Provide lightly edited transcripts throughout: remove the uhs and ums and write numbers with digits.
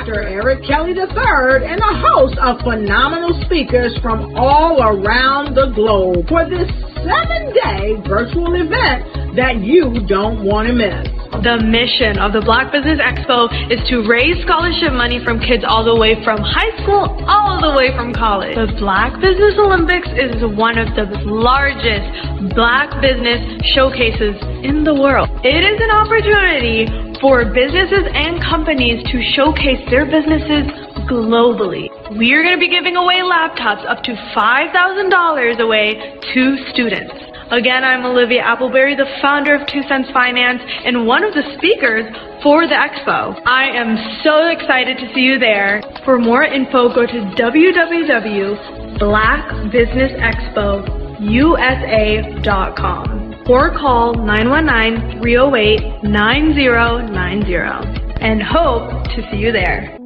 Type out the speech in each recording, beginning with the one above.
Dr. Eric Kelly III and a host of phenomenal speakers from all around the globe for this 7-day virtual event that you don't want to miss. The mission of the Black Business Expo is to raise scholarship money from kids all the way from high school all the way from college. The Black Business Olympics is one of the largest Black business showcases in the world. It is an opportunity for businesses and companies to showcase their businesses globally. We are going to be giving away laptops up to $5,000 away to students. Again, I'm Olivia Appleberry, the founder of 2 Cents Finance and one of the speakers for the expo. I am so excited to see you there. For more info, go to www.blackbusinessexpousa.com or call 919-308-9090 and hope to see you there.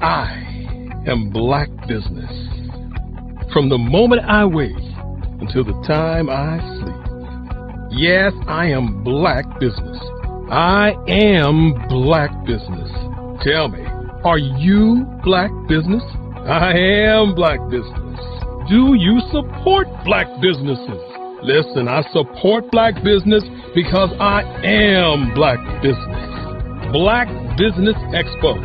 I am Black Business. From the moment I wake until the time I sleep. Yes, I am Black Business. I am Black Business. Tell me, are you Black Business? I am Black Business. Do you support Black businesses? Listen, I support Black business because I am Black Business. Black Business Expo,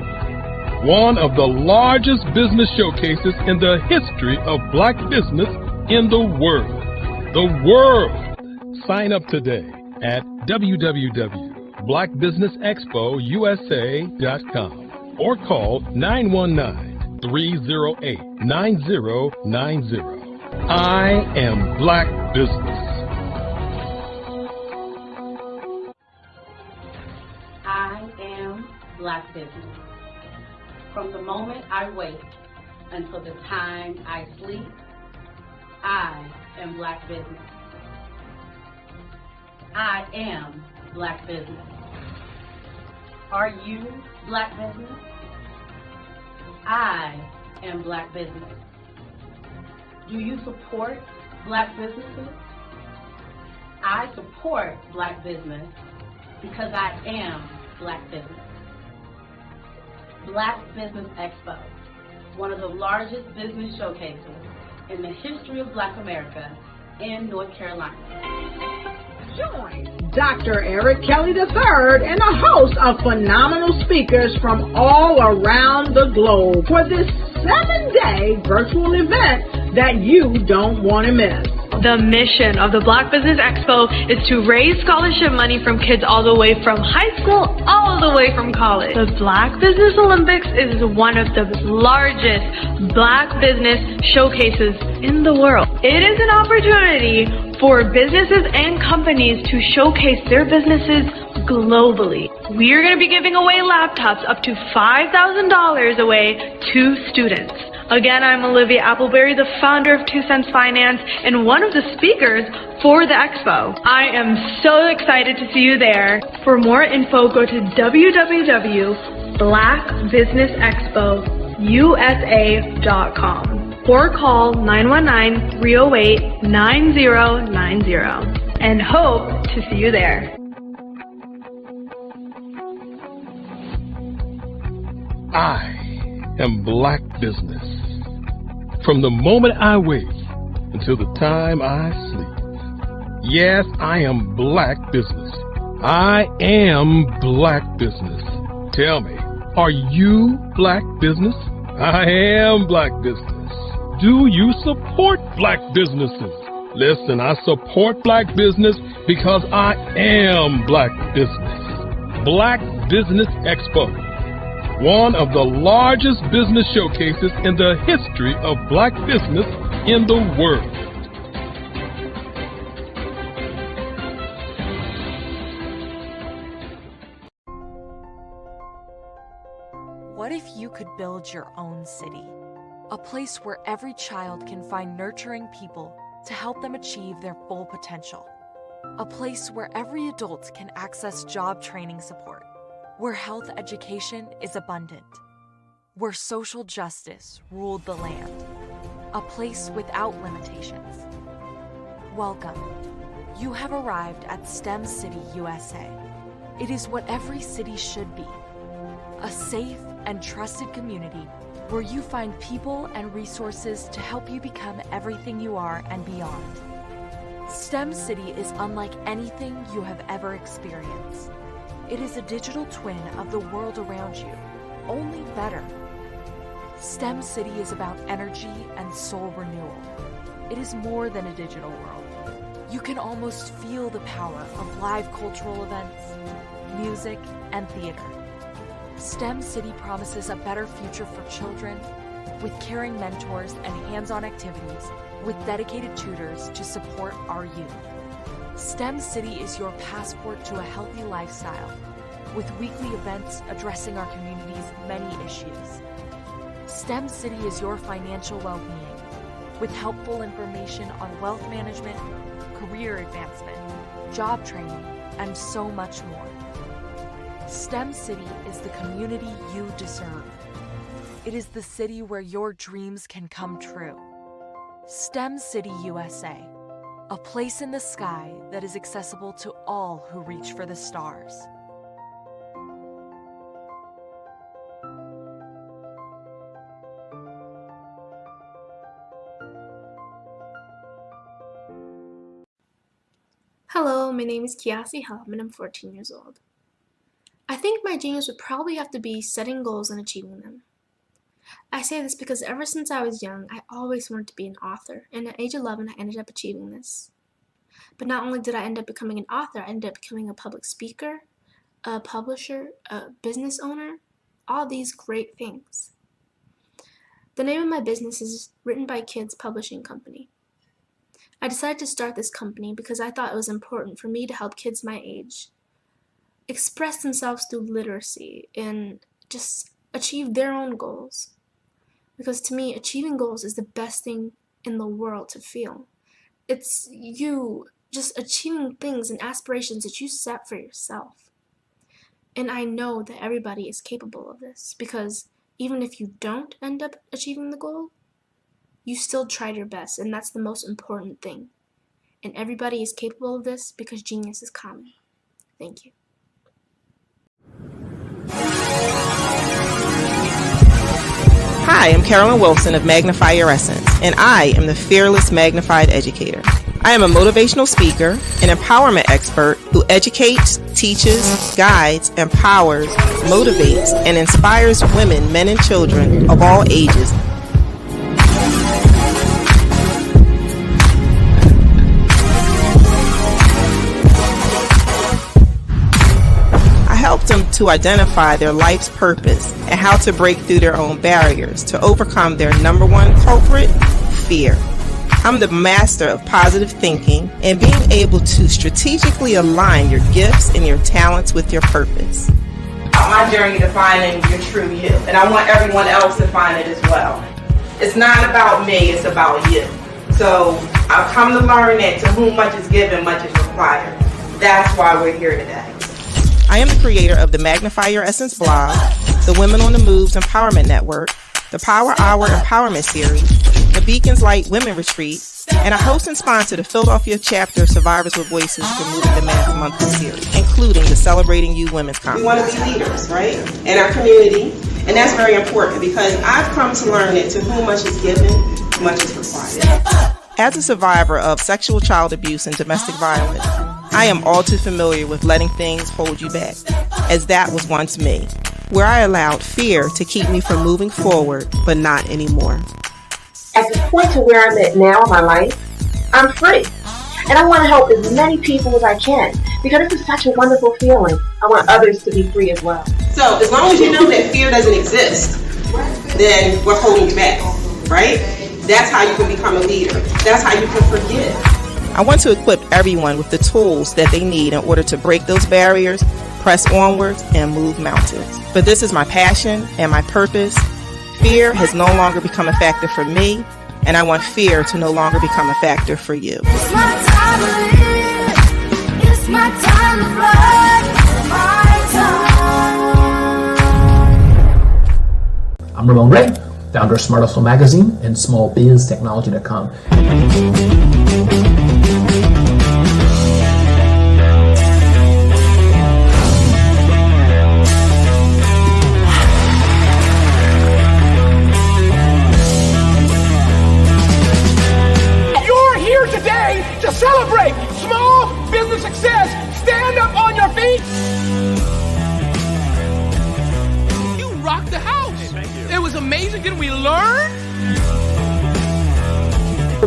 one of the largest business showcases in the history of Black business in the world. The world! Sign up today at www.blackbusinessexpousa.com or call 919-308-9090. I am Black Business. I am Black Business. From the moment I wake until the time I sleep, I am Black Business. I am Black Business. Are you Black Business? I am Black Business. Do you support Black businesses? I support Black business because I am Black Business. Black Business Expo, one of the largest business showcases in the history of Black America in North Carolina. Join Dr. Eric Kelly III and a host of phenomenal speakers from all around the globe for this 7-day virtual event that you don't want to miss. The mission of the Black Business Expo is to raise scholarship money from kids all the way from high school all the way from college. The Black Business Olympics is one of the largest Black business showcases in the world. It is an opportunity for businesses and companies to showcase their businesses globally. We are going to be giving away laptops up to $5,000 away to students. Again, I'm Olivia Appleberry, the founder of 2 Cents Finance and one of the speakers for the expo. I am so excited to see you there. For more info, go to www.blackbusinessexpousa.com or call 919-308-9090 and hope to see you there. I am Black Business. From the moment I wake until the time I sleep. Yes, I am Black Business. I am Black Business. Tell me, are you Black Business? I am Black Business. Do you support Black businesses? Listen, I support Black business because I am Black Business. Black Business Expo, one of the largest business showcases in the history of Black business in the world. What if you could build your own city? A place where every child can find nurturing people to help them achieve their full potential. A place where every adult can access job training support. Where health education is abundant. Where social justice ruled the land. A place without limitations. Welcome. You have arrived at STEM City USA. It is what every city should be. A safe and trusted community where you find people and resources to help you become everything you are and beyond. STEM City is unlike anything you have ever experienced. It is a digital twin of the world around you, only better. STEM City is about energy and soul renewal. It is more than a digital world. You can almost feel the power of live cultural events, music, and theater. STEM City promises a better future for children with caring mentors and hands-on activities with dedicated tutors to support our youth. STEM City is your passport to a healthy lifestyle with weekly events addressing our community's many issues. STEM City is your financial well-being with helpful information on wealth management, career advancement, job training, and so much more. STEM City is the community you deserve. It is the city where your dreams can come true. STEM City USA, a place in the sky that is accessible to all who reach for the stars. Hello, my name is Kiasi Helm and I'm 14 years old. I think my genius would probably have to be setting goals and achieving them. I say this because ever since I was young, I always wanted to be an author, and at age 11, I ended up achieving this. But not only did I end up becoming an author, I ended up becoming a public speaker, a publisher, a business owner, all these great things. The name of my business is Written by Kids Publishing Company. I decided to start this company because I thought it was important for me to help kids my age express themselves through literacy and just achieve their own goals. Because to me, achieving goals is the best thing in the world to feel. It's you just achieving things and aspirations that you set for yourself. And I know that everybody is capable of this because even if you don't end up achieving the goal, you still tried your best, and that's the most important thing. And everybody is capable of this because genius is common. Thank you. Hi, I'm Carolyn Wilson of Magnify Your Essence, and I am the Fearless Magnified Educator. I am a motivational speaker, an empowerment expert who educates, teaches, guides, empowers, motivates, and inspires women, men, and children of all ages. Help them to identify their life's purpose and how to break through their own barriers to overcome their number one culprit, fear. I'm the master of positive thinking and being able to strategically align your gifts and your talents with your purpose. On my journey to finding your true you, and I want everyone else to find it as well. It's not about me, it's about you. So I've come to learn that to whom much is given, much is required. That's why we're here today. I am the creator of the Magnify Your Essence blog, the Women on the Moves Empowerment Network, the Power Hour Empowerment Series, the Beacons Light Women Retreat, and I host and sponsor the Philadelphia chapter of Survivors with Voices for Moving the Mass monthly series, including the Celebrating You Women's Conference. We want to be leaders, right, in our community, and that's very important because I've come to learn that to whom much is given, much is required. As a survivor of sexual child abuse and domestic violence, I am all too familiar with letting things hold you back, as that was once me, where I allowed fear to keep me from moving forward, but not anymore. At the point to where I'm at now in my life, I'm free. And I want to help as many people as I can, because this is such a wonderful feeling. I want others to be free as well. So as long as you know that fear doesn't exist, then we're holding you back, right? That's how you can become a leader. That's how you can forgive. I want to equip everyone with the tools that they need in order to break those barriers, press onwards, and move mountains. But this is my passion and my purpose. Fear has no longer become a factor for me, and I want fear to no longer become a factor for you. It's my time to live. It's my time to fly. It's my time. I'm Ramon Ray, founder of Smart Hustle Magazine and smallbiztechnology.com.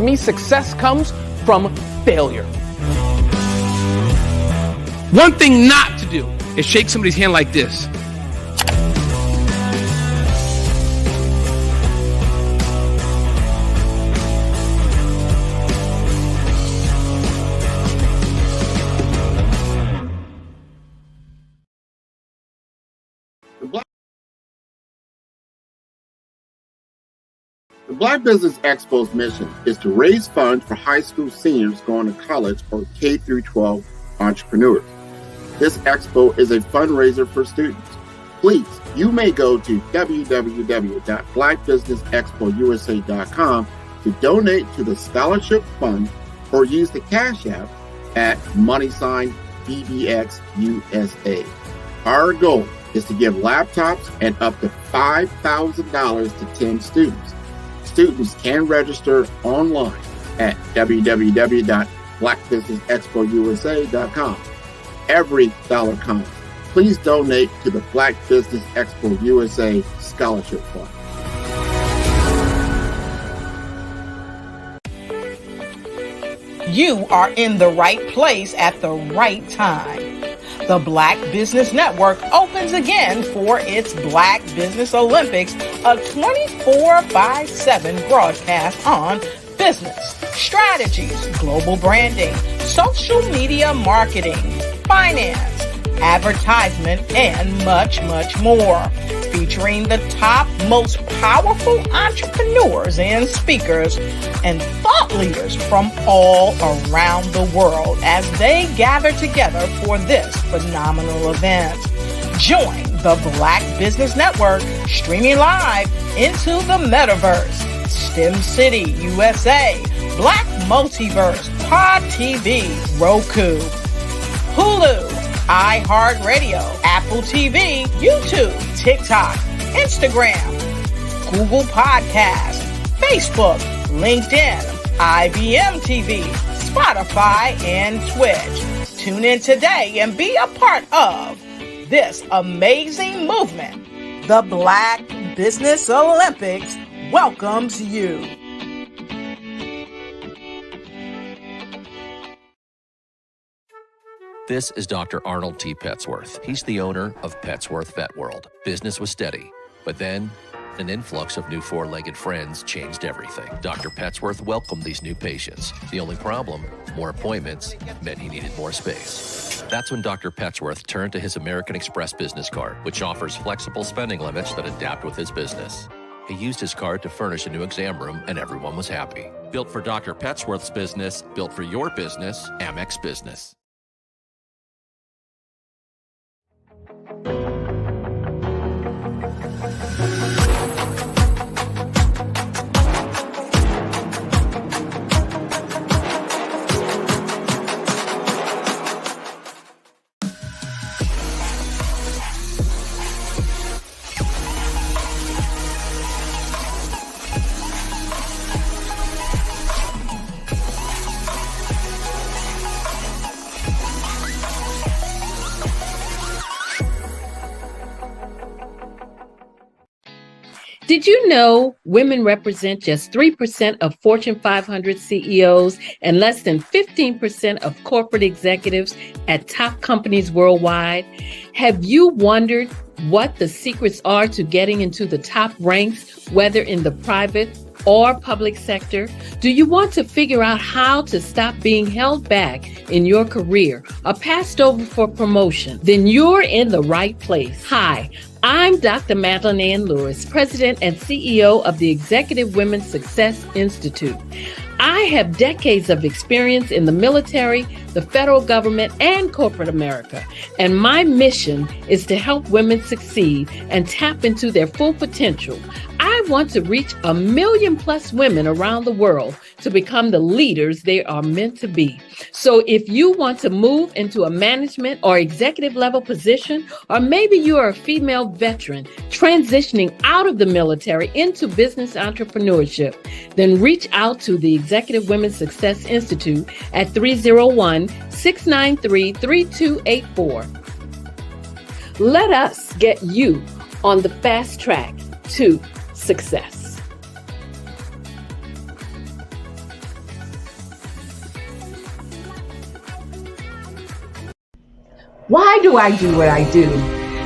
me, success comes from failure. One thing not to do is shake somebody's hand like this. The Black Business Expo's mission is to raise funds for high school seniors going to college or K-12 entrepreneurs. This expo is a fundraiser for students. Please, you may go to www.blackbusinessexpousa.com to donate to the scholarship fund or use the Cash App at $BBXUSA. Our goal is to give laptops and up to $5,000 to 10 students. Students can register online at www.blackbusinessexpousa.com. Every dollar counts. Please donate to the Black Business Expo USA Scholarship Fund. You are in the right place at the right time. The Black Business Network opens again for its Black Business Olympics, a 24/7 broadcast on business, strategies, global branding, social media marketing, finance, advertisement, and much, much more. Featuring the top, most powerful entrepreneurs and speakers and thought leaders from all around the world as they gather together for this phenomenal event. Join the Black Business Network streaming live into the metaverse, STEM City USA, Black Multiverse, Pod TV, Roku, Hulu, iHeartRadio, Apple TV, YouTube, TikTok, Instagram, Google Podcasts, Facebook, LinkedIn, IBM TV, Spotify, and Twitch. Tune in today and be a part of this amazing movement. The Black Business Olympics welcomes you. This is Dr. Arnold T. Petsworth. He's the owner of Petsworth Vet World. Business was steady, but then an influx of new four-legged friends changed everything. Dr. Petsworth welcomed these new patients. The only problem, more appointments, meant he needed more space. That's when Dr. Petsworth turned to his American Express business card, which offers flexible spending limits that adapt with his business. He used his card to furnish a new exam room, and everyone was happy. Built for Dr. Petsworth's business, built for your business, Amex Business. Did you know women represent just 3% of Fortune 500 CEOs and less than 15% of corporate executives at top companies worldwide? Have you wondered what the secrets are to getting into the top ranks, whether in the private or public sector? Do you want to figure out how to stop being held back in your career or passed over for promotion? Then you're in the right place. Hi, I'm Dr. Madeline Ann Lewis, President and CEO of the Executive Women's Success Institute. I have decades of experience in the military, the federal government, and corporate America. And my mission is to help women succeed and tap into their full potential. I want to reach 1 million plus women around the world to become the leaders they are meant to be. So if you want to move into a management or executive level position, or maybe you are a female veteran transitioning out of the military into business entrepreneurship, then reach out to the Executive Women's Success Institute at 301-693-3284. Let us get you on the fast track to success. Why do I do what I do?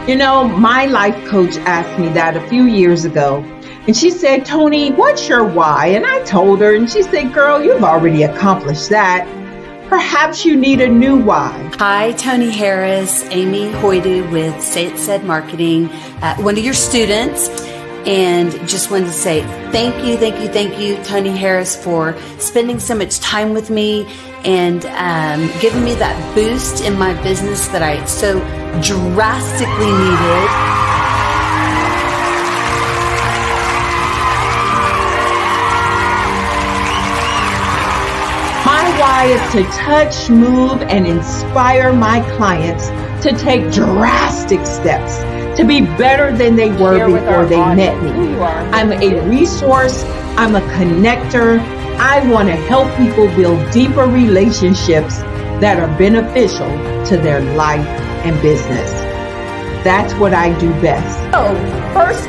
You know, my life coach asked me that a few years ago. And she said, Tony, what's your why? And I told her, and she said, girl, you've already accomplished that. Perhaps you need a new why. Hi, Tony Harris, Amy Hoydu with Say It Said Marketing, one of your students. And just wanted to say thank you, Tony Harris, for spending so much time with me and giving me that boost in my business that I so drastically needed. My why is to touch, move, and inspire my clients to take drastic steps to be better than they were before they met me. I'm a resource. I'm a connector. I want to help people build deeper relationships that are beneficial to their life and business. That's what I do best. So, first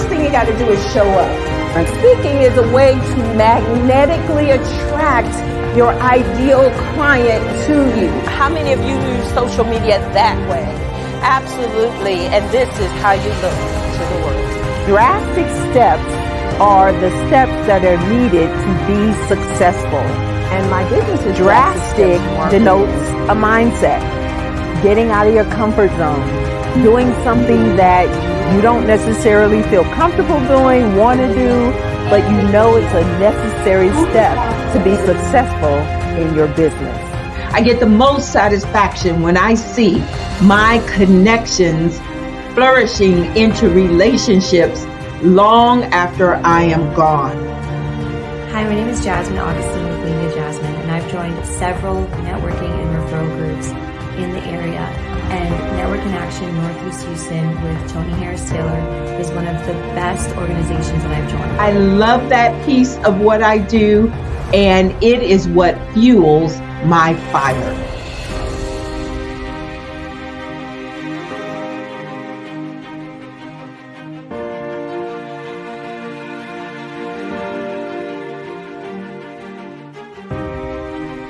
thing you got to do is show up. And speaking is a way to magnetically attract your ideal client to you. How many of you use social media that way? Absolutely, and this is how you look to the world. Drastic steps are the steps that are needed to be successful. And my business is drastic denotes a mindset. Getting out of your comfort zone, doing something that you don't necessarily feel comfortable doing, want to do, but you know it's a necessary step to be successful in your business. I get the most satisfaction when I see my connections flourishing into relationships long after I am gone. Hi, my name is Jasmine Augustine with Media Jasmine, and I've joined several networking and referral groups in the area. And Network in Action Northeast Houston with Tony Harris Taylor is one of the best organizations that I've joined. I love that piece of what I do, and it is what fuels my fire.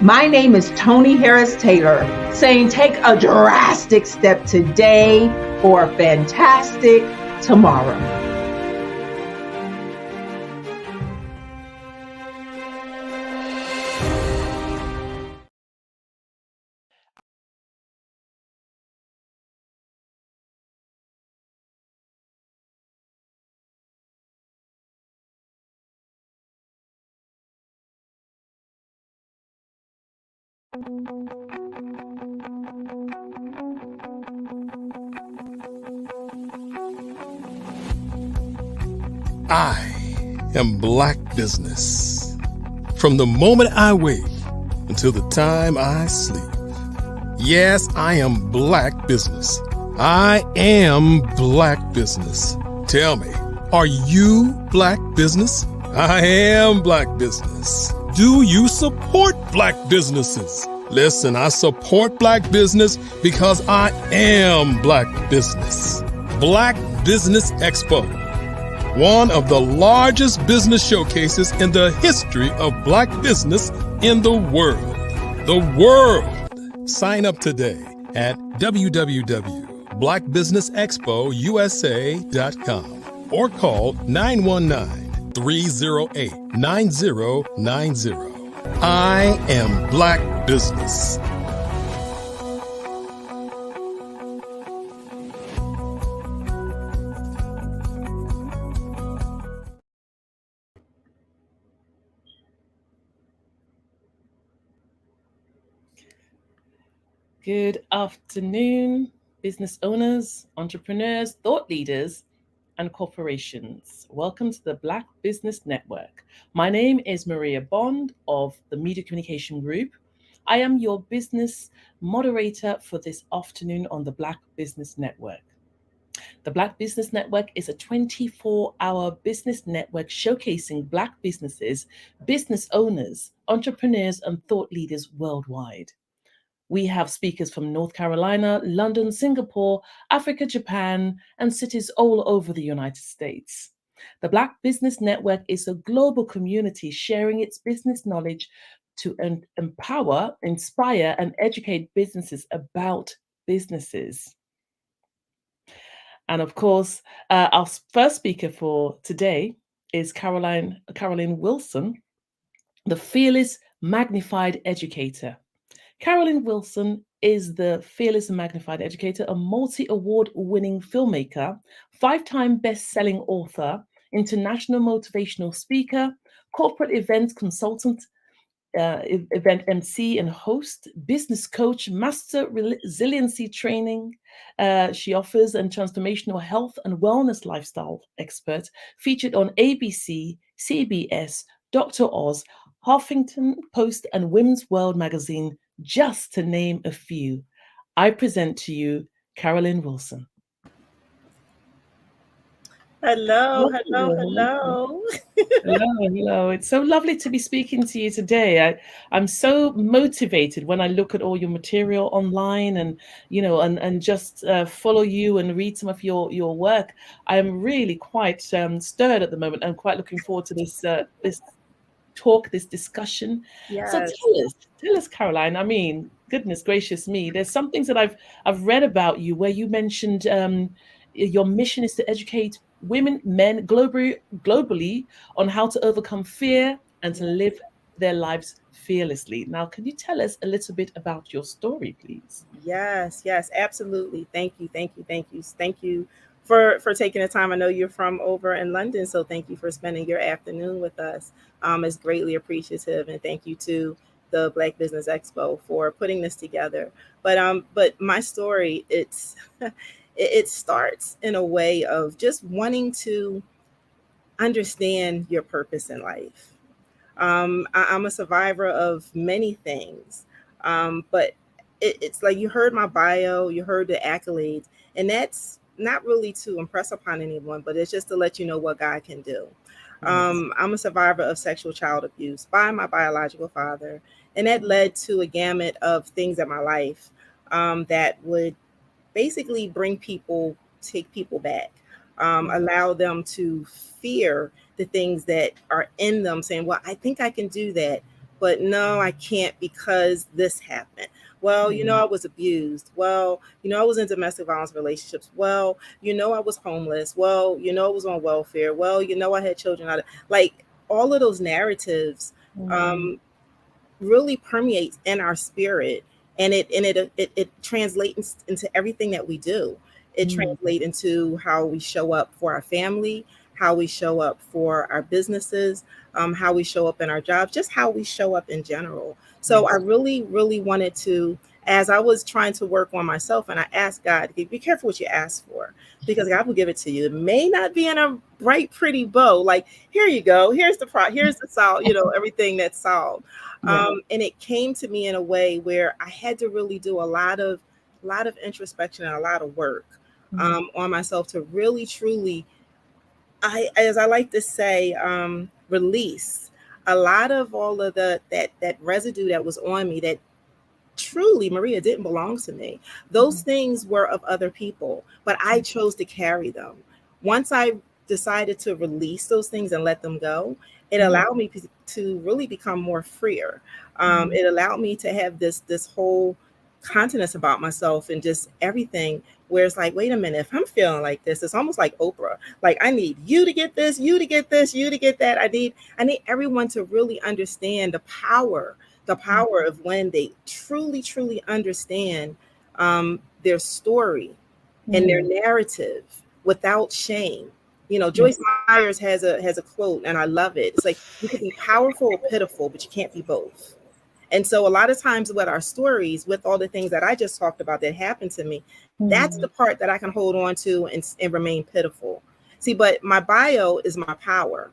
My name is Tony Harris Taylor, saying take a drastic step today for a fantastic tomorrow. I am Black Business. From the moment I wake until the time I sleep. Yes, I am Black Business. I am Black Business. Tell me, are you Black Business? I am Black Business. Do you support Black businesses? Listen, I support Black business because I am Black Business. Black Business Expo, one of the largest business showcases in the history of Black business in the world. The world! Sign up today at www.blackbusinessexpousa.com or call 919-308-9090. I am Black Business. Good afternoon, business owners, entrepreneurs, thought leaders, and corporations. Welcome to the Black Business Network. My name is Maria Bond of the Media Communication Group. I am your business moderator for this afternoon on the Black Business Network. The Black Business Network is a 24-hour business network showcasing Black businesses, business owners, entrepreneurs, and thought leaders worldwide. We have speakers from North Carolina, London, Singapore, Africa, Japan, and cities all over the United States. The Black Business Network is a global community sharing its business knowledge to empower, inspire, and educate businesses about businesses. And of course, our first speaker for today is Caroline Wilson, the Fearless Magnified Educator. Carolyn Wilson is the Fearless and Magnified Educator, a multi-award winning filmmaker, 5-time best-selling author, international motivational speaker, corporate events consultant, event MC and host, business coach, master resiliency training. She offers and transformational health and wellness lifestyle expert, featured on ABC, CBS, Dr. Oz, Huffington Post, and Women's World magazine, just to name a few. I present to you Carolyn Wilson. Hello. Hello. It's so lovely to be speaking to you today. I'm so motivated when I look at all your material online and, and just follow you and read some of your work. I'm really quite stirred at the moment. I'm quite looking forward to this talk, this discussion. Yes. So tell us, Caroline. I mean, goodness gracious me, there's some things that I've read about you where you mentioned your mission is to educate women, men globally on how to overcome fear and to live their lives fearlessly. Now, can you tell us a little bit about your story, please? Yes, absolutely. Thank you for taking the time. I know you're from over in London, so thank you for spending your afternoon with us. It's greatly appreciative, and thank you to the Black Business Expo for putting this together. But my story, it starts in a way of just wanting to understand your purpose in life. I'm a survivor of many things, but it's like you heard my bio, you heard the accolades, and that's not really to impress upon anyone, but it's just to let you know what God can do. I'm a survivor of sexual child abuse by my biological father, and that led to a gamut of things in my life that would basically take people back, allow them to fear the things that are in them, saying, well, I think I can do that, but no, I can't because this happened. Well, I was abused. Well, I was in domestic violence relationships. Well, I was homeless. Well, I was on welfare. Well, I had children. Like all of those narratives really permeates in our spirit, and it translates into everything that we do. It translates into how we show up for our family, how we show up for our businesses, how we show up in our jobs, just how we show up in general. So I really, really wanted to, as I was trying to work on myself, and I asked God, be careful what you ask for, because God will give it to you. It may not be in a bright, pretty bow. Like, here you go. Here's the solve, everything that's solved. And it came to me in a way where I had to really do a lot of introspection and a lot of work on myself to really, truly, as I like to say, release a lot of all of that residue that was on me that truly, Maria, didn't belong to me. Those things were of other people, but I chose to carry them. Once I decided to release those things and let them go, it allowed me to really become more freer. It allowed me to have this whole continence about myself and just everything, where it's like, wait a minute, if I'm feeling like this, it's almost like Oprah. Like, I need you to get this, you to get this, you to get that. I need everyone to really understand the power of when they truly, truly understand their story and their narrative without shame. Joyce Myers has a quote, and I love it. It's like, you can be powerful or pitiful, but you can't be both. And so a lot of times with our stories, with all the things that I just talked about that happened to me, that's the part that I can hold on to and remain pitiful. See, but my bio is my power.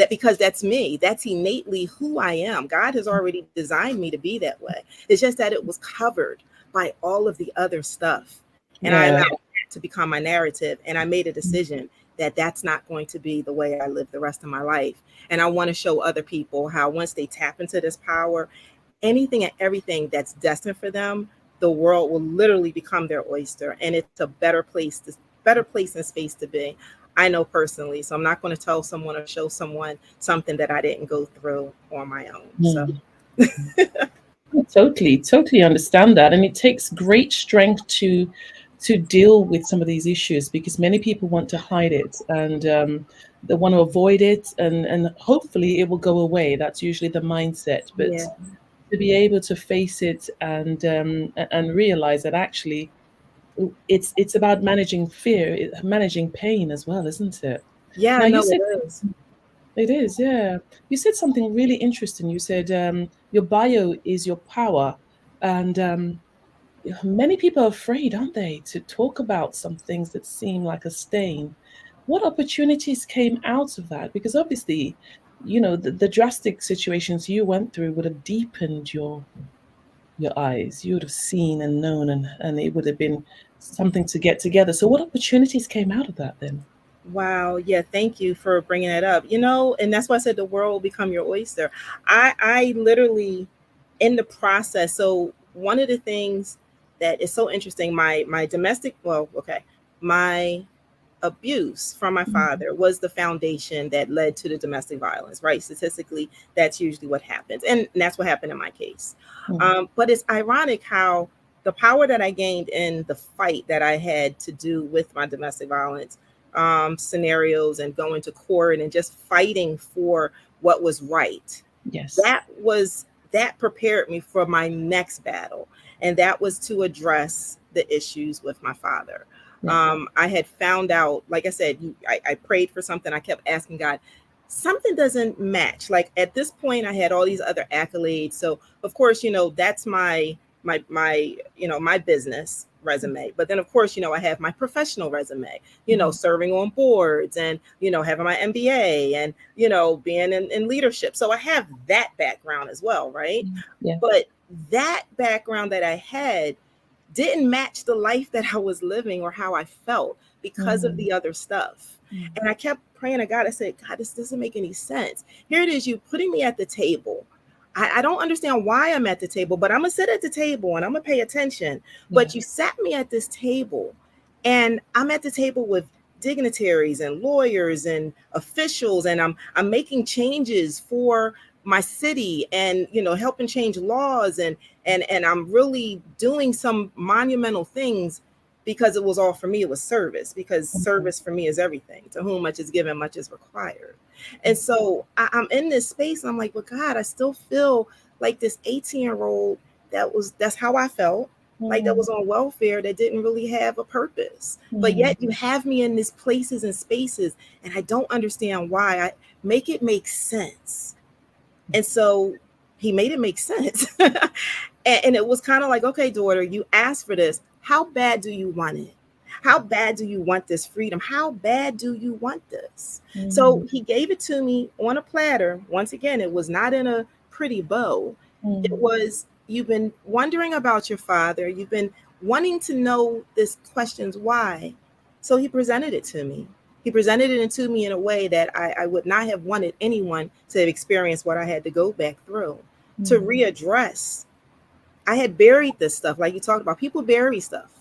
Because that's me. That's innately who I am. God has already designed me to be that way. It's just that it was covered by all of the other stuff. And I allowed it to become my narrative. And I made a decision that that's not going to be the way I live the rest of my life. And I want to show other people how once they tap into this power, anything and everything that's destined for them, the world will literally become their oyster. And it's a better place and space to be. I know personally, so I'm not going to tell someone or show someone something that I didn't go through on my own. So Totally understand that. And it takes great strength to deal with some of these issues, because many people want to hide it, and they want to avoid it, and hopefully it will go away. That's usually the mindset. But Yeah. to be able to face it and realize that actually it's about managing fear, managing pain as well, isn't it? Yeah, Now you no, said it is. it is, yeah. You said something really interesting. You said your bio is your power, and many people are afraid, aren't they, to talk about some things that seem like a stain. What opportunities came out of that? Because obviously, the drastic situations you went through would have deepened your eyes. You would have seen and known, and it would have been something to get together. So what opportunities came out of that then? Wow. Yeah. Thank you for bringing that up. And that's why I said the world will become your oyster. I literally, in the process. So one of the things that is so interesting, my domestic, my abuse from my father was the foundation that led to the domestic violence, right? Statistically, that's usually what happens. And that's what happened in my case. But it's ironic how the power that I gained in the fight that I had to do with my domestic violence scenarios and going to court and just fighting for what was right. Yes. That prepared me for my next battle. And that was to address the issues with my father. Yeah. I had found out, like I said, I prayed for something. I kept asking God, something doesn't match. Like at this point, I had all these other accolades. So of course, that's my business resume. But then of course, I have my professional resume, serving on boards and, having my MBA and, being in leadership. So I have that background as well. Right. Yeah. But that background that I had didn't match the life that I was living or how I felt because of the other stuff. And I kept praying to God. I said, God, this doesn't make any sense. Here it is, you putting me at the table. I don't understand why I'm at the table, but I'm going to sit at the table and I'm going to pay attention. But you sat me at this table, and I'm at the table with dignitaries and lawyers and officials, and I'm making changes for my city and, helping change laws and I'm really doing some monumental things because it was all for me. It was service, because service for me is everything. To whom much is given, much is required. And so I'm in this space and I'm like, well, God, I still feel like this 18-year-old that's how I felt. Like that was on welfare, that didn't really have a purpose. But yet you have me in these places and spaces, and I don't understand why. I make it make sense. And so he made it make sense. and it was kind of like, okay, daughter, you asked for this. How bad do you want it? How bad do you want this freedom? How bad do you want this? So he gave it to me on a platter. Once again, it was not in a pretty bow. It was, you've been wondering about your father. You've been wanting to know this questions why. So he presented it to me. He presented it to me in a way that I would not have wanted anyone to have experienced what I had to go back through to readdress. I had buried this stuff. Like you talked about, people bury stuff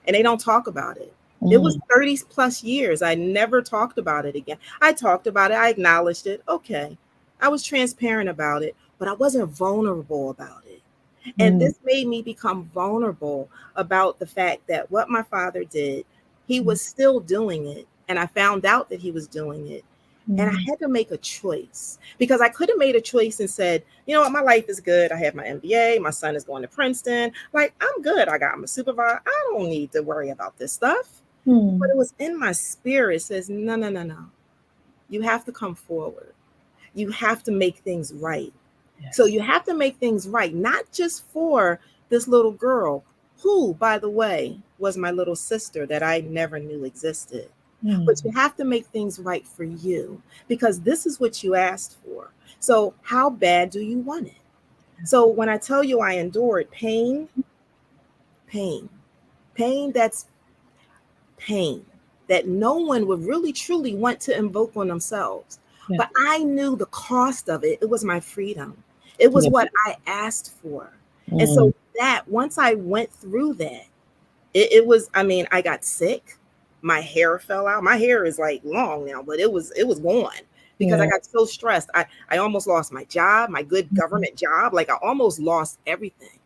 and they don't talk about it. It was 30 plus years. I never talked about it again. I talked about it. I acknowledged it. Okay. I was transparent about it, but I wasn't vulnerable about it. And this made me become vulnerable about the fact that what my father did, he was still doing it. And I found out that he was doing it. And I had to make a choice, because I could have made a choice and said, you know what, my life is good. I have my MBA. My son is going to Princeton. Like, I'm good. I'm a supervisor. I don't need to worry about this stuff. But it was in my spirit. It says, no. You have to come forward. You have to make things right. Yes. So you have to make things right, not just for this little girl who, by the way, was my little sister that I never knew existed. But you have to make things right for you, because this is what you asked for. So how bad do you want it? So when I tell you I endured pain, that's pain that no one would really truly want to invoke on themselves. Yeah. But I knew the cost of it. It was my freedom. It was what I asked for. And so that once I went through that, it was, I got sick. My hair fell out. My hair is like long now, but it was gone because I got so stressed. I almost lost my job, my good government job. Like I almost lost everything.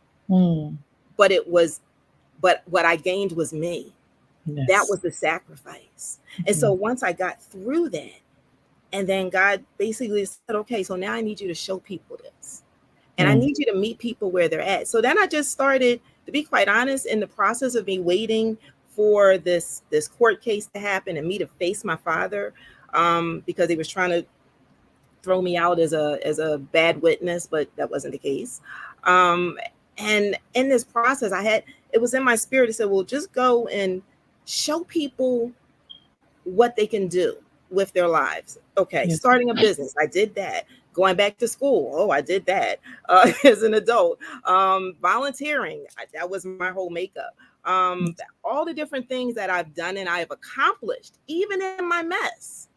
but what I gained was me. Yes. That was the sacrifice. And so once I got through that, and then God basically said, okay, so now I need you to show people this. And I need you to meet people where they're at. So then I just started, to be quite honest, in the process of me waiting for this court case to happen and me to face my father, because he was trying to throw me out as a bad witness, but that wasn't the case. And in this process, it was in my spirit to say, well, just go and show people what they can do with their lives. Okay, starting a business, I did that. Going back to school, oh, I did that as an adult. Volunteering, that was my whole makeup. All the different things that I've done and I've accomplished, even in my mess,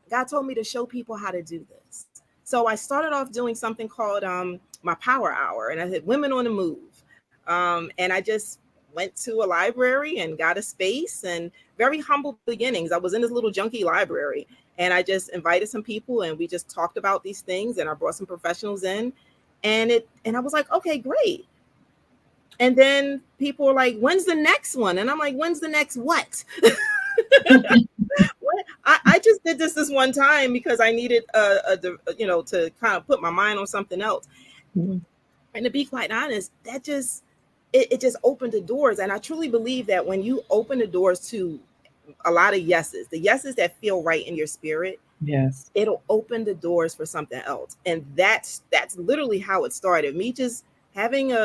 God told me to show people how to do this. So I started off doing something called my Power Hour, and I said Women on the Move. And I just went to a library and got a space, and very humble beginnings. I was in this little junky library, and I just invited some people, and we just talked about these things, and I brought some professionals in, and I was like, okay, great. And then people were like, when's the next one? And I'm like, when's the next what? I just did this one time because I needed to kind of put my mind on something else. And to be quite honest, that just it just opened the doors. And I truly believe that when you open the doors to a lot of yeses, the yeses that feel right in your spirit, yes, it'll open the doors for something else. And that's literally how it started. Me just having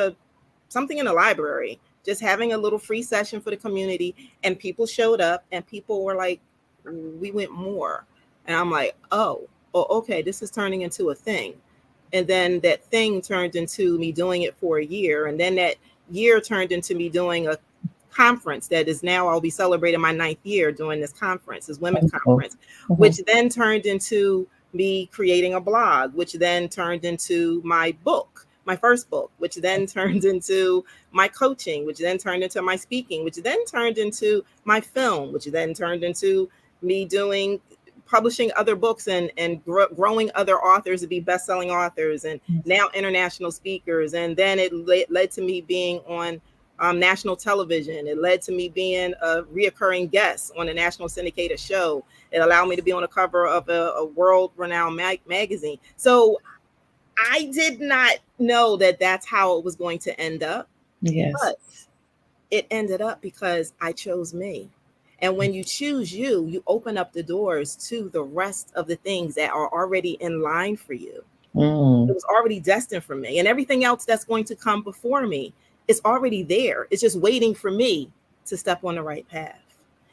something in a library, just having a little free session for the community, and people showed up and people were like, we want more. And I'm like, oh, okay, this is turning into a thing. And then that thing turned into me doing it for a year. And then that year turned into me doing a conference that is now, I'll be celebrating my 9th year doing this conference, this women's conference, which then turned into me creating a blog, which then turned into my book, my first book, which then turned into my coaching, which then turned into my speaking, which then turned into my film, which then turned into me publishing other books and growing other authors to be best-selling authors, and now international speakers. And then it led to me being on national television. It led to me being a reoccurring guest on a national syndicated show. It allowed me to be on the cover of a world-renowned magazine. So I did not know that that's how it was going to end up. Yes. But it ended up because I chose me. And when you choose you open up the doors to the rest of the things that are already in line for you. It was already destined for me. And everything else that's going to come before me is already there. It's just waiting for me to step on the right path.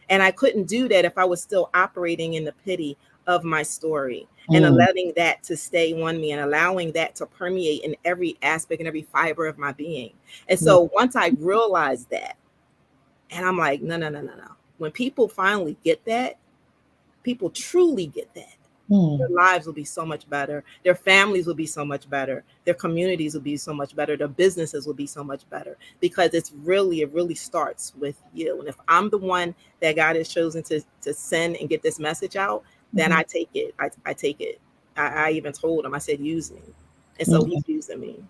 And I couldn't do that if I was still operating in the pity of my story and letting that to stay on me and allowing that to permeate in every aspect and every fiber of my being. And so once I realized that, and I'm like, no. When people finally get that, people truly get that, their lives will be so much better. Their families will be so much better. Their communities will be so much better. Their businesses will be so much better, because it really starts with you. And if I'm the one that God has chosen to send and get this message out, then I take it. I take it. I even told him, I said, use me. And so he's using me.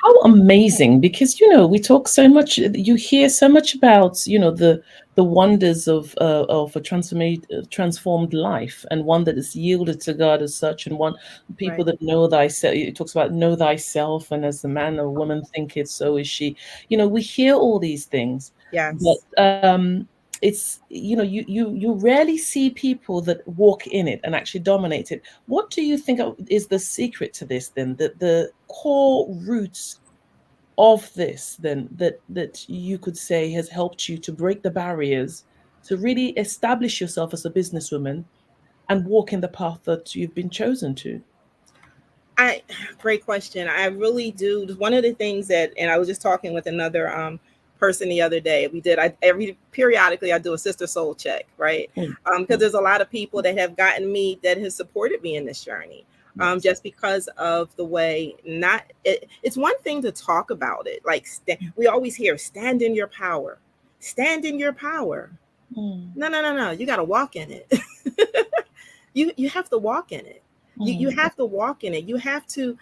How amazing, because, we talk so much, you hear so much about, the wonders of a transformed life, and one that is yielded to God as such, and one people that know thyself. It talks about know thyself, and as the man or woman thinketh, so is she. We hear all these things. Yes. But it's, you rarely see people that walk in it and actually dominate it. What do you think is the secret to this then, the core roots of this then, that you could say has helped you to break the barriers, to really establish yourself as a businesswoman and walk in the path that you've been chosen to? Great question. I really do. One of the things and I was just talking with another person the other day. Periodically I do a sister soul check, right? Because there's a lot of people that have gotten me, that has supported me in this journey. Just because of the way, it's one thing to talk about it. Like we always hear, stand in your power, stand in your power. No. You got to walk in it. You have to walk in it. You have to walk in it. You have to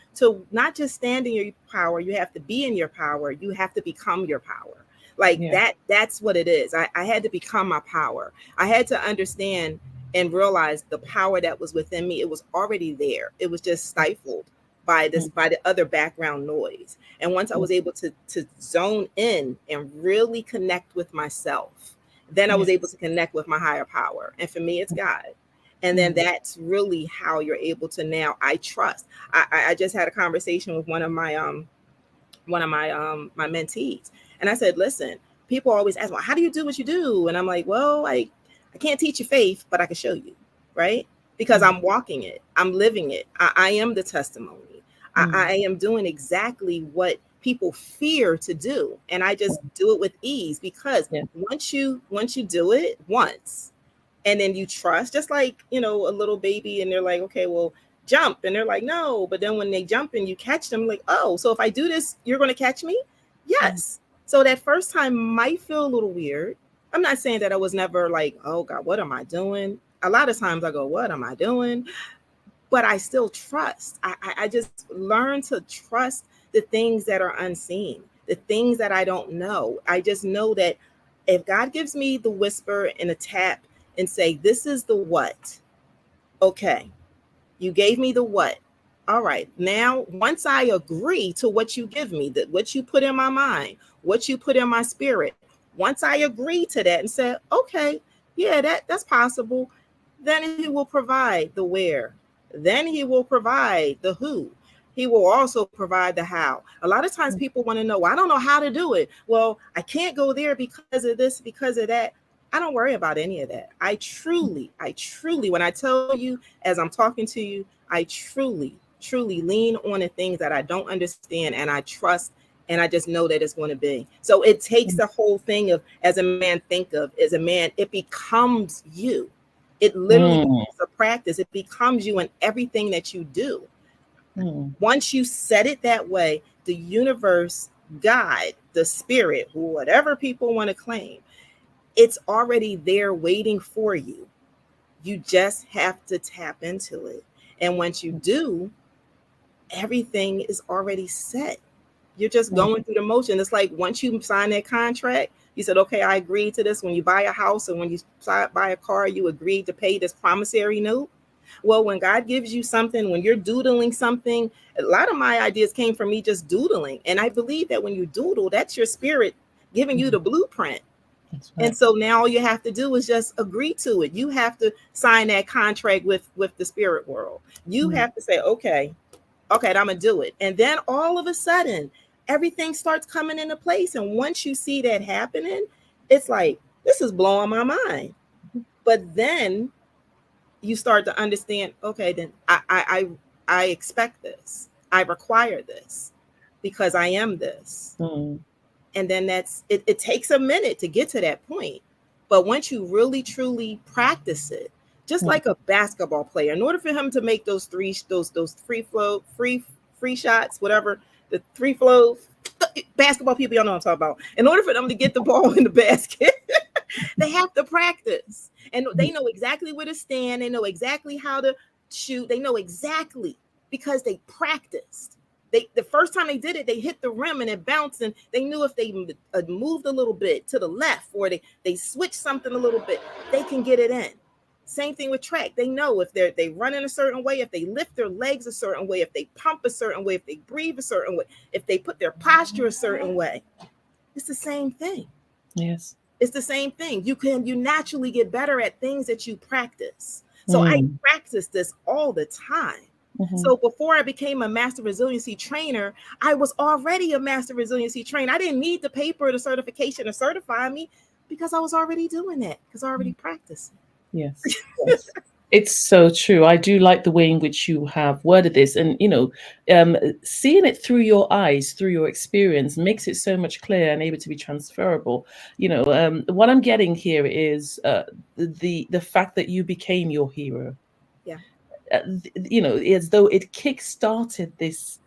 not just stand in your power, you have to be in your power. You have to become your power. Like that's what it is. I had to become my power. I had to understand and realize the power that was within me. It was already there. It was just stifled by the other background noise. And once I was able to zone in and really connect with myself, then I was able to connect with my higher power. And for me, it's God. And then that's really how you're able to now, I trust. I just had a conversation with one of my my mentees. And I said, listen, people always ask, well, how do you do what you do? And I'm like, well, I can't teach you faith, but I can show you, right? Because I'm walking it. I'm living it. I am the testimony. I am doing exactly what people fear to do. And I just do it with ease because once you do it once, and then you trust, just like, a little baby and they're like, okay, well, jump. And they're like, no. But then when they jump and you catch them, like, oh, so if I do this, you're going to catch me? Yes. So that first time might feel a little weird. I'm not saying that I was never like, oh God, what am I doing? A lot of times I go, what am I doing? But I still trust. I just learned to trust the things that are unseen, the things that I don't know. I just know that if God gives me the whisper and a tap, and say, this is the what. Okay, you gave me the what. All right, now once I agree to what you give me, that what you put in my mind, what you put in my spirit, once I agree to that and say, okay, yeah, that's possible, then he will provide the where. Then he will provide the who. He will also provide the how. A lot of times people want to know, well, I don't know how to do it. Well, I can't go there because of this, because of that. I don't worry about any of that. I truly, when I tell you, as I'm talking to you, I truly lean on the things that I don't understand and I trust, and I just know that it's going to be. So it takes the whole thing of, as a man think of, as a man, it becomes you. It literally is a practice. It becomes you in everything that you do. Once you set it that way, the universe, God, the spirit, whatever people want to claim, it's already there waiting for you. You just have to tap into it. And once you do, everything is already set. You're just going through the motion. It's like once you sign that contract, you said, okay, I agreed to this. When you buy a house and when you buy a car, you agreed to pay this promissory note. Well, when God gives you something, when you're doodling something, a lot of my ideas came from me just doodling. And I believe that when you doodle, that's your spirit giving you the blueprint. And so now all you have to do is just agree to it. You have to sign that contract with the spirit world. You have to say, okay, I'm going to do it. And then all of a sudden, everything starts coming into place. And once you see that happening, it's like, this is blowing my mind. But then you start to understand, okay, then I expect this. I require this because I am this. And then it takes a minute to get to that point. But once you really, truly practice it, just like a basketball player, in order for him to make those free shots, whatever, the free flow, basketball people, y'all know what I'm talking about. In order for them to get the ball in the basket, they have to practice. And they know exactly where to stand. They know exactly how to shoot. They know exactly because they practiced. The first time they did it, they hit the rim and it bounced, and they knew if they moved a little bit to the left or they switched something a little bit, they can get it in. Same thing with track. They know if they run in a certain way, if they lift their legs a certain way, if they pump a certain way, if they breathe a certain way, if they put their posture a certain way. It's the same thing. Yes. It's the same thing. You naturally get better at things that you practice. So I practice this all the time. So before I became a master resiliency trainer, I was already a master resiliency trainer. I didn't need the paper or the certification to certify me because I was already doing that, because I already practiced. Yes. It's so true. I do like the way in which you have worded this, and seeing it through your eyes, through your experience, makes it so much clearer and able to be transferable. What I'm getting here is the fact that you became your hero. Yeah. As though it kick-started this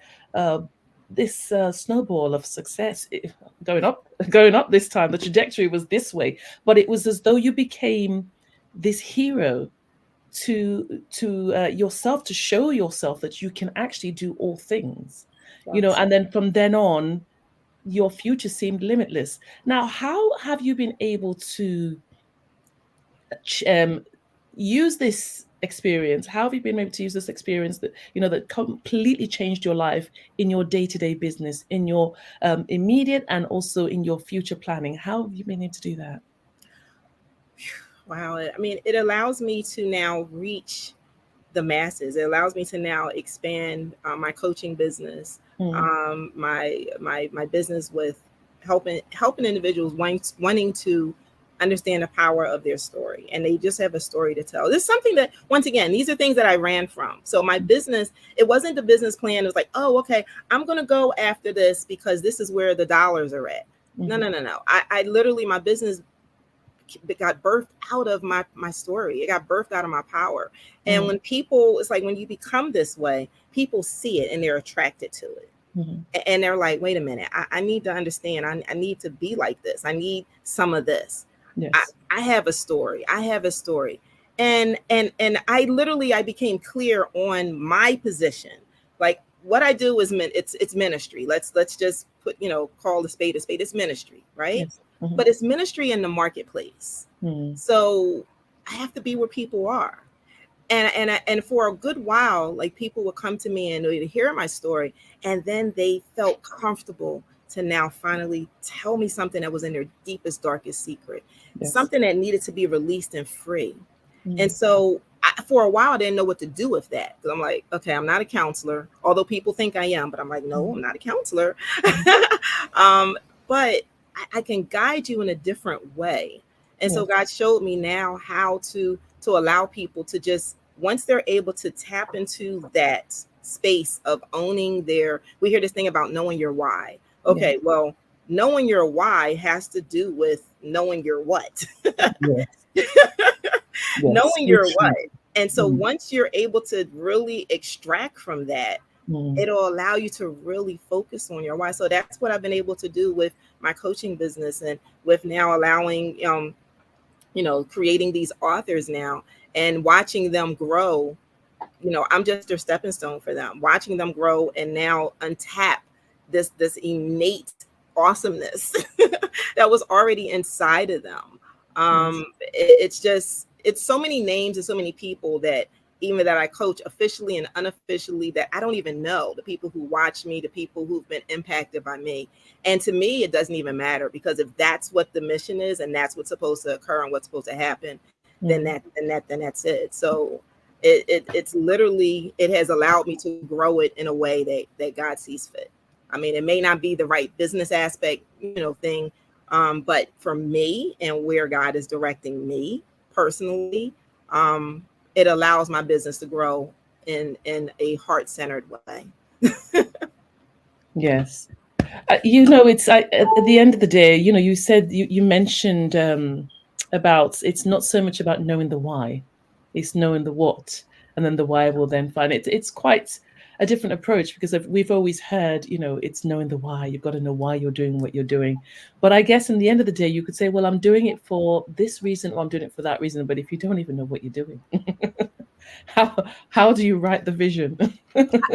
snowball of success going up this time. The trajectory was this way, but it was as though you became this hero to yourself, to show yourself that you can actually do all things, and then from then on, your future seemed limitless. Now, how have you been able to use this experience? How have you been able to use this experience that completely changed your life in your day-to-day business, in your immediate and also in your future planning? How have you been able to do that? Wow. I mean, it allows me to now reach the masses. It allows me to now expand my coaching business, my business with helping individuals wanting to understand the power of their story, and they just have a story to tell. This is something that, once again, these are things that I ran from. So my business, it wasn't the business plan. It was like, oh, okay, I'm going to go after this because this is where the dollars are at. No. I literally, my business got birthed out of my story. It got birthed out of my power. And when people, it's like when you become this way, people see it and they're attracted to it. And they're like, wait a minute, I need to understand. I need to be like this. I need some of this. Yes. I have a story. And I became clear on my position. Like, what I do is it's ministry. Let's just put, call a spade a spade. It's ministry, right? Yes. But it's ministry in the marketplace. So I have to be where people are. And for a good while, like, people would come to me and they'd hear my story, and then they felt comfortable to now finally tell me something that was in their deepest, darkest secret, something that needed to be released and free. And so for a while, I didn't know what to do with that. Because I'm like, okay, I'm not a counselor, although people think I am, but I'm like, no, I'm not a counselor. But I can guide you in a different way. And so God showed me now how to allow people to just, once they're able to tap into that space of owning we hear this thing about knowing your why. Okay, well, knowing your why has to do with knowing your what. Knowing your what. And so once you're able to really extract from that, it'll allow you to really focus on your why. So that's what I've been able to do with my coaching business, and with now allowing, creating these authors now and watching them grow. I'm just their stepping stone for them, watching them grow and now untap this innate awesomeness that was already inside of them. It's so many names and so many people that even that I coach officially and unofficially that I don't even know, the people who watch me, the people who've been impacted by me. And to me, it doesn't even matter, because if that's what the mission is and that's what's supposed to occur and what's supposed to happen, then that's it. So it's literally, it has allowed me to grow it in a way that God sees fit. I mean, it may not be the right business aspect, thing, but for me and where God is directing me personally, it allows my business to grow in a heart-centered way. Yes. It's at the end of the day, you said, you mentioned about, it's not so much about knowing the why, it's knowing the what, and then the why will then find it. It's quite a different approach, because we've always heard, it's knowing the why. You've got to know why you're doing what you're doing. But I guess in the end of the day, you could say, well, I'm doing it for this reason, or I'm doing it for that reason. But if you don't even know what you're doing, how do you write the vision?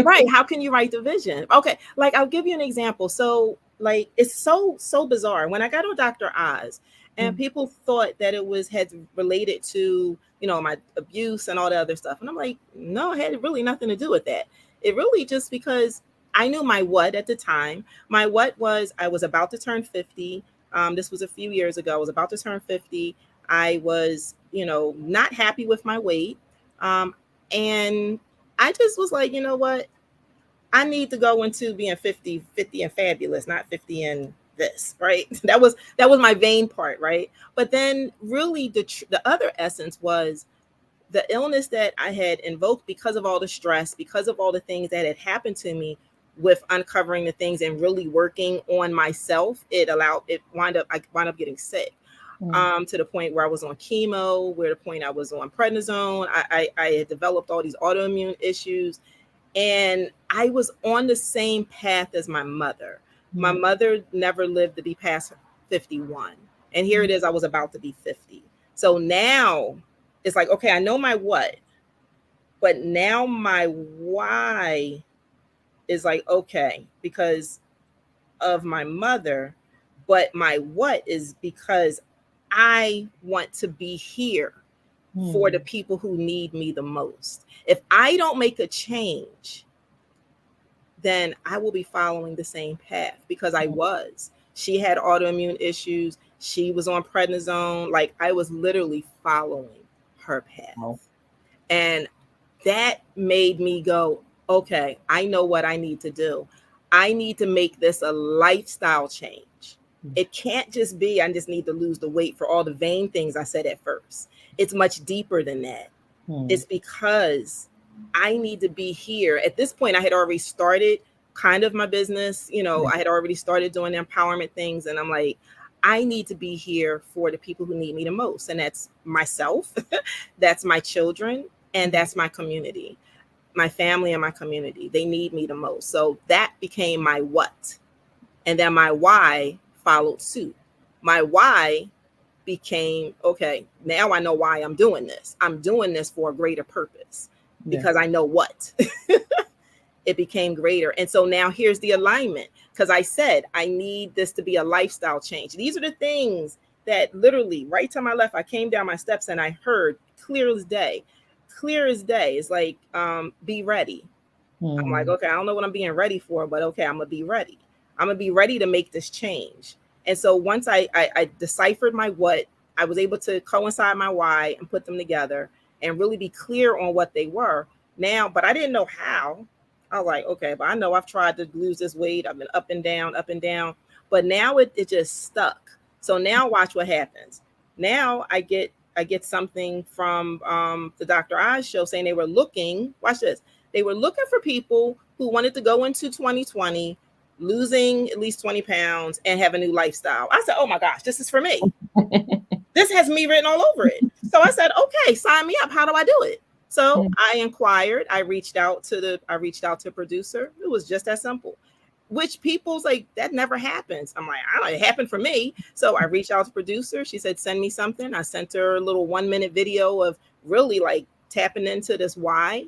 Right. How can you write the vision? Okay. Like, I'll give you an example. So, like, it's so bizarre. When I got on Dr. Oz, and people thought that it had related to, my abuse and all the other stuff. And I'm like, no, it had really nothing to do with that. It really just because I knew my what at the time. My what was, I was about to turn 50. This was a few years ago. I was about to turn 50. I was, not happy with my weight. And I just was like, you know what? I need to go into being 50 and fabulous, not 50 and this, right? That was my vain part, right? But then really the other essence was the illness that I had invoked because of all the stress, because of all the things that had happened to me with uncovering the things and really working on myself. I wound up getting sick. To the point where I was on chemo, where the point I was on prednisone. I had developed all these autoimmune issues, and I was on the same path as my mother. My mother never lived to be past 51. And here it is, I was about to be 50. So now it's like, okay, I know my what. But now my why is like, okay, because of my mother, but my what is because I want to be here for the people who need me the most. If I don't make a change, then I will be following the same path because I was. She had autoimmune issues. She was on prednisone. Like I was literally following her path. And that made me go, okay, I know what I need to do. I need to make this a lifestyle change. It can't just be, I just need to lose the weight for all the vain things I said at first. It's much deeper than that. It's because I need to be here. At this point, I had already started kind of my business. You know, I had already started doing the empowerment things. And I'm like, I need to be here for the people who need me the most. And that's myself, that's my children, and that's my community, my family and my community. They need me the most. So that became my what. And then my why followed suit. My why became, okay, now I know why I'm doing this. I'm doing this for a greater purpose because I know what. It became greater. And so now here's the alignment, because I said I need this to be a lifestyle change. These are the things that literally right to my left, I came down my steps and I heard clear as day. Clear as day. It's like, be ready. I'm like, okay, I don't know what I'm being ready for, but okay, I'm going to be ready. I'm going to be ready to make this change. And so once I deciphered my what, I was able to coincide my why and put them together and really be clear on what they were now, but I didn't know how. I was like, okay, but I know I've tried to lose this weight. I've been up and down, but now it just stuck. So now watch what happens. Now I get something from the Dr. Oz show saying they were looking, watch this. They were looking for people who wanted to go into 2020, losing at least 20 pounds and have a new lifestyle. I said, oh my gosh, this is for me. This has me written all over it. So I said, okay, sign me up. How do I do it? So I inquired. I reached out to producer. It was just that simple. Which people's like, that never happens. I'm like, I don't know, it happened for me. So I reached out to producer. She said, send me something. I sent her a little 1-minute video of really like tapping into this why,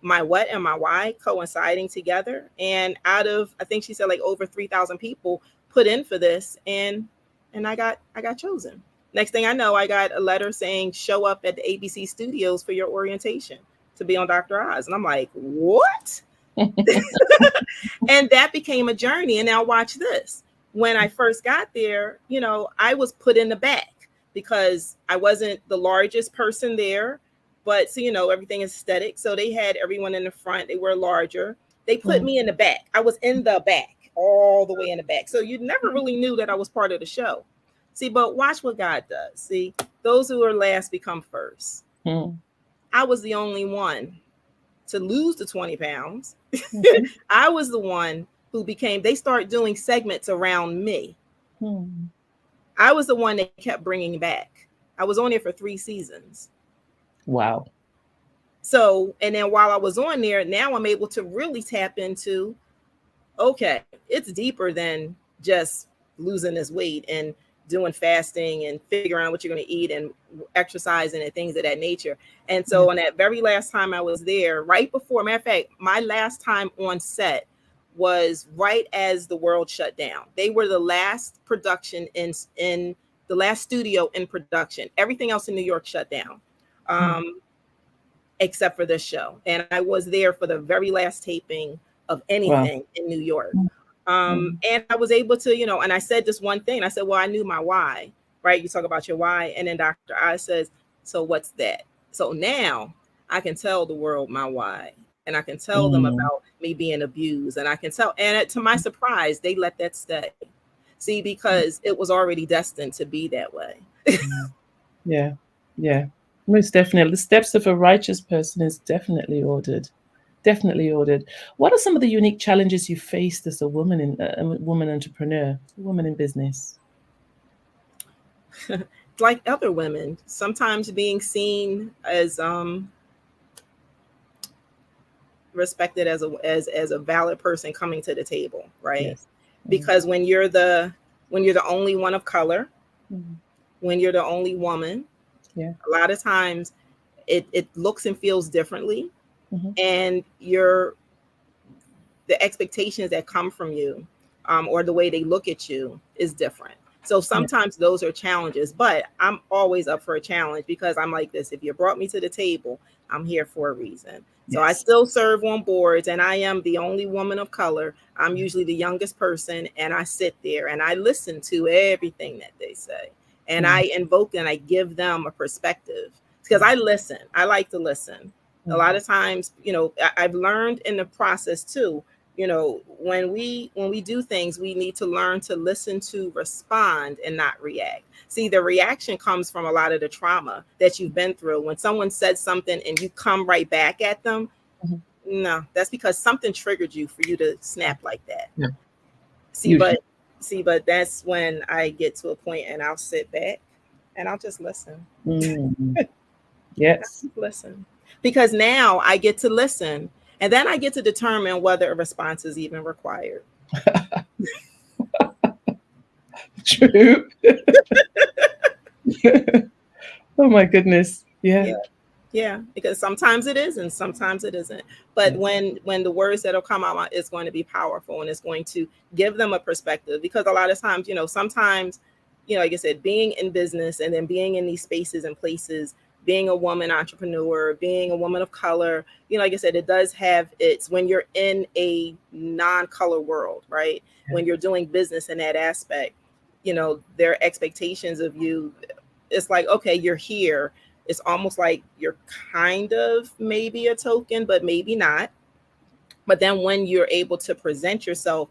my what and my why coinciding together. And out of, I think she said like over 3,000 people put in for this, and I got chosen. Next thing I know, I got a letter saying, show up at the ABC studios for your orientation to be on Dr. Oz. And I'm like, what? And that became a journey. And now watch this. When I first got there, you know, I was put in the back because I wasn't the largest person there. But so, you know, everything is aesthetic. So they had everyone in the front. They were larger. They put me in the back. I was in the back, all the way in the back. So you never really knew that I was part of the show. See, but watch what God does. See, those who are last become first. I was the only one to lose the 20 pounds. I was the one who they start doing segments around me. I was the one they kept bringing back. I was on there for 3 seasons. Wow. So, and then while I was on there, now I'm able to really tap into, okay, it's deeper than just losing this weight and doing fasting and figuring out what you're going to eat and exercising and things of that nature. And so on that very last time I was there, right before, matter of fact, my last time on set was right as the world shut down. They were the last production in the last studio in production. Everything else in New York shut down, except for this show. And I was there for the very last taping of anything in New York. And I was able to, you know, and I said this one thing. I said, well, I knew my why, right? You talk about your why. And then Dr. Oz says, so what's that? So now I can tell the world my why. And I can tell them about me being abused. And I can tell, and to my surprise, they let that stay. See, because it was already destined to be that way. Yeah. Most definitely. The steps of a righteous person is definitely ordered. Definitely ordered. What are some of the unique challenges you faced as a woman entrepreneur, a woman in business? Like other women, sometimes being seen as respected as a valid person coming to the table, right? Yes. Because when you're the only one of color, when you're the only woman, a lot of times it looks and feels differently. and the expectations that come from you, or the way they look at you is different. So sometimes those are challenges, but I'm always up for a challenge because I'm like this. If you brought me to the table, I'm here for a reason. So I still serve on boards, and I am the only woman of color. I'm usually the youngest person, and I sit there and I listen to everything that they say. And I invoke and I give them a perspective because I listen. I like to listen. A lot of times, I've learned in the process too, when we do things, we need to learn to listen, to respond, and not react. See, the reaction comes from a lot of the trauma that you've been through. When someone says something and you come right back at them, no, that's because something triggered you for you to snap like that. Yeah. But that's when I get to a point and I'll sit back and I'll just listen. Yes. Listen. Because now I get to listen, and then I get to determine whether a response is even required. True. Oh my goodness. Yeah, because sometimes it is and sometimes it isn't. But when the words that'll come out is going to be powerful, and it's going to give them a perspective. Because a lot of times, sometimes, like I said, being in business and then being in these spaces and places, being a woman entrepreneur, being a woman of color, like I said, it does have when you're in a non-color world, right? When you're doing business in that aspect, their expectations of you, it's like, okay, you're here. It's almost like you're kind of maybe a token, but maybe not. But then when you're able to present yourself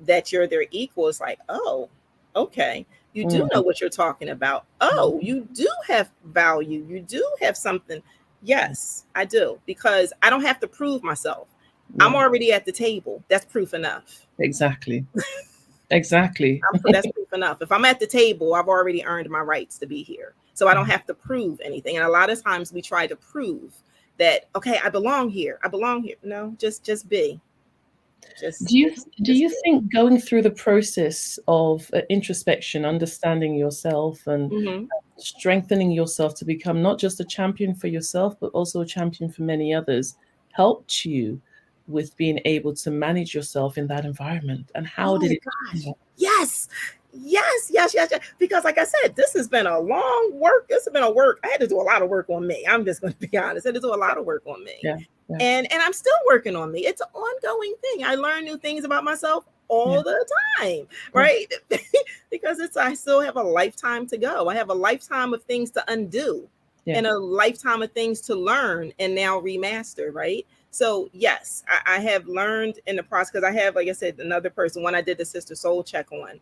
that you're their equal, it's like, oh, okay. You do know what you're talking about. Oh, you do have value. You do have something. Yes, I do. Because I don't have to prove myself. I'm already at the table. That's proof enough. Exactly. Exactly. That's proof enough. If I'm at the table, I've already earned my rights to be here. So I don't have to prove anything. And a lot of times we try to prove that, okay, I belong here. I belong here. No, just be. Do you think going through the process of introspection, understanding yourself and strengthening yourself to become not just a champion for yourself, but also a champion for many others, helped you with being able to manage yourself in that environment? And how did it? Gosh. Yes. Because like I said, this has been a long work. This has been a work. I had to do a lot of work on me. I'm just going to be honest. I had to do a lot of work on me. Yeah. And I'm still working on me. It's an ongoing thing. I learn new things about myself all the time, right? Because I still have a lifetime to go. I have a lifetime of things to undo and a lifetime of things to learn and now remaster, right? So yes, I have learned in the process, because I have, like I said, another person, when I did the Sister Soul check on,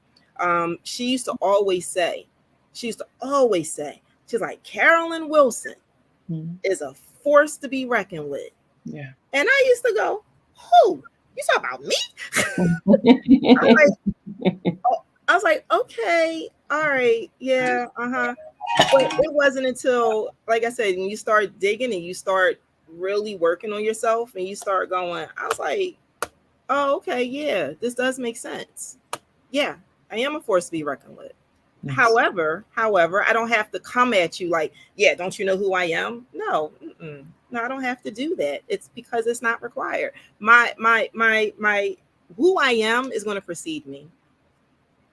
she used to always say, she's like, Carolyn Wilson is a force to be reckoned with. Yeah. And I used to go, who? You talk about me? I was like, okay, all right, yeah, But it wasn't until, like I said, when you start digging and you start really working on yourself and you start going, I was like, oh, okay, yeah, this does make sense. Yeah, I am a force to be reckoned with. Nice. However, I don't have to come at you like, yeah, don't you know who I am? No, no, I don't have to do that. It's because it's not required. My who I am is going to precede me.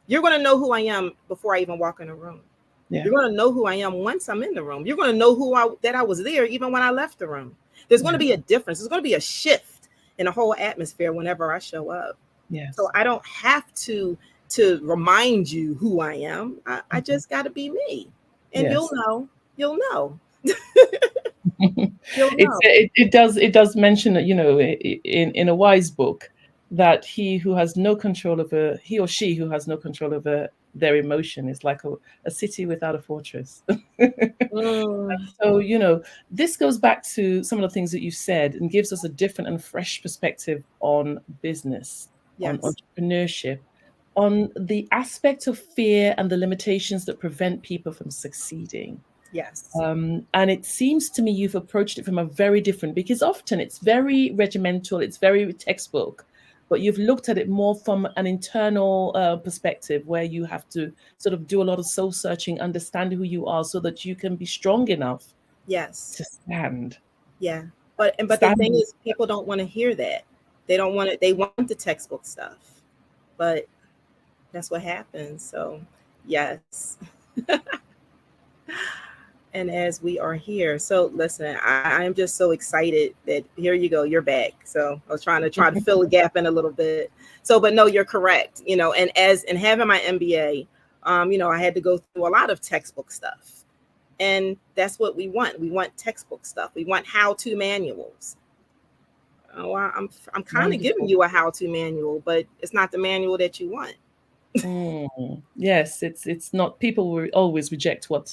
You're going to know who I am before I even walk in a room. Yeah. You're going to know who I am once I'm in the room. You're going to know that I was there even when I left the room. There's going to be a difference. There's going to be a shift in the whole atmosphere whenever I show up. Yes. So I don't have to remind you who I am. I just got to be me. And you'll know. You'll know. It does mention that, in a wise book, that he or she who has no control over their emotion is like a city without a fortress. So, this goes back to some of the things that you said and gives us a different and fresh perspective on business, on entrepreneurship, on the aspect of fear and the limitations that prevent people from succeeding. Yes. And it seems to me you've approached it from a very different, because often it's very regimental, it's very textbook, but you've looked at it more from an internal perspective where you have to sort of do a lot of soul searching, understand who you are so that you can be strong enough to stand. Yeah. But the thing is, people don't want to hear that. They don't want it. They want the textbook stuff, but that's what happens. So yes. And as we are here, so listen, I'm just so excited that here you go, you're back. So I was trying to fill a gap in a little bit. So, but no, you're correct. You know, and having my MBA, you know, I had to go through a lot of textbook stuff, and that's what we want. We want textbook stuff. We want how-to manuals. Oh, I'm kind of giving you a how-to manual, but it's not the manual that you want. Yes, it's not. People will always reject what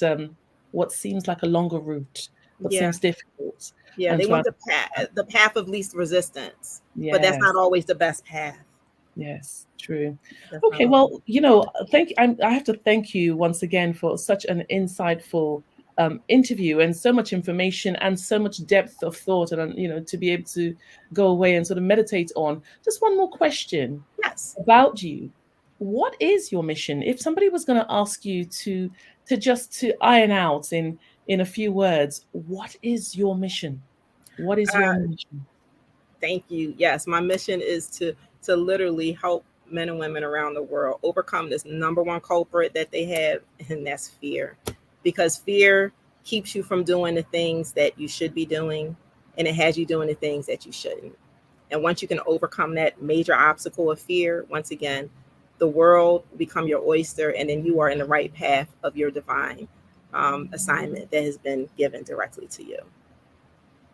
seems like a longer route, what seems difficult. Yeah, they want the path of least resistance, but that's not always the best path. Yes, true. Okay, well, you know, I have to thank you once again for such an insightful interview and so much information and so much depth of thought, and you know, to be able to go away and sort of meditate on. Just one more question about you. What is your mission? If somebody was going to ask you to iron out in a few words, what is your mission? What is your mission? Thank you. Yes, my mission is to literally help men and women around the world overcome this number one culprit that they have, and that's fear. Because fear keeps you from doing the things that you should be doing, and it has you doing the things that you shouldn't. And once you can overcome that major obstacle of fear, once again, the world will become your oyster, and then you are in the right path of your divine assignment that has been given directly to you.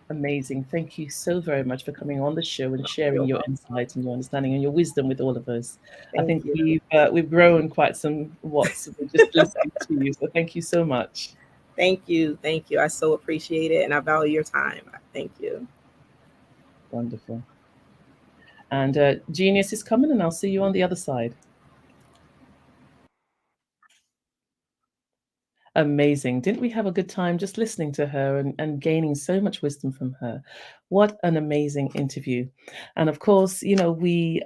Amazing. Thank you so very much for coming on the show and sharing your insights and your understanding and your wisdom with all of us. I think we've grown quite some watts just listening to you. So thank you so much. Thank you. Thank you. I so appreciate it, and I value your time. Thank you. Wonderful. And Genius is coming, and I'll see you on the other side. Amazing. Didn't we have a good time just listening to her and gaining so much wisdom from her? What an amazing interview. And of course, you know, we're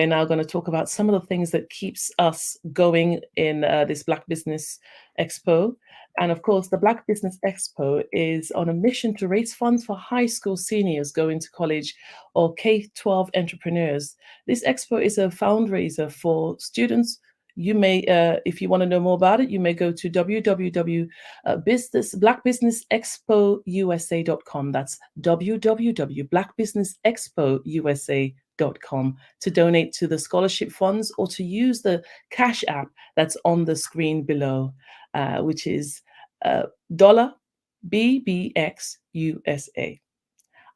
now going to talk about some of the things that keeps us going in this Black Business Expo. And of course, the Black Business Expo is on a mission to raise funds for high school seniors going to college or K-12 entrepreneurs. This expo is a fundraiser for students. You may, if you want to know more about it, you may go to blackbusinessexpousa.com. That's www.blackbusinessexpousa.com to donate to the scholarship funds or to use the Cash App that's on the screen below, which is $BBXUSA.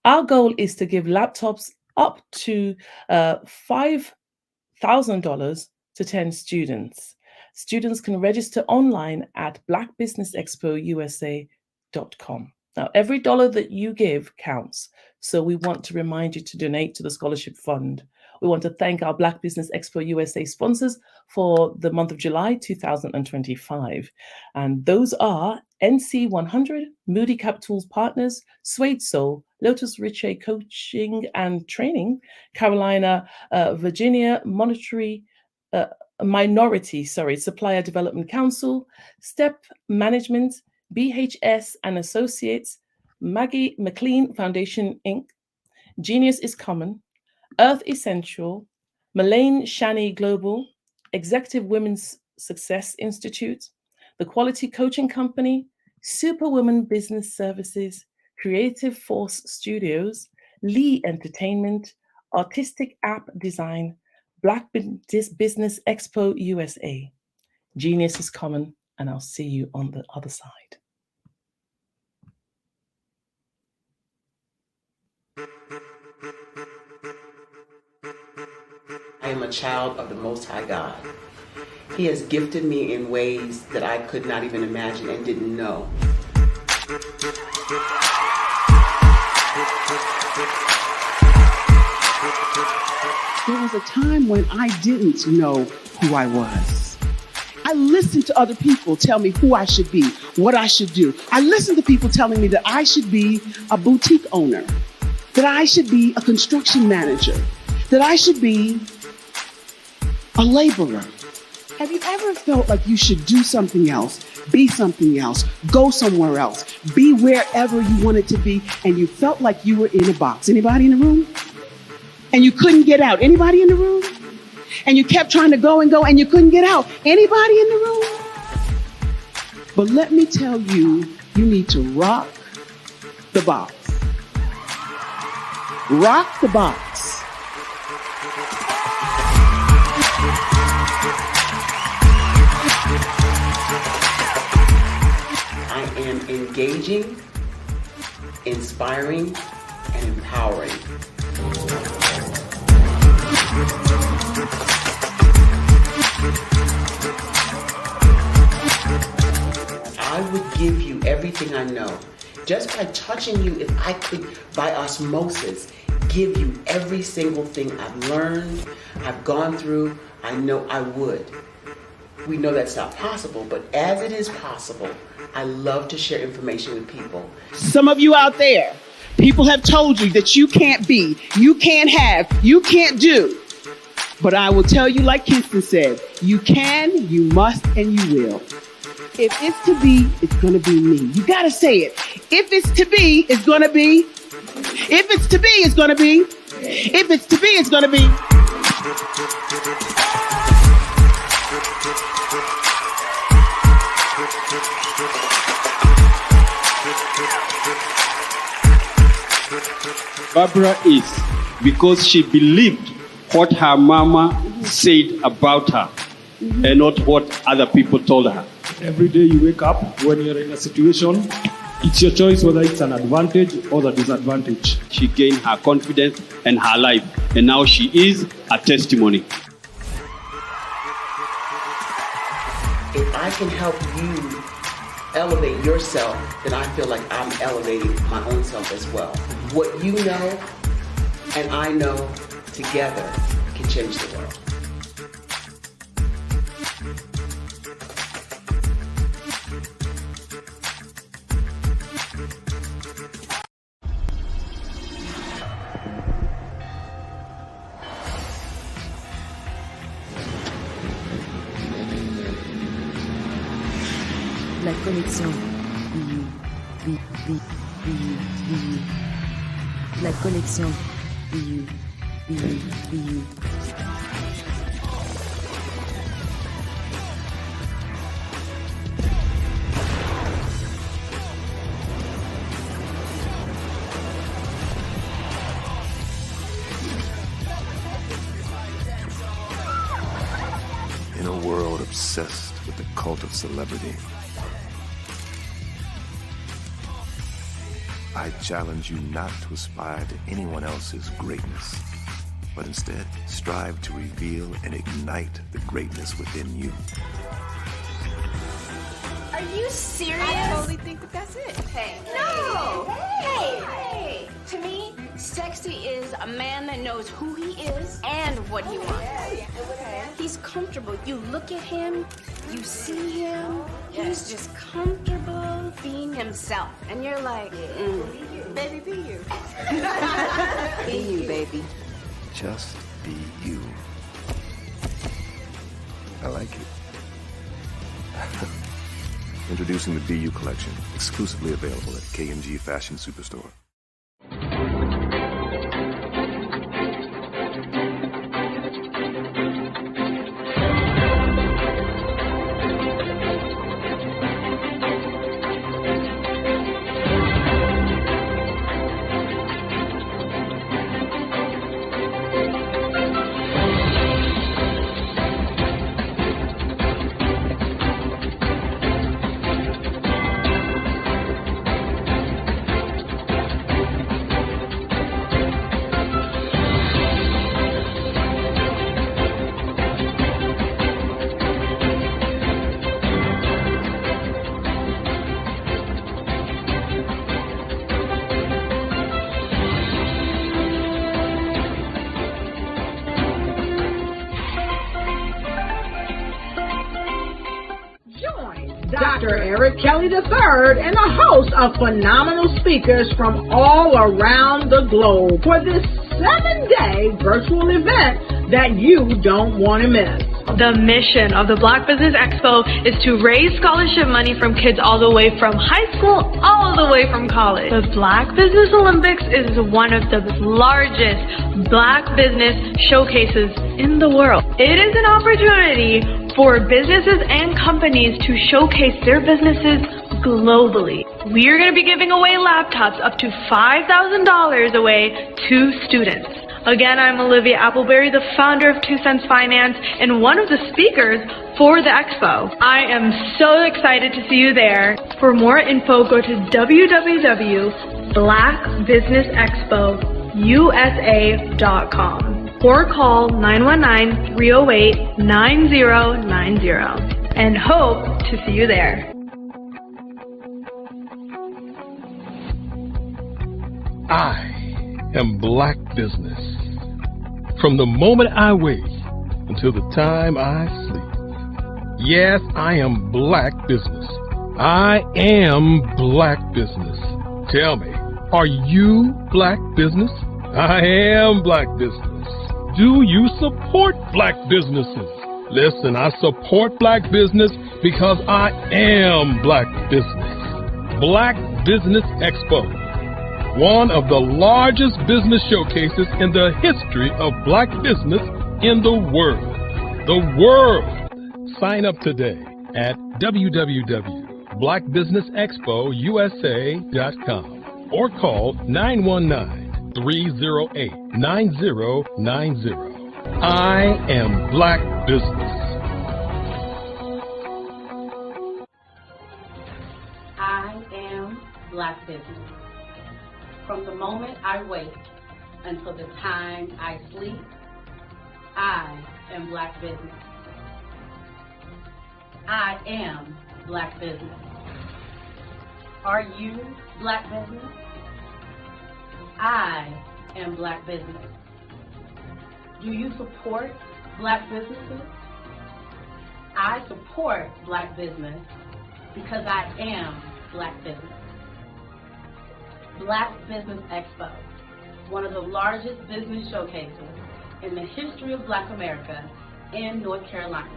Our goal is to give laptops up to $5,000 to 10 students. Students can register online at blackbusinessexpousa.com. Now, every dollar that you give counts. So we want to remind you to donate to the scholarship fund. We want to thank our Black Business Expo USA sponsors for the month of July 2025. And those are NC100, Moody Capital's Partners, Suede Soul, Lotus Riche Coaching and Training, Carolina, Virginia Minority Supplier Development Council, Step Management, BHS and Associates, Maggie McLean Foundation, Inc., Genius is Common, Earth Essential, Malane Shani Global, Executive Women's Success Institute, The Quality Coaching Company, Superwoman Business Services, Creative Force Studios, Lee Entertainment, Artistic App Design, Black Business Expo USA. Genius is Common, and I'll see you on the other side. I am a child of the Most High God. He has gifted me in ways that I could not even imagine and didn't know. There was a time when I didn't know who I was. I listened to other people tell me who I should be, what I should do. I listened to people telling me that I should be a boutique owner, that I should be a construction manager, that I should be a laborer. Have you ever felt like you should do something else, be something else, go somewhere else, be wherever you wanted to be, and you felt like you were in a box? Anybody in the room? And you couldn't get out? Anybody in the room? And you kept trying to go and go and you couldn't get out? Anybody in the room? But let me tell you, you need to rock the box. Rock the box. I am engaging, inspiring, and empowering. I would give you everything I know. Just by touching you, if I could, by osmosis, give you every single thing I've learned, I've gone through, I know I would. We know that's not possible, but as it is possible, I love to share information with people. Some of you out there, people have told you that you can't be, you can't have, you can't do. But I will tell you, like Kinston said, you can, you must, and you will. If it's to be, it's going to be me. You got to say it. If it's to be, it's going to be. If it's to be, it's going to be. If it's to be, it's going to be. Barbara is because she believed what her mama said about her and not what other people told her. Every day you wake up, when you're in a situation, it's your choice whether it's an advantage or the disadvantage. She gained her confidence and her life, and now she is a testimony. If I can help you elevate yourself, then I feel like I'm elevating my own self as well. What you know and I know together can change the world. La connexion. La connexion. In a world obsessed with the cult of celebrity, I challenge you not to aspire to anyone else's greatness, but instead strive to reveal and ignite the greatness within you. Are you serious? I totally think that's it. Hey. No! Hey! To me, sexy is a man that knows who he is and what he wants. He's comfortable. You look at him, you see him, he's just comfortable being himself. And you're like, Baby, be you. Be you, baby. Just be you. I like it. Introducing the Be You collection, exclusively available at KMG Fashion Superstore. Dr. Eric Kelly III and a host of phenomenal speakers from all around the globe for this 7-day virtual event that you don't want to miss. The mission of the Black Business Expo is to raise scholarship money from kids all the way from high school all the way from college. The Black Business Olympics is one of the largest Black business showcases in the world. It is an opportunity for businesses and companies to showcase their businesses globally. We are going to be giving away laptops up to $5,000 away to students. Again, I'm Olivia Appleberry, the founder of 2 Cents Finance and one of the speakers for the expo. I am so excited to see you there. For more info, go to www.blackbusinessexpousa.com or call 919-308-9090 and hope to see you there. I am Black Business. From the moment I wake until the time I sleep. Yes, I am Black Business. I am Black Business. Tell me, are you Black Business? I am Black Business. Do you support Black businesses? Listen, I support Black business because I am Black Business. Black Business Expo, one of the largest business showcases in the history of Black business in the world. The world! Sign up today at www.blackbusinessexpousa.com or call 919-308-9090. I am Black Business. I am Black Business. From the moment I wake until the time I sleep, I am Black Business. I am Black Business. Are you Black Business? I am Black Business. Do you support Black businesses? I support Black business because I am Black Business. Black Business Expo, one of the largest business showcases in the history of Black America in North Carolina.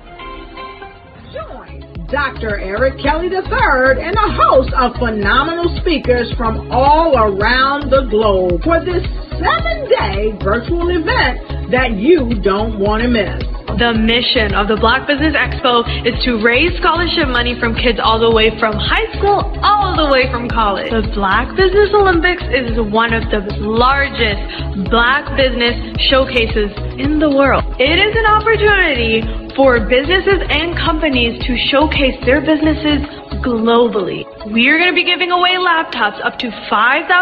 Join Dr. Eric Kelly III and a host of phenomenal speakers from all around the globe for this 7-day virtual event that you don't want to miss. The mission of the Black Business Expo is to raise scholarship money from kids all the way from high school all the way from college. The Black Business Olympics is one of the largest Black business showcases in the world. It is an opportunity for businesses and companies to showcase their businesses globally. We are going to be giving away laptops up to $5,000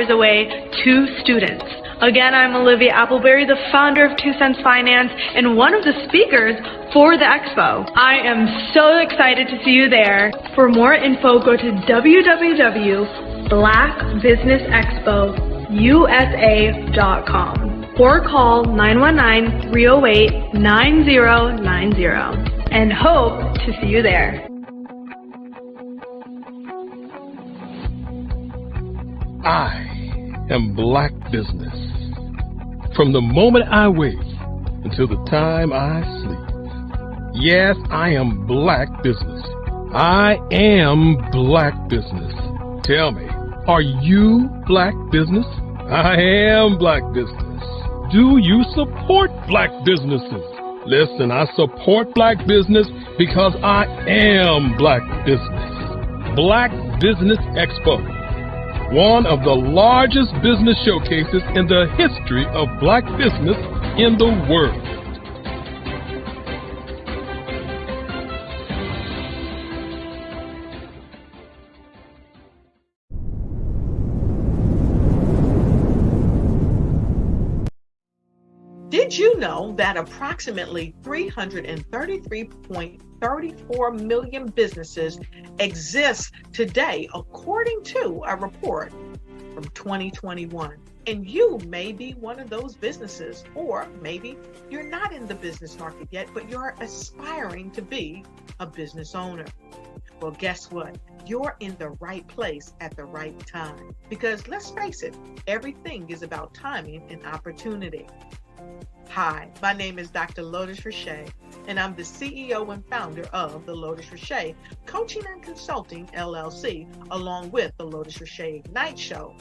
away to students. Again, I'm Olivia Appleberry, the founder of 2 Cents Finance and one of the speakers for the expo. I am so excited to see you there. For more info, go to www.blackbusinessexpousa.com or call 919-308-9090 and hope to see you there. I am Black Business. From the moment I wake until the time I sleep. Yes, I am Black Business. I am Black Business. Tell me, are you Black Business? I am Black Business. Do you support Black businesses? Listen, I support Black business because I am Black Business. Black Business Expo, one of the largest business showcases in the history of Black business in the world. Did you know that approximately 333.34 million businesses exist today, according to a report from 2021? And you may be one of those businesses, or maybe you're not in the business market yet, but you're aspiring to be a business owner. Well, guess what? You're in the right place at the right time. Because let's face it, everything is about timing and opportunity. Hi, my name is Dr. Lotus Richey, and I'm the CEO and founder of the Lotus Richey Coaching and Consulting LLC, along with the Lotus Richey Ignite Show.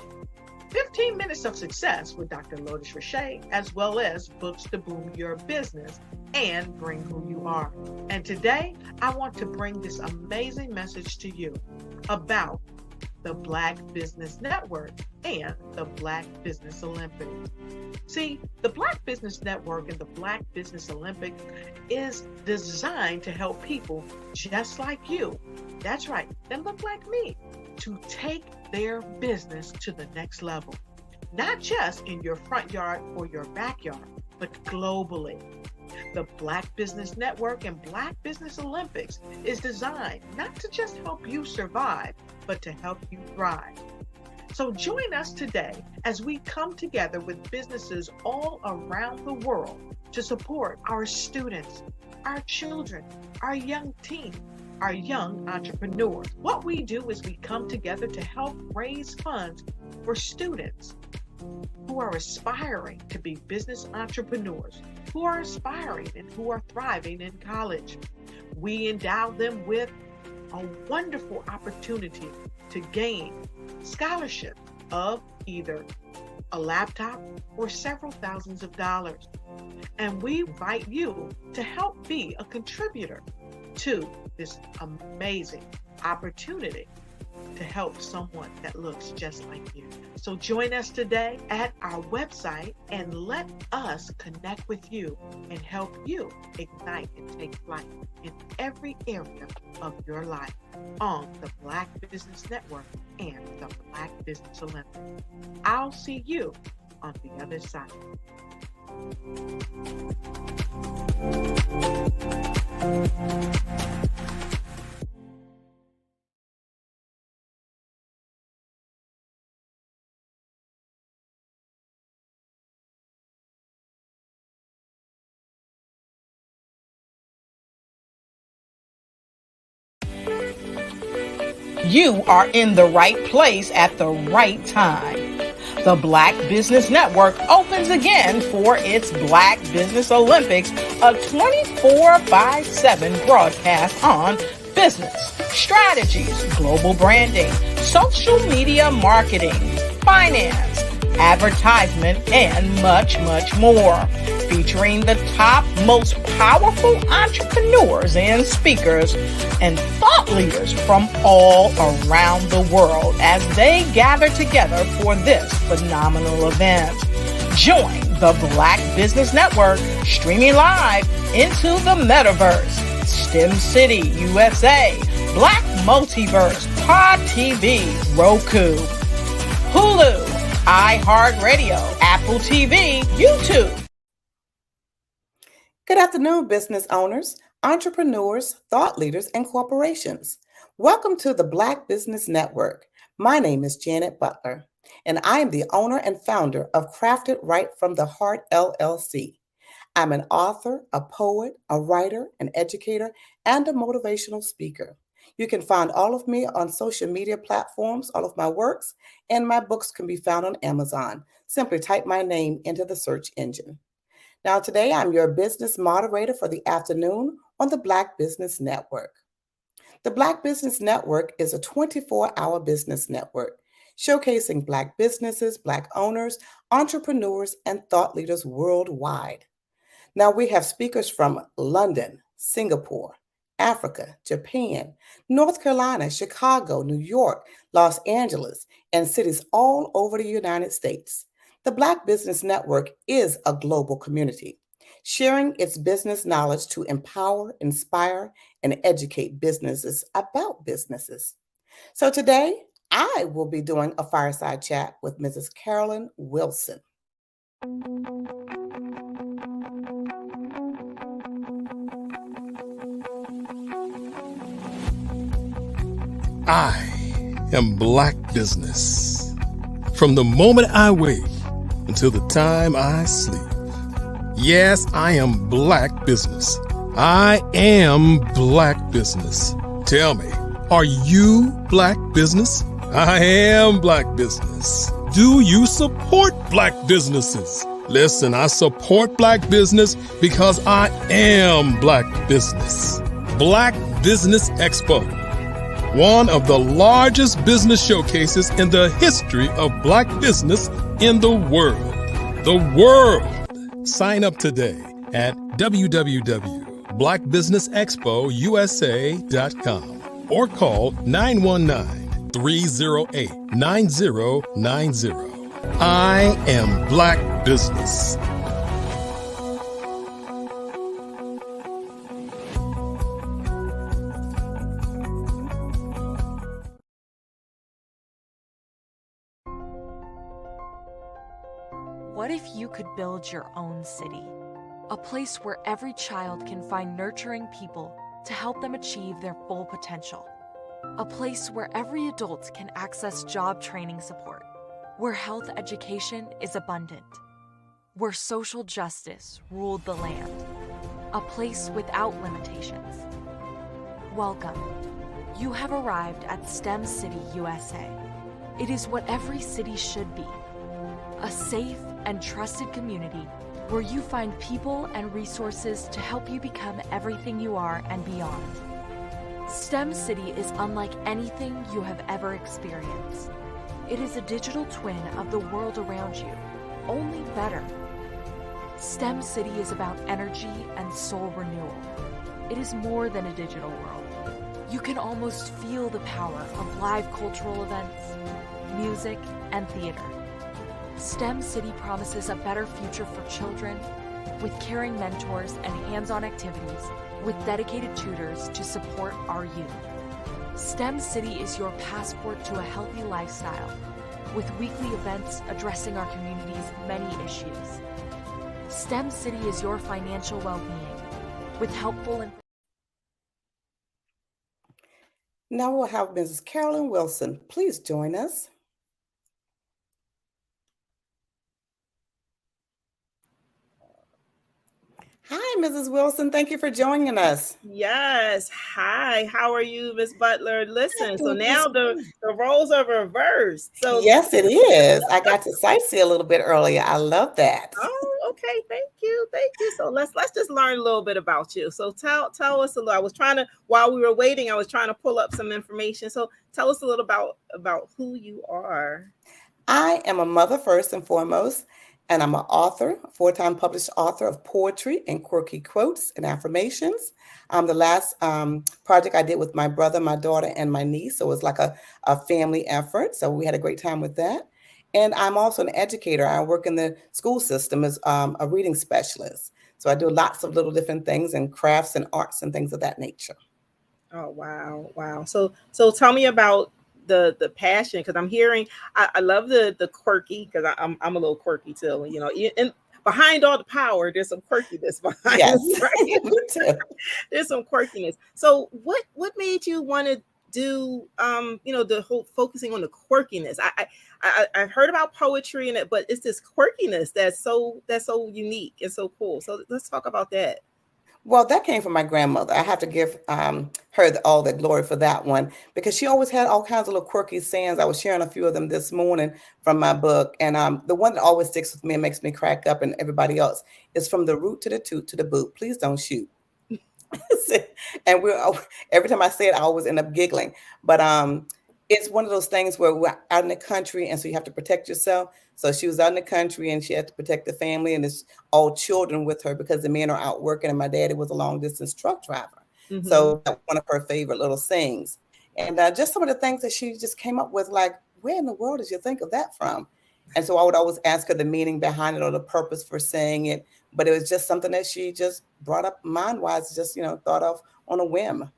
15 minutes of success with Dr. Lotus Richey, as well as books to boom your business and bring who you are. And today, I want to bring this amazing message to you about the Black Business Network and the Black Business Olympics. See, the Black Business Network and the Black Business Olympics is designed to help people just like you, that's right, that look like me, to take their business to the next level. Not just in your front yard or your backyard, but globally. The Black Business Network and Black Business Olympics is designed not to just help you survive, but to help you thrive. So join us today as we come together with businesses all around the world to support our students, our children, our young teens, our young entrepreneurs. What we do is we come together to help raise funds for students who are aspiring to be business entrepreneurs, who are aspiring and who are thriving in college. We endow them with a wonderful opportunity to gain scholarship of either a laptop or several thousands of dollars. And we invite you to help be a contributor to this amazing opportunity to help someone that looks just like you. So join us today at our website and let us connect with you and help you ignite and take flight in every area of your life on the Black Business Network and the Black Business Olympics. I'll see you on the other side. You are in the right place at the right time. The Black Business Network opens again for its Black Business Olympics, a 24/7 broadcast on business, strategies, global branding, social media marketing, finance, advertisement, and much, much more. Featuring the top, most powerful entrepreneurs and speakers and thought leaders from all around the world as they gather together for this phenomenal event. Join the Black Business Network streaming live into the metaverse, STEM City, USA, Black Multiverse, Pod TV, Roku, Hulu, iHeartRadio, Apple TV, YouTube. Good afternoon, business owners, entrepreneurs, thought leaders, and corporations. Welcome to the Black Business Network. My name is Janet Butler, and I am the owner and founder of Crafted Right from the Heart LLC. I'm an author, a poet, a writer, an educator, and a motivational speaker. You can find all of me on social media platforms, all of my works, and my books can be found on Amazon. Simply type my name into the search engine. Now, today I'm your business moderator for the afternoon on the Black Business Network. The Black Business Network is a 24-hour business network showcasing Black businesses, Black owners, entrepreneurs, and thought leaders worldwide. Now, we have speakers from London, Singapore, Africa, Japan, North Carolina, Chicago, New York, Los Angeles, and cities all over the United States. The Black Business Network is a global community, sharing its business knowledge to empower, inspire, and educate businesses about businesses. So today, I will be doing a fireside chat with Mrs. Carolyn Wilson. I am Black Business. From the moment I wake until the time I sleep. Yes, I am Black Business. I am Black Business. Tell me, Are you Black business? I am Black business. Do you support Black businesses? Listen, I support Black business because I am Black business. Black Business Expo, one of the largest business showcases in the history of Black business in the world. The world! Sign up today at www.blackbusinessexpousa.com or call 919-308-9090. I am Black business. What if you could build your own city? A place where every child can find nurturing people to help them achieve their full potential. A place where every adult can access job training support. Where health education is abundant. Where social justice ruled the land. A place without limitations. Welcome. You have arrived at STEM City USA. It is what every city should be. A safe and trusted community where you find people and resources to help you become everything you are and beyond. STEM City is unlike anything you have ever experienced. It is a digital twin of the world around you, only better. STEM City is about energy and soul renewal. It is more than a digital world. You can almost feel the power of live cultural events, music, and theater. STEM City promises a better future for children with caring mentors and hands-on activities with dedicated tutors to support our youth. STEM City is your passport to a healthy lifestyle with weekly events addressing our community's many issues. STEM City is your financial well-being with helpful and Now we'll have Mrs. Carolyn Wilson. Please join us. Hi, Mrs. Wilson. Thank you for joining us. Yes. Hi. How are you, Miss Butler? Listen, so now the roles are reversed. So yes, it is. I got to sightsee a little bit earlier. I love that. Oh, okay. Thank you. Thank you. So let's just learn a little bit about you. So tell us a little. I was trying to, while we were waiting, I was trying to pull up some information. So tell us a little about who you are. I am a mother first and foremost, and I'm an author, a 4-time published author of poetry and quirky quotes and affirmations. The last project I did with my brother, my daughter, and my niece. So it was like a family effort. So we had a great time with that. And I'm also an educator. I work in the school system as a reading specialist. So I do lots of little different things and crafts and arts and things of that nature. Oh, wow. Wow. So tell me about the passion, because I'm hearing, I love the quirky, because I'm a little quirky too, you know, and behind all the power, there's some quirkiness behind. Yes. Right? Me too. There's some quirkiness. So what made you want to do, the whole focusing on the quirkiness? I've heard about poetry but it's this quirkiness that's so unique and so cool. So let's talk about that. Well, that came from my grandmother. I have to give her all the glory for that one, because she always had all kinds of little quirky sayings. I was sharing a few of them this morning from my book. And the one that always sticks with me and makes me crack up, and everybody else, is from the root to the toot to the boot. Please don't shoot. And every time I say it, I always end up giggling. But it's one of those things where we're out in the country, and so you have to protect yourself. So she was out in the country, and she had to protect the family, and it's all children with her because the men are out working, and my daddy was a long distance truck driver. Mm-hmm. So that's one of her favorite little sayings. And just some of the things that she just came up with, like, where in the world did you think of that from? And so I would always ask her the meaning behind it or the purpose for saying it. But it was just something that she just brought up mind-wise, just, thought of on a whim.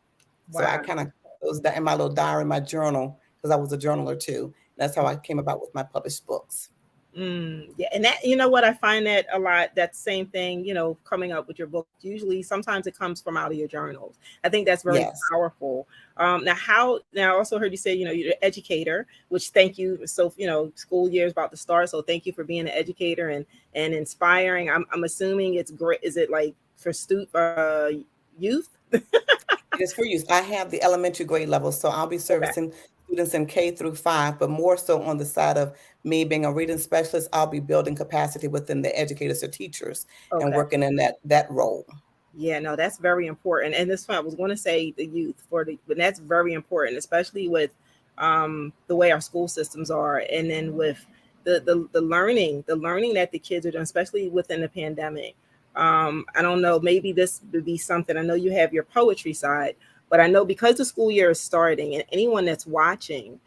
Wow. So I kind of was that in my little diary, my journal, because I was a journaler too. That's how I came about with my published books. Yeah, and that, you know what, I find that a lot, that same thing, coming up with your book, usually sometimes it comes from out of your journals. I think that's very powerful. Now I also heard you say, you're an educator, which thank you. So, school year is about to start. So thank you for being an educator and inspiring. I'm assuming it's great. Is it like for youth? It is for use. I have the elementary grade level, so I'll be servicing students in K through 5, but more so on the side of me being a reading specialist, I'll be building capacity within the educators or teachers and Okay. working in that role. Yeah, no, that's very important. And this one, I was going to say the youth but that's very important, especially with the way our school systems are, and then with the learning that the kids are doing, especially within the pandemic. I don't know, maybe this would be something. I know you have your poetry side, but I know because the school year is starting, and anyone that's watching,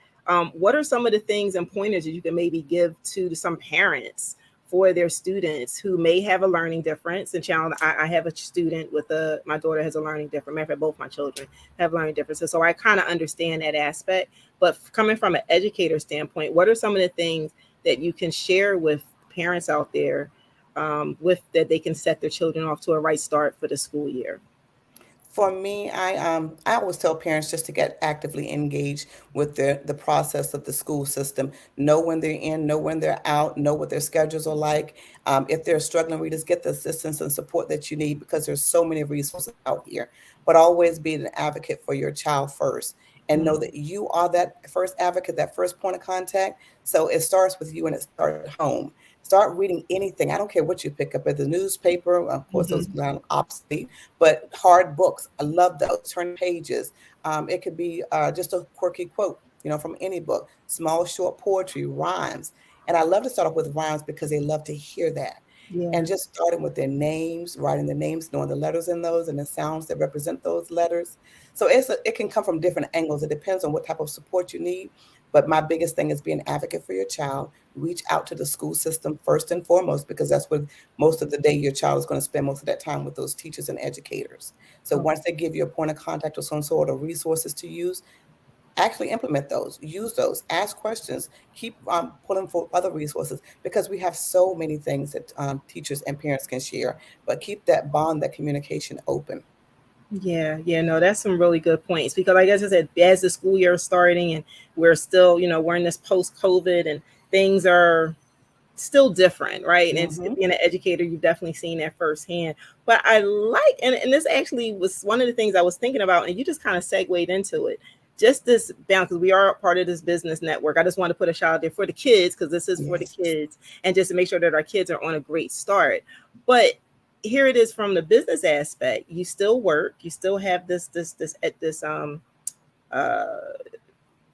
what are some of the things and pointers that you can maybe give to some parents for their students who may have a learning difference? And child, I have a student with my daughter has a learning difference. Matter of fact, both my children have learning differences. So I kind of understand that aspect. But coming from an educator standpoint, what are some of the things that you can share with parents out there with that they can set their children off to a right start for the school year? For me, I always tell parents just to get actively engaged with the process of the school system. Know when they're in, know when they're out, know what their schedules are like. If they're struggling readers, get the assistance and support that you need because there's so many resources out here. But always be an advocate for your child first and know that you are that first advocate, that first point of contact. So it starts with you and it starts at home. Start reading anything. I don't care what you pick up at the newspaper. Of course, those are obsolete, but hard books. I love those. Turn pages. It could be just a quirky quote, from any book. Small, short poetry, rhymes. And I love to start off with rhymes because they love to hear that. Yeah. And just starting with their names, writing the names, knowing the letters in those and the sounds that represent those letters. So it can come from different angles. It depends on what type of support you need. But my biggest thing is be an advocate for your child. Reach out to the school system first and foremost, because that's where most of the day your child is going to spend most of that time with those teachers and educators. So once they give you a point of contact or some sort of resources to use, actually implement those, use those, ask questions, keep pulling for other resources because we have so many things that teachers and parents can share, but keep that bond, that communication open. Yeah, no, that's some really good points because, like as I said, as the school year is starting and we're still, we're in this post-COVID and things are still different, right? And it's being an educator, you've definitely seen that firsthand. But I like, and this actually was one of the things I was thinking about, and you just kind of segued into it. Just this balance, because we are part of this business network. I just want to put a shout out there for the kids, because this is for the kids, and just to make sure that our kids are on a great start. But here it is from the business aspect. You still work, you still have this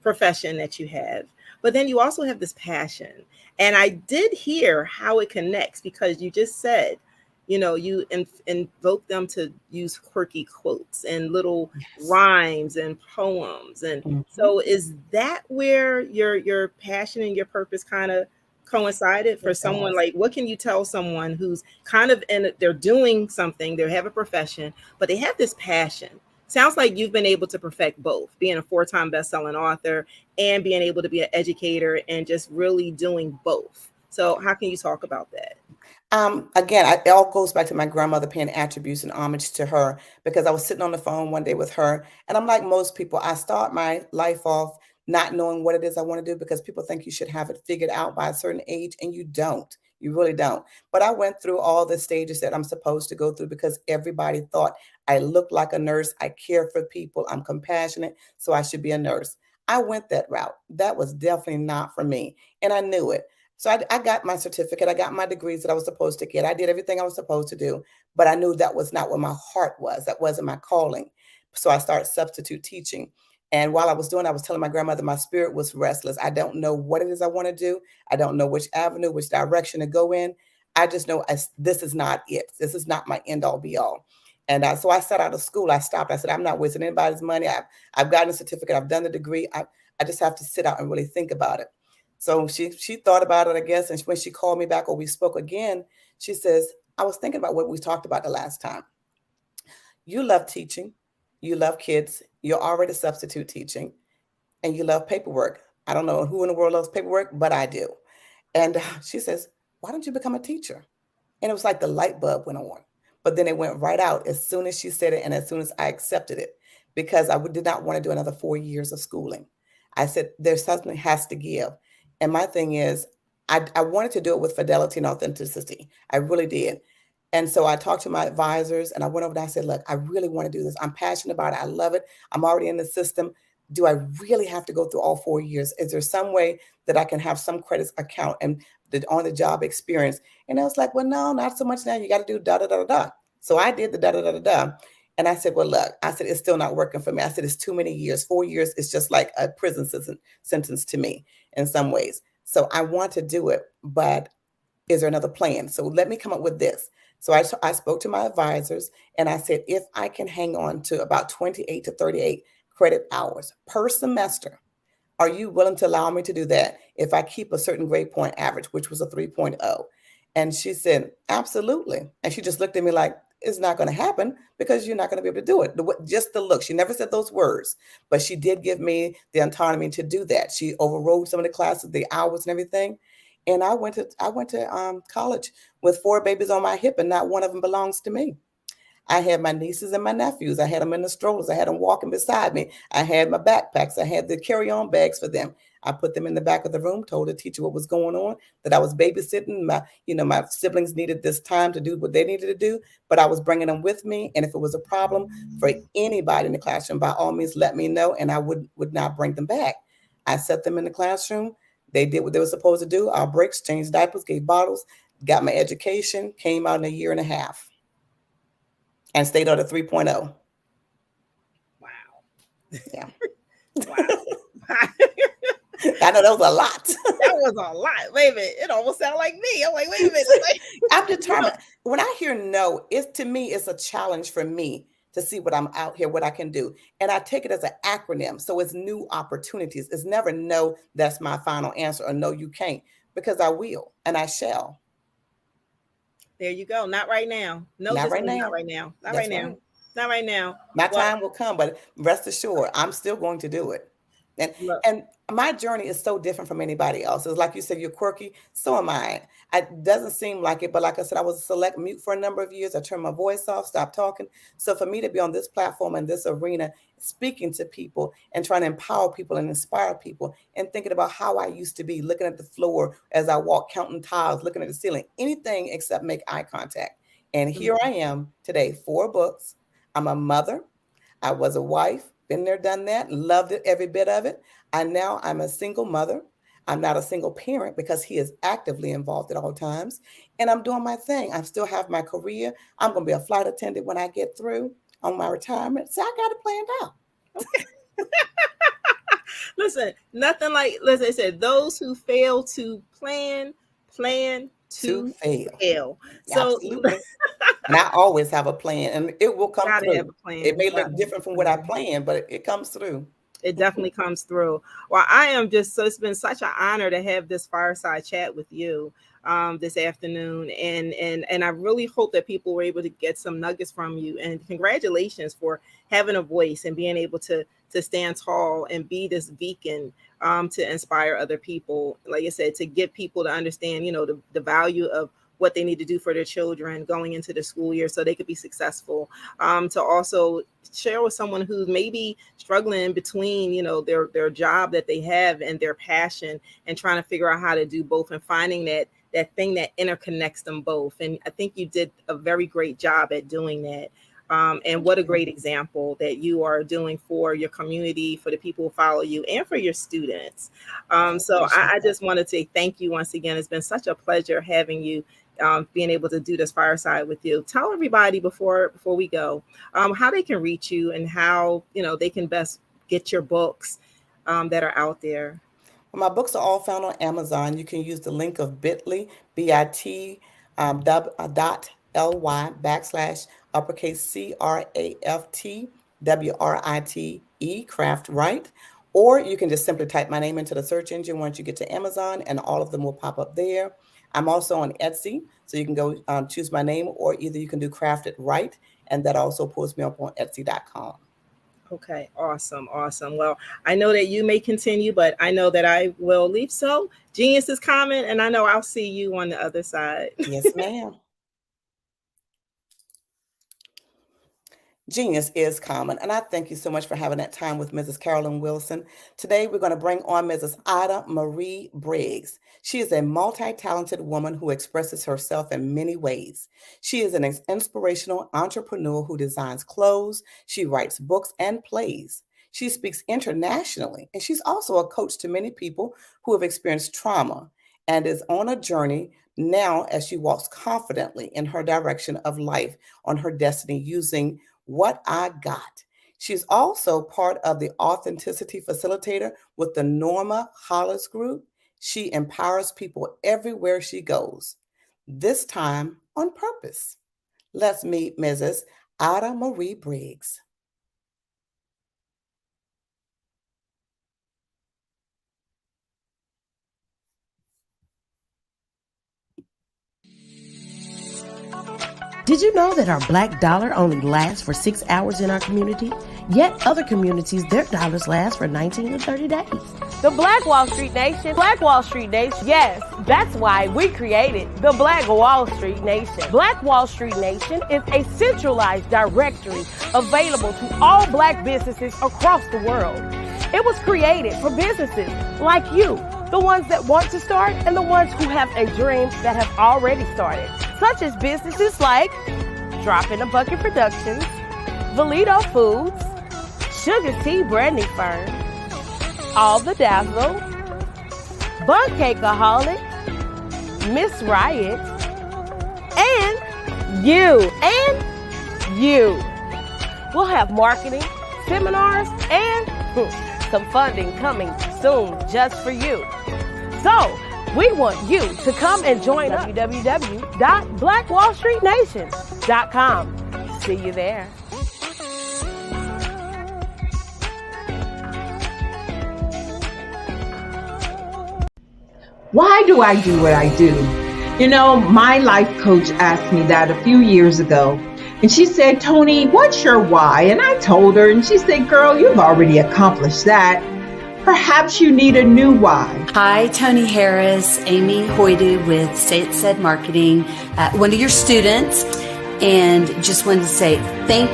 profession that you have, but then you also have this passion. And I did hear how it connects because you just said, you invoke them to use quirky quotes and little rhymes and poems. And so is that where your passion and your purpose kind of coincided for someone? Like, what can you tell someone who's kind of they're doing something, they have a profession, but they have this passion? Sounds like you've been able to perfect both, being a 4-time best-selling author and being able to be an educator and just really doing both. So how can you talk about that? Again, it all goes back to my grandmother, paying attributes and homage to her, because I was sitting on the phone one day with her, and I'm like most people, I start my life off not knowing what it is I want to do because people think you should have it figured out by a certain age, and you don't. You really don't. But I went through all the stages that I'm supposed to go through because everybody thought I looked like a nurse. I care for people. I'm compassionate, so I should be a nurse. I went that route. That was definitely not for me, and I knew it. So I got my certificate. I got my degrees that I was supposed to get. I did everything I was supposed to do, but I knew that was not what my heart was. That wasn't my calling. So I started substitute teaching. And while I was doing, I was telling my grandmother my spirit was restless. I don't know what it is I want to do. I don't know which avenue, which direction to go in. I just know this is not it. This is not my end all be all. And so I sat out of school. I stopped. I said, I'm not wasting anybody's money. I've gotten a certificate. I've done the degree. I just have to sit out and really think about it. So she thought about it, I guess. And when she called me back or we spoke again, she says, I was thinking about what we talked about the last time. You love teaching. You love kids. You're already substitute teaching. And you love paperwork. I don't know who in the world loves paperwork, but I do. And she says, why don't you become a teacher? And it was like the light bulb went on. But then it went right out as soon as she said it and as soon as I accepted it, because I did not want to do another 4 years of schooling. I said, there's something has to give. And my thing is, I wanted to do it with fidelity and authenticity. I really did. And so I talked to my advisors and I went over there. I said, look, I really want to do this. I'm passionate about it. I love it. I'm already in the system. Do I really have to go through all 4 years? Is there some way that I can have some credits account and the on the job experience? And I was like, well, no, not so much now. You got to do da da da da. So I did the da da da da da. And I said, well, look, I said, it's still not working for me. I said, it's too many years. 4 years is just like a prison sentence to me in some ways. So I want to do it, but is there another plan? So let me come up with this. So I spoke to my advisors and I said, if I can hang on to about 28 to 38 credit hours per semester, are you willing to allow me to do that if I keep a certain grade point average, which was a 3.0? And she said, absolutely. And she just looked at me like, it's not going to happen because you're not going to be able to do it. Just the look. She never said those words, but she did give me the autonomy to do that. She overrode some of the classes, the hours and everything. And I went to college with 4 babies on my hip and not one of them belongs to me. I had my nieces and my nephews. I had them in the strollers. I had them walking beside me. I had my backpacks. I had the carry-on bags for them. I put them in the back of the room, told the teacher what was going on, that I was babysitting. My siblings needed this time to do what they needed to do, but I was bringing them with me. And if it was a problem for anybody in the classroom, by all means, let me know, and I would not bring them back. I set them in the classroom. They did what they were supposed to do. Our breaks, changed diapers, gave bottles, got my education, came out in a year and a half, and stayed on a 3.0. Wow. Yeah. Wow. I know that was a lot. That was a lot. Wait a minute. It almost sounded like me. I'm like, wait a minute. I'm determined. When I hear no, to me, it's a challenge for me to see what I'm out here, what I can do. And I take it as an acronym. So it's new opportunities. It's never no, that's my final answer, or no, you can't, because I will and I shall. There you go. Not right now. No, not right now. Not right now. Not That's right now. right. Not right now. My time will come, but rest assured, I'm still going to do it. And my journey is so different from anybody else's. Like you said, you're quirky. So am I. It doesn't seem like it, but like I said, I was a select mute for a number of years. I turned my voice off, stopped talking. So for me to be on this platform and this arena, speaking to people and trying to empower people and inspire people and thinking about how I used to be, looking at the floor as I walk, counting tiles, looking at the ceiling, anything except make eye contact. And here I am today, 4 books. I'm a mother. I was a wife. Been there, done that, loved it, every bit of it. I'm a single mother. I'm not a single parent because he is actively involved at all times. And I'm doing my thing. I still have my career. I'm going to be a flight attendant when I get through on my retirement. So I got it planned out. Okay. Listen, nothing like, listen, it said, those who fail to plan to fail. So, absolutely. And I always have a plan, and it will come through. Have a plan. It may look different from what I planned, but it comes through. It definitely comes through. Well, I am just, so it's been such an honor to have this fireside chat with you this afternoon. And I really hope that people were able to get some nuggets from you. And congratulations for having a voice and being able to stand tall and be this beacon to inspire other people. Like I said, to get people to understand, the value of what they need to do for their children going into the school year so they could be successful. To also share with someone who's maybe struggling between, their job that they have and their passion, and trying to figure out how to do both and finding that thing that interconnects them both. And I think you did a very great job at doing that. And what a great example that you are doing for your community, for the people who follow you, and for your students. So I just want to say thank you once again. It's been such a pleasure having you, being able to do this fireside with you. Tell everybody before we go how they can reach you and how they can best get your books that are out there. Well, my books are all found on Amazon. You can use the link of bit.ly, bit.ly /CRAFT Craft Right. Or you can just simply type my name into the search engine once you get to Amazon, and all of them will pop up there. I'm also on Etsy, so you can go choose my name, or either you can do Craft It Right, and that also pulls me up on Etsy.com. Okay, awesome. Well, I know that you may continue, but I know that I will leave. So Genius is coming, and I know I'll see you on the other side. Yes, ma'am. Genius is common. And I thank you so much for having that time with Mrs. Carolyn Wilson. Today, we're going to bring on Mrs. Ida Marie Briggs. She is a multi-talented woman who expresses herself in many ways. She is an inspirational entrepreneur who designs clothes. She writes books and plays. She speaks internationally, and she's also a coach to many people who have experienced trauma and is on a journey now as she walks confidently in her direction of life on her destiny using what I got. She's also part of the Authenticity Facilitator with the Norma Hollis Group. She empowers people everywhere she goes, this time on purpose. Let's meet Mrs. Ada Marie Briggs. Did you know that our black dollar only lasts for 6 hours in our community? Yet other communities, their dollars last for 19 to 30 days. The Black Wall Street Nation. Black Wall Street Nation. Yes, that's why we created the Black Wall Street Nation. Black Wall Street Nation is a centralized directory available to all black businesses across the world. It was created for businesses like you, the ones that want to start and the ones who have a dream that have already started, such as businesses like Drop in a Bucket Productions, Valito Foods, Sugar Tea Branding Firm, All the Dazzle, Bun Cakeaholic, Miss Riot, and you. We'll have marketing, seminars, and some funding coming soon just for you. So, we want you to come and join us at www.blackwallstreetnation.com. See you there. Why do I do what I do? You know, my life coach asked me that a few years ago. And she said, Tony, what's your why? And I told her, and she said, girl, you've already accomplished that. Perhaps you need a new why. Hi, Tony Harris, Amy Hoydu with Say It Said Marketing, one of your students. And just wanted to say thank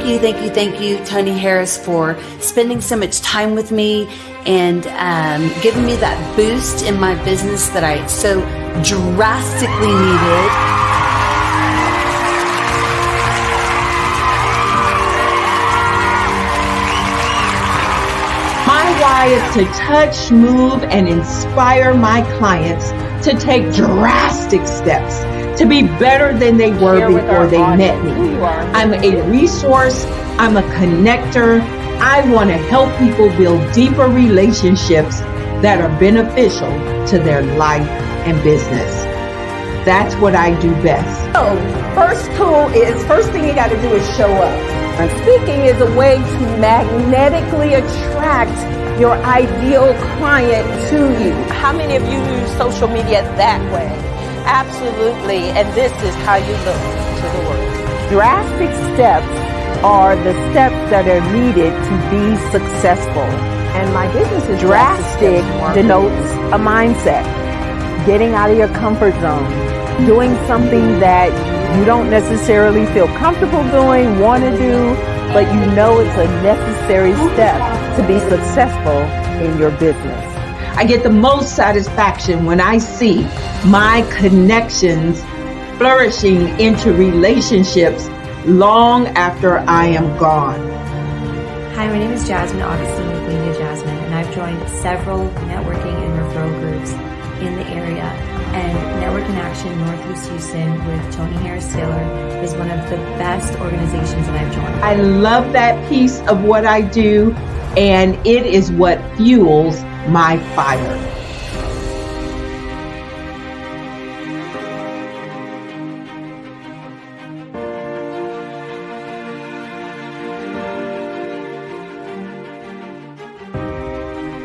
you, Tony Harris, for spending so much time with me and giving me that boost in my business that I so drastically needed. My why is to touch, move, and inspire my clients to take drastic steps to be better than they were before they met me. I'm a resource. I'm a connector. I want to help people build deeper relationships that are beneficial to their life and business. That's what I do best. So, first thing you got to do is show up. And speaking is a way to magnetically attract your ideal client to you. How many of you use social media that way? Absolutely. And this is how you look to the world. Drastic steps are the steps that are needed to be successful. And my business is drastic denotes a mindset. Getting out of your comfort zone. Doing something that you don't necessarily feel comfortable doing, want to do, but you know it's a necessary step to be successful in your business. I get the most satisfaction when I see my connections flourishing into relationships long after I am gone. Hi, my name is Jasmine Augustine with Media Jasmine, and I've joined several networking and referral groups in the area. And Network in Action Northeast Houston with Tony Harris Taylor is one of the best organizations that I've joined. I love that piece of what I do, and it is what fuels my fire.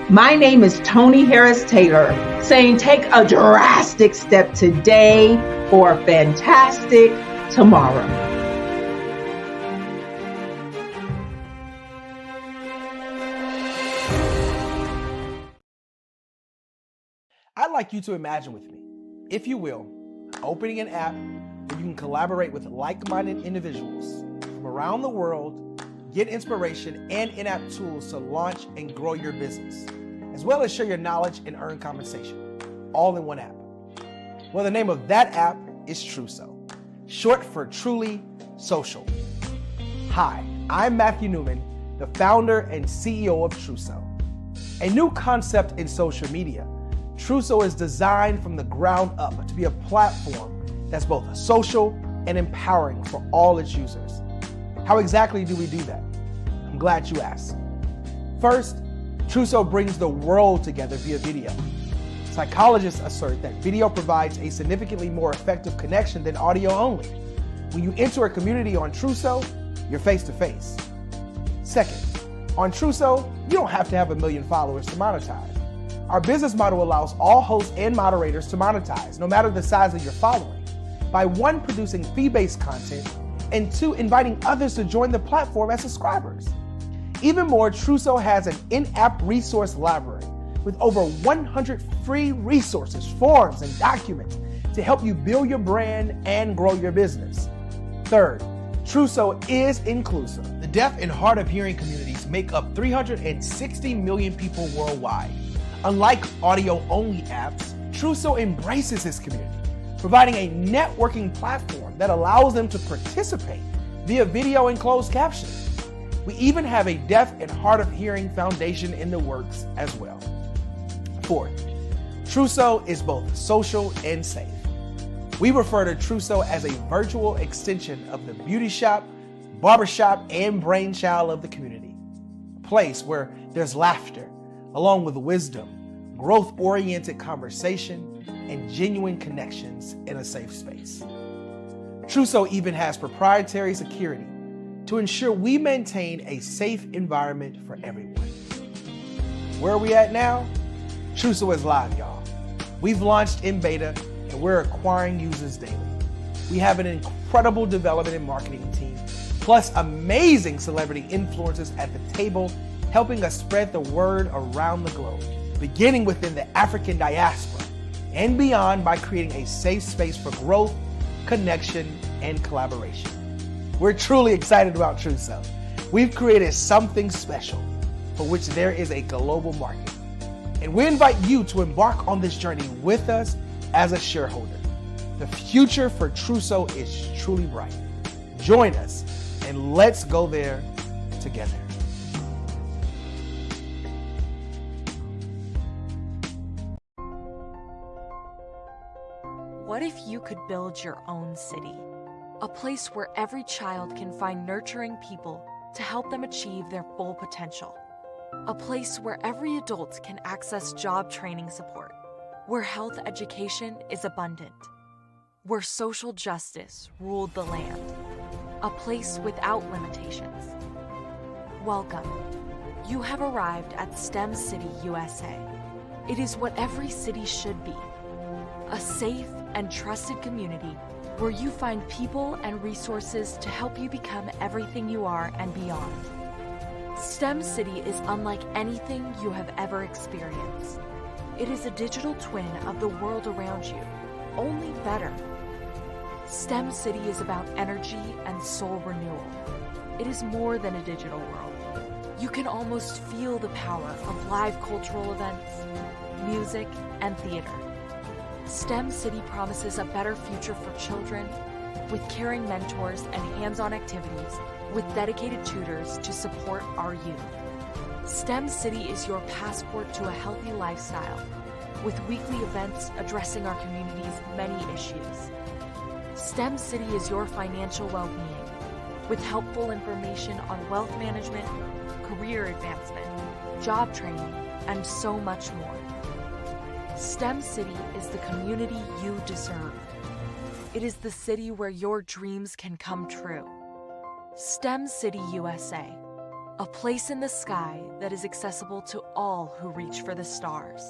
My name is Tony Harris Taylor, saying take a drastic step today for a fantastic tomorrow. I'd like you to imagine with me, if you will, opening an app where you can collaborate with like-minded individuals from around the world get inspiration, and in-app tools to launch and grow your business, as well as share your knowledge and earn compensation, all in one app. Well, the name of that app is Truso, short for Truly Social. Hi, I'm Matthew Newman, the founder and CEO of Truso. A new concept in social media, Truso is designed from the ground up to be a platform that's both social and empowering for all its users. How exactly do we do that? I'm glad you asked. First, Truso brings the world together via video. Psychologists assert that video provides a significantly more effective connection than audio only. When you enter a community on Truso, you're face to face. Second, on Truso, you don't have to have 1 million followers to monetize. Our business model allows all hosts and moderators to monetize, no matter the size of your following, by 1, producing fee-based content, and 2, inviting others to join the platform as subscribers. Even more, Truso has an in-app resource library with over 100 free resources, forms, and documents to help you build your brand and grow your business. Third, Truso is inclusive. The deaf and hard of hearing communities make up 360 million people worldwide. Unlike audio-only apps, Truso embraces this community, providing a networking platform that allows them to participate via video and closed captioning. We even have a deaf and hard of hearing foundation in the works as well. Fourth, Truso is both social and safe. We refer to Truso as a virtual extension of the beauty shop, barbershop, and brainchild of the community. A place where there's laughter, along with wisdom, growth-oriented conversation, and genuine connections in a safe space. Truso even has proprietary security to ensure we maintain a safe environment for everyone. Where are we at now? Truso is live, y'all. We've launched in beta and we're acquiring users daily. We have an incredible development and marketing team, plus amazing celebrity influencers at the table, helping us spread the word around the globe, beginning within the African diaspora and beyond by creating a safe space for growth, connection, and collaboration. We're truly excited about Truso. We've created something special for which there is a global market. And we invite you to embark on this journey with us as a shareholder. The future for Truso is truly bright. Join us and let's go there together. What if you could build your own city? A place where every child can find nurturing people to help them achieve their full potential. A place where every adult can access job training support. Where health education is abundant. Where social justice ruled the land. A place without limitations. Welcome. You have arrived at STEM City USA. It is what every city should be. A safe and trusted community where you find people and resources to help you become everything you are and beyond. STEM City is unlike anything you have ever experienced. It is a digital twin of the world around you, only better. STEM City is about energy and soul renewal. It is more than a digital world. You can almost feel the power of live cultural events, music, and theater. STEM City promises a better future for children with caring mentors and hands-on activities with dedicated tutors to support our youth. STEM City is your passport to a healthy lifestyle with weekly events addressing our community's many issues. STEM City is your financial well-being with helpful information on wealth management, career advancement, job training, and so much more. STEM City is the community you deserve. It is the city where your dreams can come true. STEM City USA, a place in the sky that is accessible to all who reach for the stars.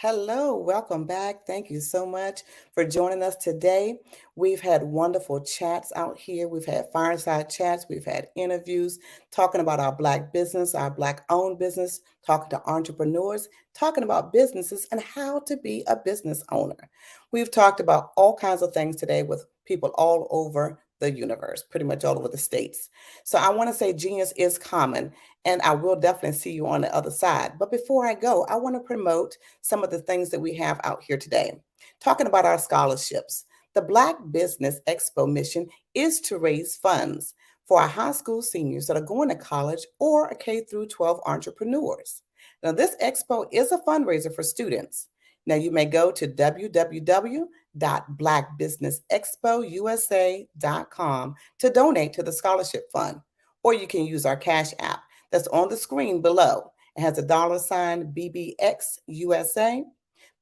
Hello, welcome back. Thank you so much for joining us today. We've had wonderful chats out here. We've had fireside chats, we've had interviews talking about our Black business, our Black owned business, talking to entrepreneurs, talking about businesses and how to be a business owner. We've talked about all kinds of things today with people all over the universe, pretty much all over the states. So I want to say genius is common, and I will definitely see you on the other side. But before I go, I want to promote some of the things that we have out here today. Talking about our scholarships. The Black Business Expo mission is to raise funds for our high school seniors that are going to college or a K through 12 entrepreneurs. Now, this expo is a fundraiser for students. Now, you may go to www.blackbusinessexpousa.com to donate to the scholarship fund, or you can use our Cash App that's on the screen below. It has a $ BBXUSA.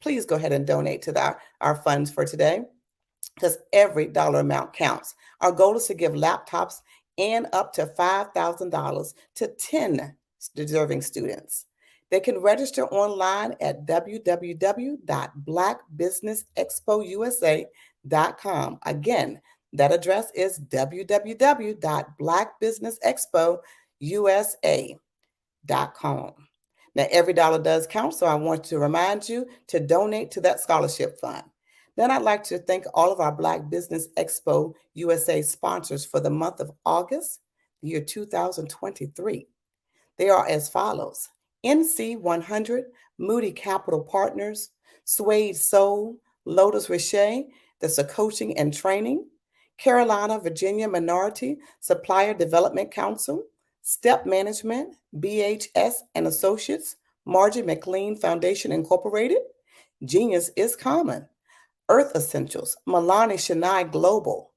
Please go ahead and donate to our funds for today, because every dollar amount counts. Our goal is to give laptops and up to $5,000 to 10 deserving students. They can register online at www.blackbusinessexpousa.com. Again, that address is www.blackbusinessexpousa.com. Now, every dollar does count, so I want to remind you to donate to that scholarship fund. Then I'd like to thank all of our Black Business Expo USA sponsors for the month of August, the year 2023. They are as follows: NC100, Moody Capital Partners, Suede Soul, Lotus Riche, that's a coaching and training, Carolina, Virginia Minority Supplier Development Council, Step Management, BHS and Associates, Margie McLean Foundation Incorporated, Genius is Common, Earth Essentials, Milani Shania Global,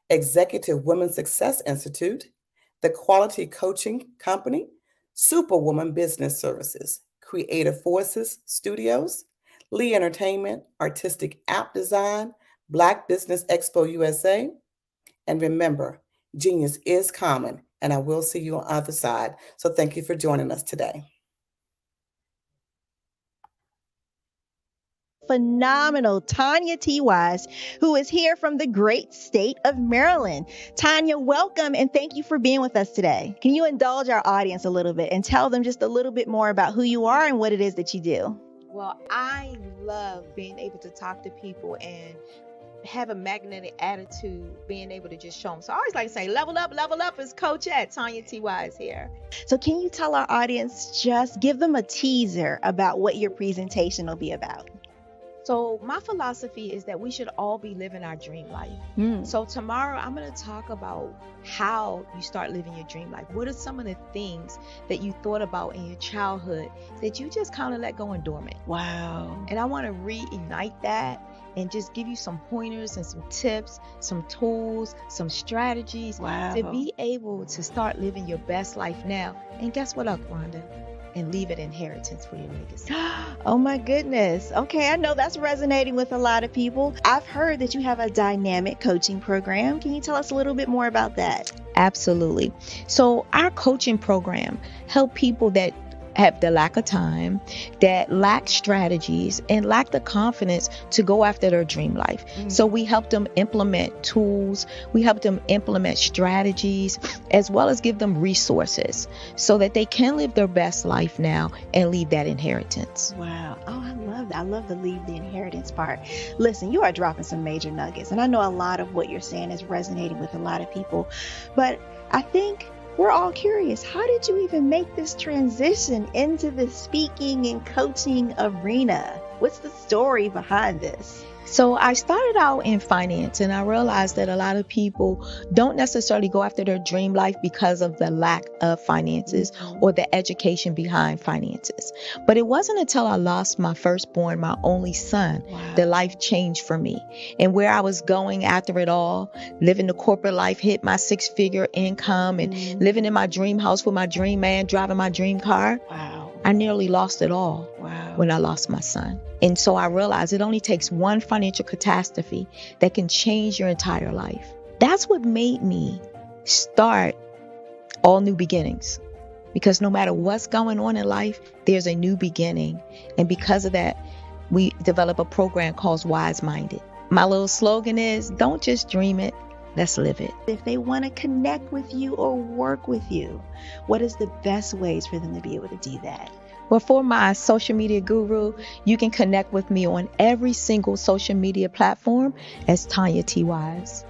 Executive Women's Success Institute, The Quality Coaching Company, Superwoman Business Services, Creative Forces Studios, Lee Entertainment, Artistic App Design, Black Business Expo USA. And remember, genius is common, and I will see you on the other side. So thank you for joining us today. Phenomenal Tanya T. Wise, who is here from the great state of Maryland. Tanya, welcome and thank you for being with us today. Can you indulge our audience a little bit and tell them just a little bit more about who you are and what it is that you do? Well, I love being able to talk to people and have a magnetic attitude, being able to just show them. So I always like to say, level up is Coach at Tanya T. Wise here. So can you tell our audience, just give them a teaser about what your presentation will be about? So my philosophy is that we should all be living our dream life. So tomorrow I'm going to talk about how you start living your dream life. What are some of the things that you thought about in your childhood that you just kind of let go and dormant? Wow. And I want to reignite that and just give you some pointers and some tips, some tools, some strategies to be able to start living your best life now. And guess what, Rhonda? And leave it inheritance for your legacy. Oh my goodness. Okay, I know that's resonating with a lot of people. I've heard that you have a dynamic coaching program. Can you tell us a little bit more about that? Absolutely. So our coaching program help people that have the lack of time, that lack strategies, and lack the confidence to go after their dream life. So we help them implement tools, we help them implement strategies, as well as give them resources so that they can live their best life now and leave that inheritance. Wow. Oh, I love that. I love the leave the inheritance part. Listen, you are dropping some major nuggets, and I know a lot of what you're saying is resonating with a lot of people, but I think we're all curious. How did you even make this transition into the speaking and coaching arena? What's the story behind this? So I started out in finance, and I realized that a lot of people don't necessarily go after their dream life because of the lack of finances or the education behind finances. But it wasn't until I lost my firstborn, my only son, that life changed for me. And where I was going after it all, living the corporate life, hit my 6-figure income and living in my dream house with my dream man, driving my dream car. I nearly lost it all when I lost my son. And so I realized it only takes one financial catastrophe that can change your entire life. That's what made me start All New Beginnings. Because no matter what's going on in life, there's a new beginning. And because of that, we develop a program called Wise Minded. My little slogan is, don't just dream it, let's live it. If they want to connect with you or work with you, what is the best ways for them to be able to do that? Well, for my social media guru, you can connect with me on every single social media platform as Tanya T. Wise.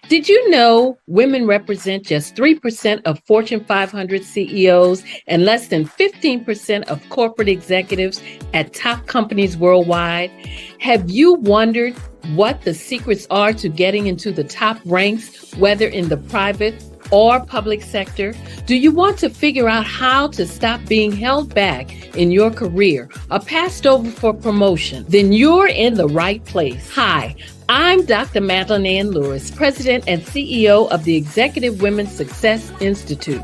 Did you know women represent just 3% of Fortune 500 CEOs and less than 15% of corporate executives at top companies worldwide? Have you wondered what the secrets are to getting into the top ranks, whether in the private or public sector? Do you want to figure out how to stop being held back in your career or passed over for promotion? Then you're in the right place. Hi, I'm Dr. Madeline Ann Lewis, President and CEO of the Executive Women's Success Institute.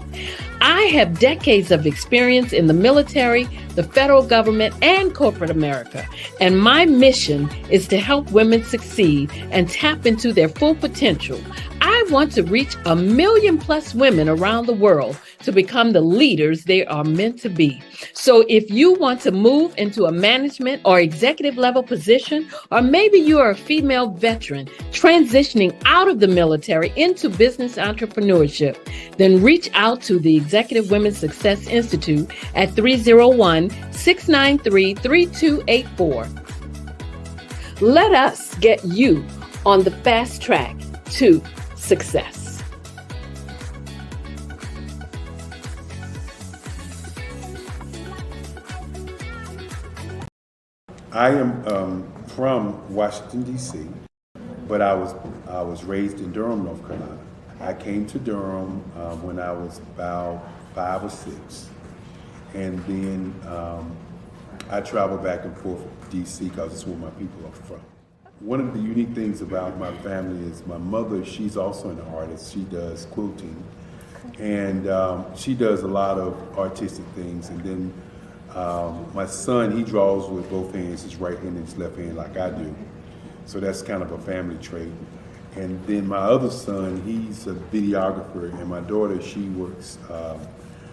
I have decades of experience in the military, the federal government, and corporate America, and my mission is to help women succeed and tap into their full potential. I want to reach 1 million+ women around the world to become the leaders they are meant to be. So if you want to move into a management or executive level position, or maybe you are a female veteran transitioning out of the military into business entrepreneurship, then reach out to the Executive Women's Success Institute at 301-693-3284. Let us get you on the fast track to success. I am from Washington, D.C., but I was raised in Durham, North Carolina. I came to Durham when I was about 5 or 6, and then I traveled back and forth to D.C. because it's where my people are from. One of the unique things about my family is my mother, she's also an artist. She does quilting, and she does a lot of artistic things. And then my son, he draws with both hands, his right hand and his left hand, like I do. So that's kind of a family trait. And then my other son, he's a videographer, and my daughter, she works,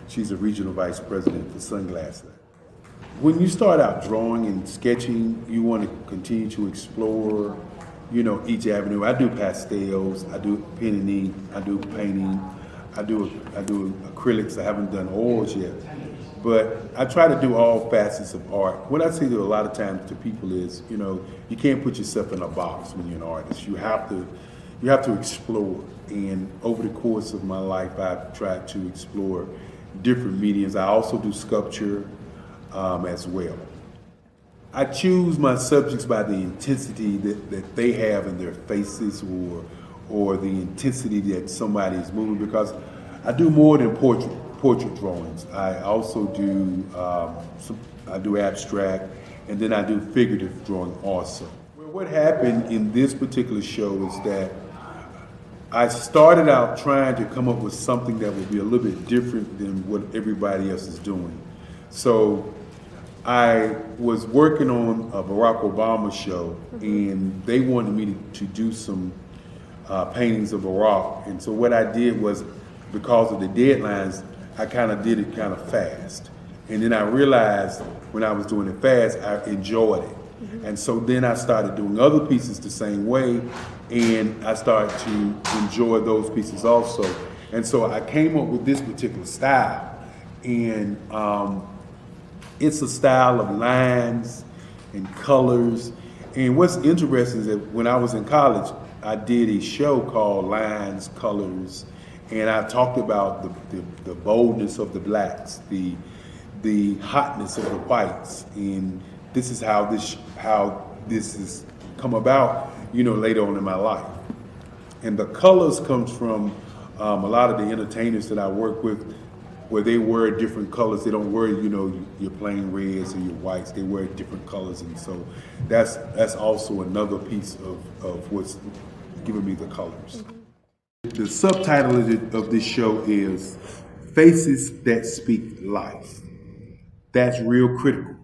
she's a regional vice president for Sunglasses. When you start out drawing and sketching, you want to continue to explore, each avenue. I do pastels, I do pen and ink, I do painting, I do acrylics. I haven't done oils yet, but I try to do all facets of art. What I say to a lot of times to people is, you can't put yourself in a box when you're an artist. You have to explore. And over the course of my life, I've tried to explore different mediums. I also do sculpture as well. I choose my subjects by the intensity that they have in their faces, or the intensity that somebody is moving, because I do more than portrait drawings. I also do I do abstract, and then I do figurative drawing also. Well, what happened in this particular show is that I started out trying to come up with something that would be a little bit different than what everybody else is doing. So I was working on a Barack Obama show, and they wanted me to do some paintings of Barack. And so what I did was, because of the deadlines, I kind of did it kind of fast. And then I realized when I was doing it fast, I enjoyed it. And so then I started doing other pieces the same way, and I started to enjoy those pieces also. And so I came up with this particular style, and it's a style of lines and colors. And what's interesting is that when I was in college, I did a show called Lines, Colors, and I talked about the boldness of the blacks, the hotness of the whites, and this is how this has come about, later on in my life. And the colors comes from a lot of the entertainers that I work with, where they wear different colors. They don't wear, your plain reds or your whites. They wear different colors, and so that's also another piece of what's giving me the colors. The subtitle of this show is Faces That Speak Life. That's real critical.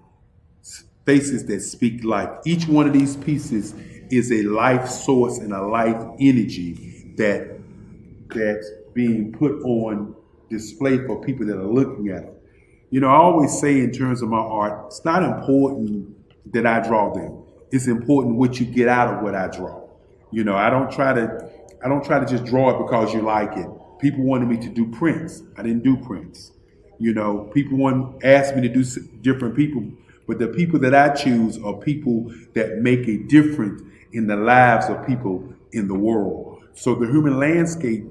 Faces that speak life. Each one of these pieces is a life source and a life energy that being put on display for people that are looking at them. You know, I always say in terms of my art, it's not important that I draw them. It's important what you get out of what I draw. You know, I don't try to just draw it because you like it. People wanted me to do prints. I didn't do prints. You know, people asked me to do different people, but the people that I choose are people that make a difference in the lives of people in the world. So the human landscape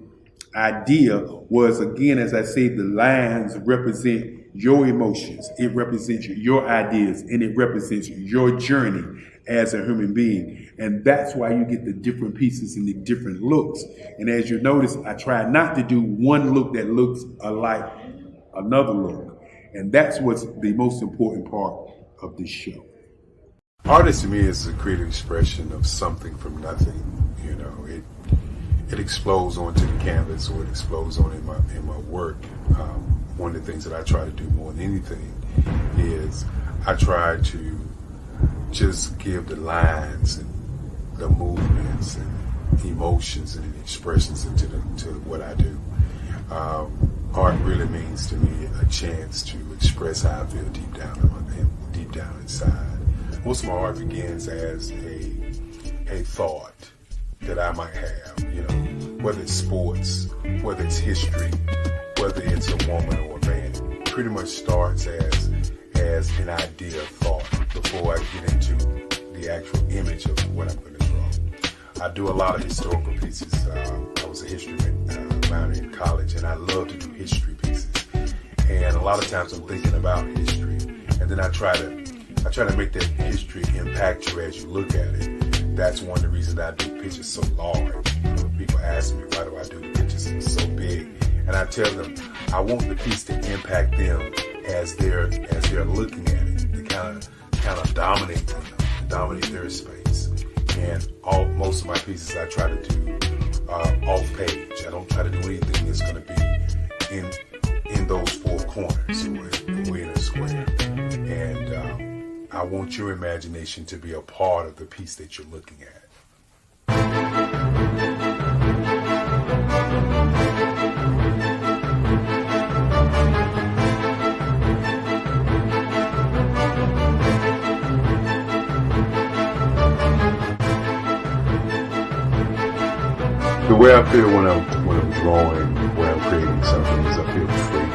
idea was, again, as I said, the lines represent your emotions, it represents your ideas, and it represents your journey as a human being. And that's why you get the different pieces and the different looks. And as you notice, I try not to do one look that looks alike another look. And that's what's the most important part of this show. Artist to me is a creative expression of something from nothing. You know, it explodes onto the canvas, or it explodes on in my work. One of the things that I try to do more than anything is I try to just give the lines and the movements and emotions and the expressions to what I do. Art really means to me a chance to express how I feel deep down inside. Most of my art begins as a thought that I might have, you know, whether it's sports, whether it's history, whether it's a woman or a man. It pretty much starts as an idea of thought before I get into the actual image of what I'm going to draw. I do a lot of historical pieces. I was a history minor in college, and I love to do history pieces. And a lot of times I'm thinking about history, and then I try to make that history impact you as you look at it. That's one of the reasons I do pictures so large. People ask me, why do I do the pictures so big? And I tell them, I want the piece to impact them as they're looking at it, to kind of dominate them, dominate their space. And most of my pieces I try to do off page. I don't try to do anything that's going to be in those four corners or in a square. And I want your imagination to be a part of the piece that you're looking at. The way I feel when I'm drawing, when I'm creating something, is I feel free.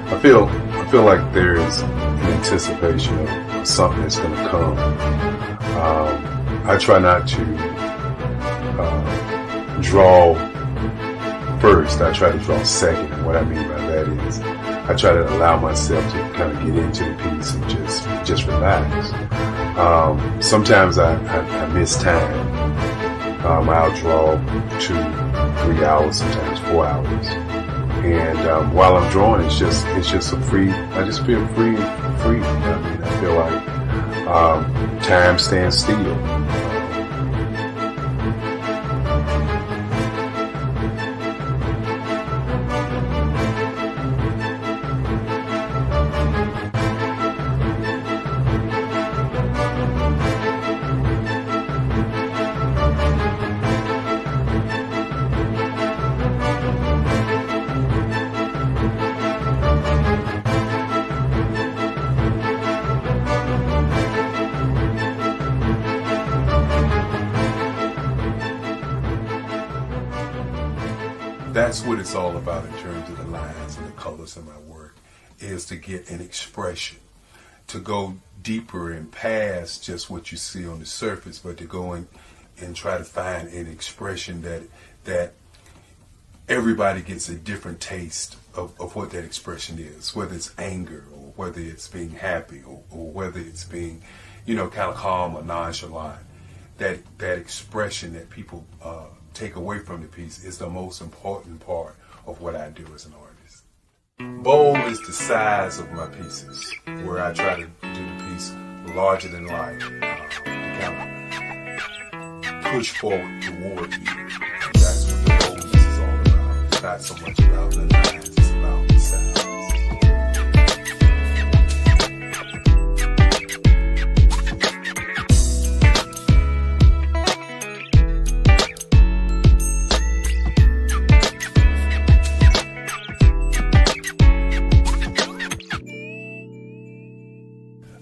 I feel like there is an anticipation of something that's going to come. I try not to draw first. I try to draw second. And what I mean by that is I try to allow myself to kind of get into the piece and just relax. Sometimes I miss time. I'll draw 2-3 hours, sometimes 4 hours. And while I'm drawing, it's just a free. I just feel free. I mean, I feel like time stands still. That's what it's all about in terms of the lines and the colors of my work, is to get an expression, to go deeper and past just what you see on the surface, but to go in and try to find an expression that everybody gets a different taste of what that expression is, whether it's anger or whether it's being happy or whether it's being, kind of calm or nonchalant. That expression that people take away from the piece is the most important part of what I do as an artist. Bold is the size of my pieces, where I try to do the piece larger than life, to kind of push forward toward you. That's what the boldness is all about. It's not so much about the lines, it's about the size.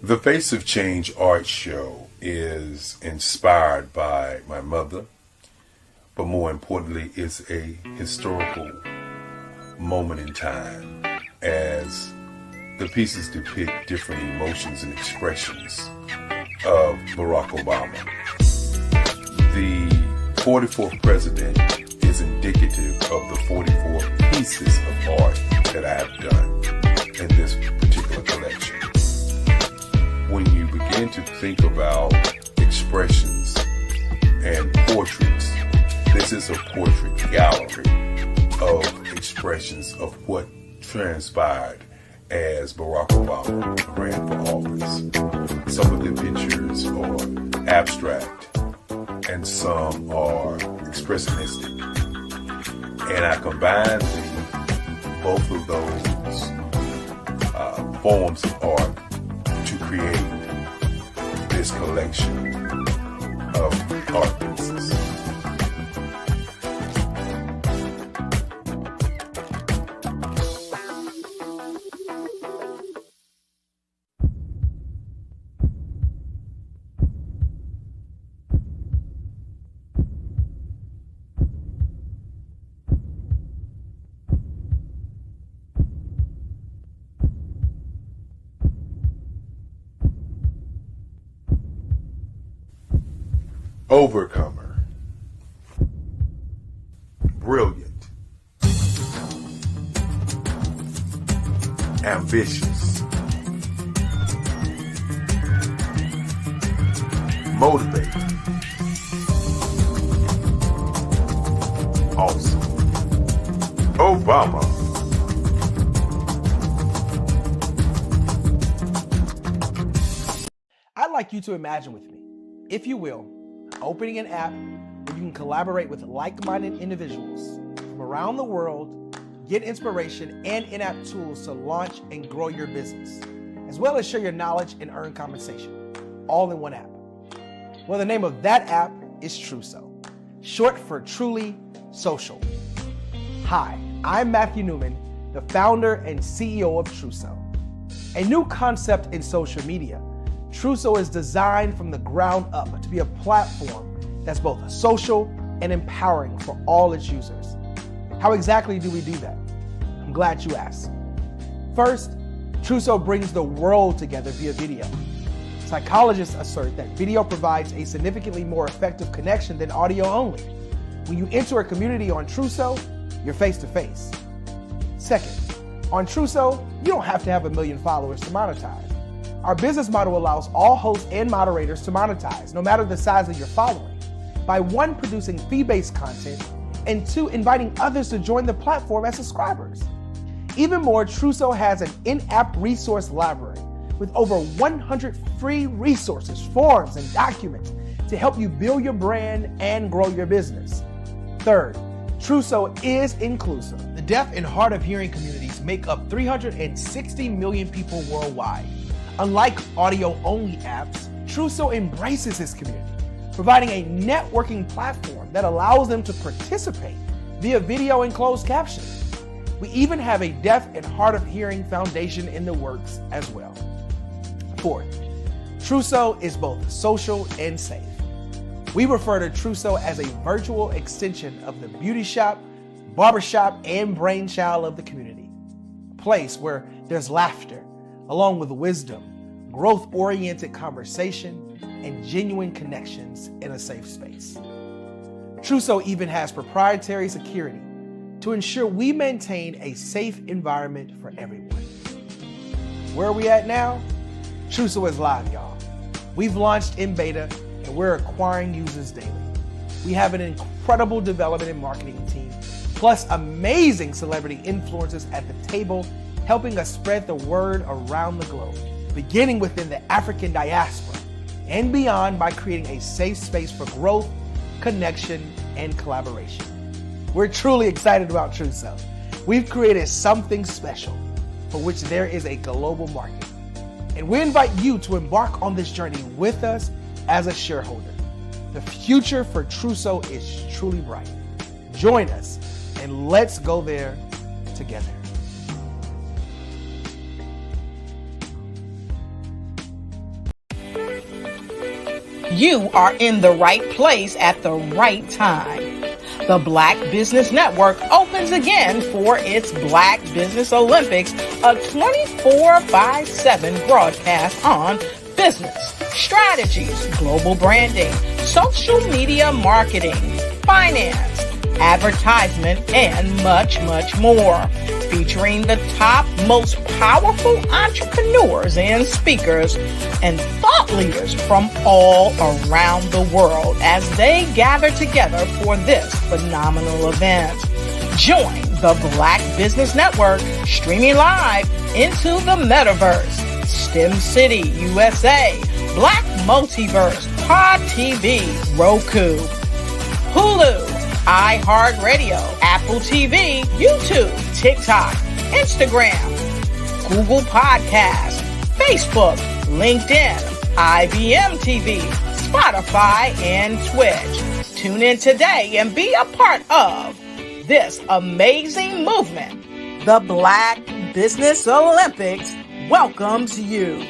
The Face of Change art show is inspired by my mother, but more importantly, it's a historical moment in time as the pieces depict different emotions and expressions of Barack Obama. The 44th president is indicative of the 44 pieces of art that I have done in this particular collection. When you begin to think about expressions and portraits, this is a portrait gallery of expressions of what transpired as Barack Obama ran for office. Some of the pictures are abstract and some are expressionistic. And I combined both of those forms of art to create this collection of art pieces. Overcomer, brilliant, ambitious, motivated, awesome. Obama. I'd like you to imagine with me, if you will, opening an app where you can collaborate with like-minded individuals from around the world, get inspiration and in-app tools to launch and grow your business, as well as share your knowledge and earn compensation, all in one app. Well, the name of that app is Truso, short for Truly Social. Hi, I'm Matthew Newman, the founder and CEO of Truso. A new concept in social media, Truso is designed from the ground up to be a platform that's both social and empowering for all its users. How exactly do we do that? I'm glad you asked. First, Truso brings the world together via video. Psychologists assert that video provides a significantly more effective connection than audio only. When you enter a community on Truso, you're face to face. Second, on Truso, you don't have to have 1 million followers to monetize. Our business model allows all hosts and moderators to monetize, no matter the size of your following, by 1, producing fee-based content, and 2, inviting others to join the platform as subscribers. Even more, Truso has an in-app resource library with over 100 free resources, forms, and documents to help you build your brand and grow your business. Third, Truso is inclusive. The deaf and hard of hearing communities make up 360 million people worldwide. Unlike audio-only apps, Truso embraces this community, providing a networking platform that allows them to participate via video and closed captioning. We even have a deaf and hard of hearing foundation in the works as well. Fourth, Truso is both social and safe. We refer to Truso as a virtual extension of the beauty shop, barbershop, and brainchild of the community. A place where there's laughter, along with wisdom, growth-oriented conversation, and genuine connections in a safe space. Truso even has proprietary security to ensure we maintain a safe environment for everyone. Where are we at now? Truso is live, y'all. We've launched in beta and we're acquiring users daily. We have an incredible development and marketing team, plus amazing celebrity influencers at the table, helping us spread the word around the globe, beginning within the African diaspora and beyond by creating a safe space for growth, connection, and collaboration. We're truly excited about Truso. We've created something special for which there is a global market. And we invite you to embark on this journey with us as a shareholder. The future for Truso is truly bright. Join us and let's go there together. you are in the right place at the right time. The Black Business Network opens again for its Black Business Olympics, a 24/7 broadcast on business, strategies, global branding, social media marketing, finance, advertisement, and much, much more. Featuring the top, most powerful entrepreneurs and speakers and thought leaders from all around the world as they gather together for this phenomenal event. Join the Black Business Network streaming live into the metaverse, STEM City, USA, Black Multiverse, Pod TV, Roku, Hulu, iHeartRadio, Apple TV, YouTube, TikTok, Instagram, Google Podcasts, Facebook, LinkedIn, IBM TV, Spotify, and Twitch. Tune in today and be a part of this amazing movement. The Black Business Olympics welcomes you.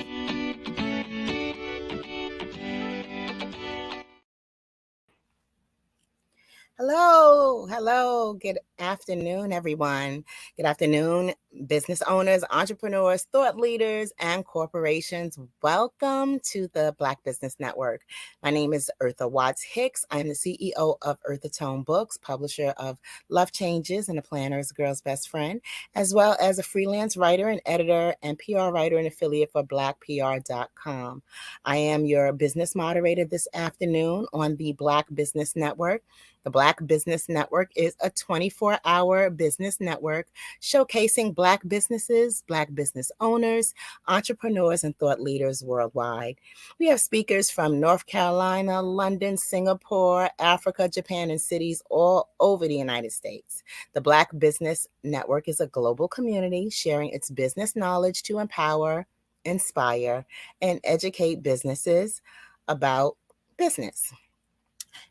Hello. Good afternoon, everyone. Good afternoon, business owners, entrepreneurs, thought leaders, and corporations. Welcome to the Black Business Network. My name is Eartha Watts Hicks. I'm the CEO of Eartha Tone Books, publisher of Love Changes and a Planner is a Girl's Best Friend, as well as a freelance writer and editor and PR writer and affiliate for blackpr.com. I am your business moderator this afternoon on the Black Business Network. The Black Business Network is a 24-hour business network showcasing Black businesses, Black business owners, entrepreneurs, and thought leaders worldwide. We have speakers from North Carolina, London, Singapore, Africa, Japan, and cities all over the United States. The Black Business Network is a global community sharing its business knowledge to empower, inspire, and educate businesses about business.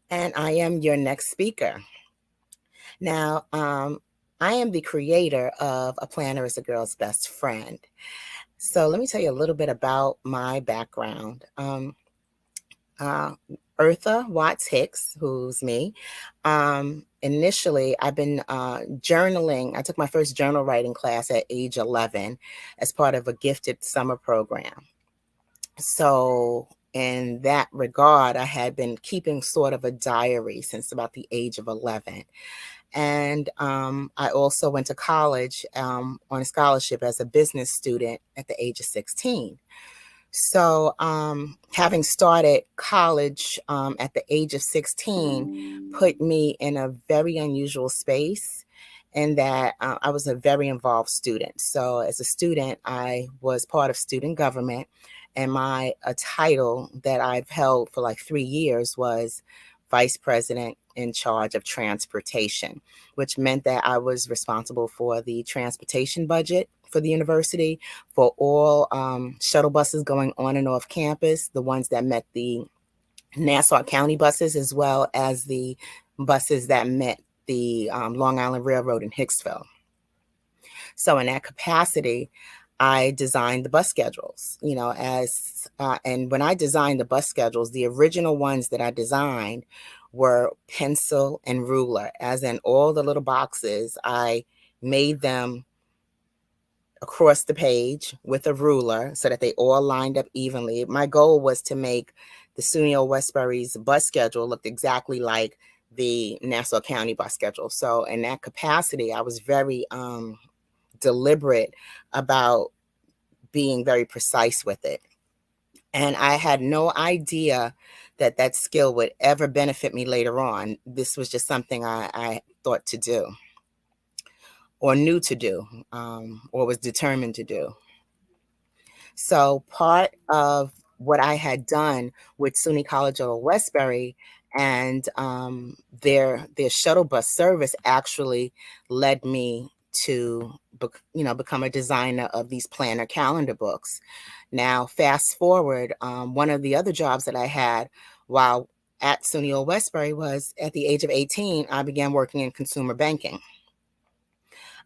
And I am your next speaker. Now, I am the creator of A Planner is a Girl's Best Friend. So let me tell you a little bit about my background. Eartha Watts Hicks, who's me. Initially, I've been journaling. I took my first journal writing class at age 11 as part of a gifted summer program. So in that regard, I had been keeping sort of a diary since about the age of 11. And I also went to college on a scholarship as a business student at the age of 16. So having started college at the age of 16 put me in a very unusual space in that I was a very involved student. So as a student, I was part of student government. And my title that I've held for like 3 years was Vice President in charge of transportation, which meant that I was responsible for the transportation budget for the university, for all shuttle buses going on and off campus, the ones that met the Nassau County buses, as well as the buses that met the Long Island Railroad in Hicksville. So in that capacity, I designed the bus schedules, and when I designed the bus schedules, the original ones that I designed were pencil and ruler, as in all the little boxes. I made them across the page with a ruler so that they all lined up evenly. My goal was to make the SUNY Westbury's bus schedule look exactly like the Nassau County bus schedule. So in that capacity, I was very deliberate about being very precise with it. And I had no idea that that skill would ever benefit me later on. This was just something I thought to do, or knew to do, or was determined to do. So part of what I had done with SUNY College of Westbury and their shuttle bus service actually led me to become a designer of these planner calendar books. Now, fast forward, one of the other jobs that I had while at SUNY Westbury was at the age of 18, I began working in consumer banking.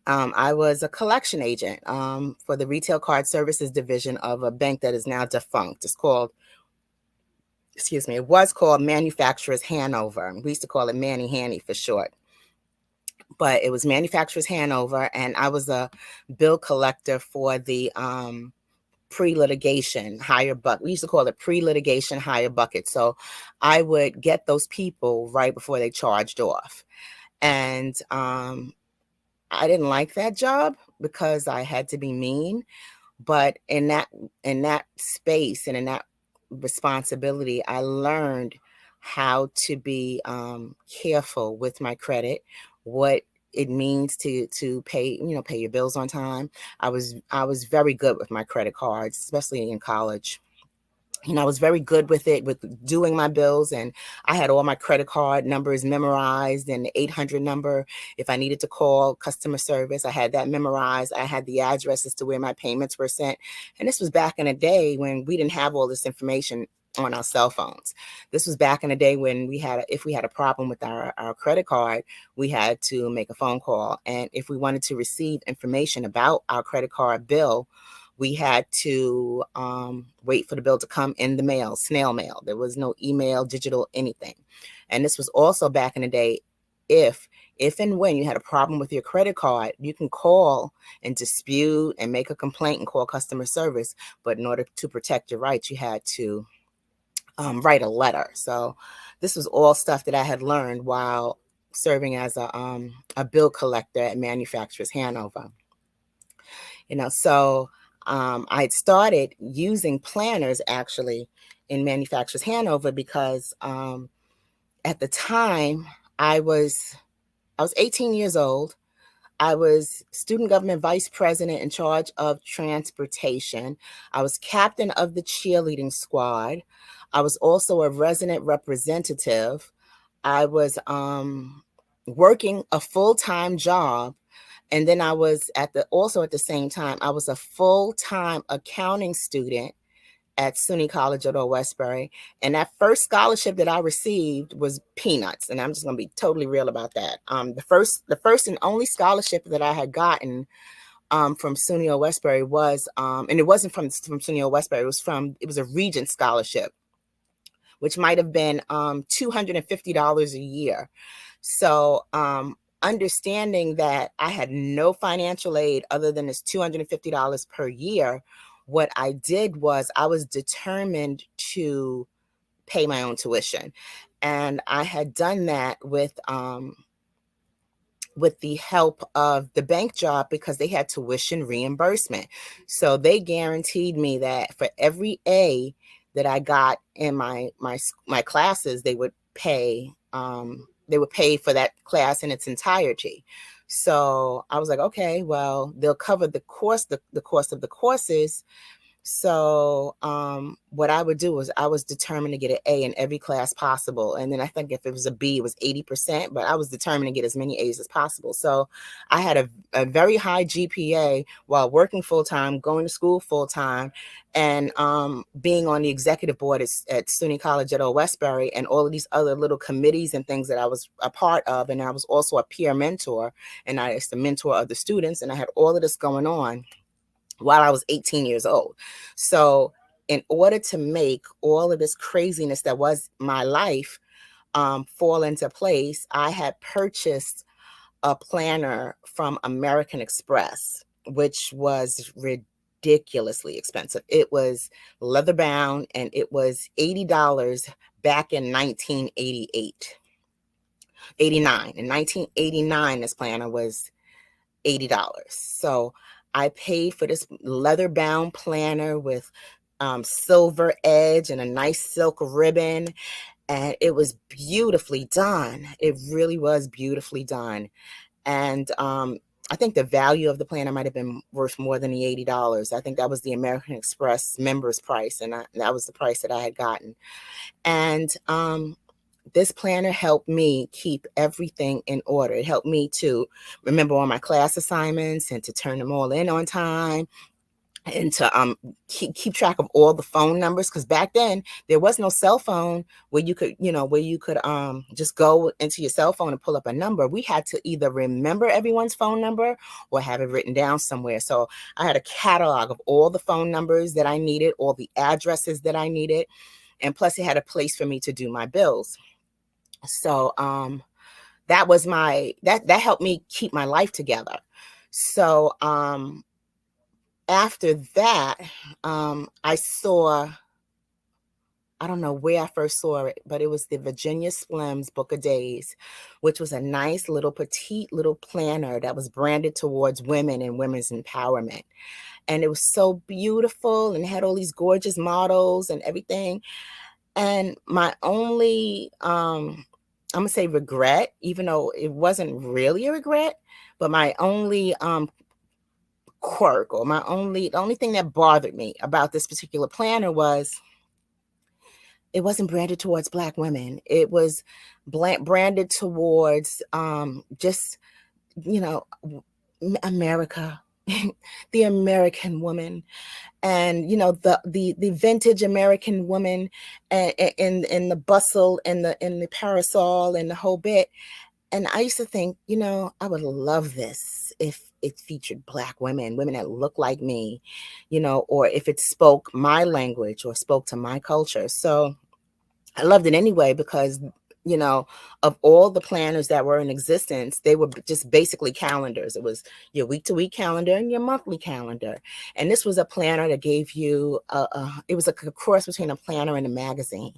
I was a collection agent for the retail card services division of a bank that is now defunct. It's called excuse me, it was called Manufacturers Hanover. We used to call it Manny Hanny for short. But it was Manufacturers Hanover, and I was a bill collector for the pre-litigation higher bucket. We used to call it pre-litigation higher bucket. So I would get those people right before they charged off. And I didn't like that job because I had to be mean. But in that space and in that responsibility, I learned how to be careful with my credit, what it means to pay, pay your bills on time. I was very good with my credit cards, especially in college. I was very good with it, with doing my bills, and I had all my credit card numbers memorized and the 800 number. If I needed to call customer service, I had that memorized. I had the addresses to where my payments were sent. And this was back in a day when we didn't have all this information on our cell phones. This was back in the day when if we had a problem with our credit card, we had to make a phone call. And if we wanted to receive information about our credit card bill, we had to wait for the bill to come in the mail, snail mail. There was no email, digital, anything. And this was also back in the day, if and when you had a problem with your credit card, you can call and dispute and make a complaint and call customer service. But in order to protect your rights, you had to write a letter. So this was all stuff that I had learned while serving as a bill collector at Manufacturers Hanover. So I had started using planners actually in Manufacturers Hanover because at the time I was 18 years old. I was student government vice president in charge of transportation. I was captain of the cheerleading squad. I was also a resident representative. I was working a full-time job. And then I was also at the same time, I was a full-time accounting student at SUNY College at Old Westbury. And that first scholarship that I received was peanuts. And I'm just going to be totally real about that. The first and only scholarship that I had gotten from SUNY Old Westbury was, and it wasn't from SUNY Old Westbury, it was a Regent scholarship, which might have been $250 a year. So understanding that I had no financial aid other than this $250 per year, what I did was I was determined to pay my own tuition. And I had done that with the help of the bank job because they had tuition reimbursement. So they guaranteed me that for every A that I got in my classes, they would pay for that class in its entirety. So I was like, okay, well, they'll cover the cost of the courses. So what I would do was I was determined to get an A in every class possible. And then I think if it was a B, it was 80%, but I was determined to get as many A's as possible. So I had a very high GPA while working full-time, going to school full-time, and being on the executive board at SUNY College at Old Westbury and all of these other little committees and things that I was a part of. And I was also a peer mentor, and I was the mentor of the students. And I had all of this going on while I was 18 years old. So in order to make all of this craziness that was my life fall into place, I had purchased a planner from American Express, which was ridiculously expensive. It was leather bound and it was $80 back in 1988. 89. In 1989, this planner was $80. So I paid for this leather bound planner with silver edge and a nice silk ribbon. And it was beautifully done. It really was beautifully done. And I think the value of the planner might have been worth more than the $80. I think that was the American Express members price. And that was the price that I had gotten. And this planner helped me keep everything in order. It helped me to remember all my class assignments and to turn them all in on time and to keep track of all the phone numbers. Because back then there was no cell phone where you could, just go into your cell phone and pull up a number. We had to either remember everyone's phone number or have it written down somewhere. So I had a catalog of all the phone numbers that I needed, all the addresses that I needed. And plus it had a place for me to do my bills. So that was that helped me keep my life together. So after that, I saw, I don't know where I first saw it, but it was the Virginia Slims Book of Days, which was a nice little petite little planner that was branded towards women and women's empowerment. And it was so beautiful and had all these gorgeous models and everything. And my only, I'm gonna say regret, even though it wasn't really a regret, but my only quirk, or the only thing that bothered me about this particular planner was it wasn't branded towards Black women. It was branded towards just, America, the American woman, and the vintage American woman, and in the bustle and the parasol and the whole bit. And I used to think, I would love this if it featured Black women that look like me, or if it spoke my language or spoke to my culture. So I loved it anyway because, of all the planners that were in existence, they were just basically calendars. It was your week-to-week calendar and your monthly calendar. And this was a planner that gave you, it was a cross between a planner and a magazine.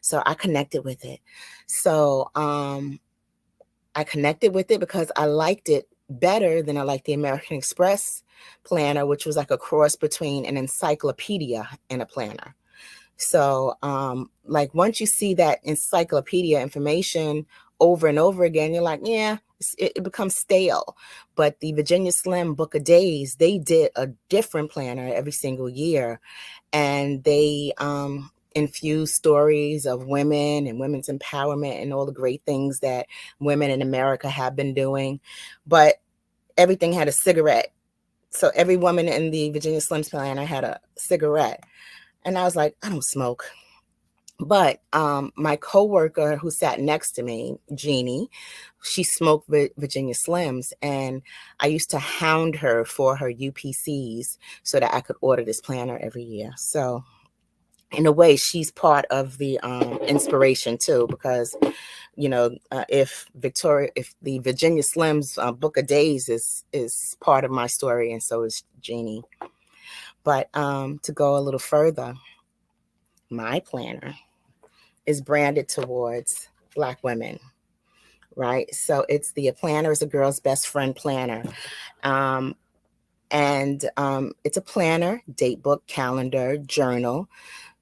So I connected with it. So I connected with it because I liked it better than I liked the American Express planner, which was like a cross between an encyclopedia and a planner. So like once you see that encyclopedia information over and over again, you're like, yeah, it becomes stale. But the Virginia Slim Book of Days, they did a different planner every single year. And they infuse stories of women and women's empowerment and all the great things that women in America have been doing. But everything had a cigarette. So every woman in the Virginia Slims planner had a cigarette. And I was like, I don't smoke. But my coworker who sat next to me, Jeannie, she smoked Virginia Slims, and I used to hound her for her UPCs so that I could order this planner every year. So in a way, she's part of the inspiration too, because if the Virginia Slims Book of Days is part of my story, and so is Jeannie. But to go a little further, my planner is branded towards Black women, right? So it's the planner is a girl's best friend planner. And it's a planner, date book, calendar, journal.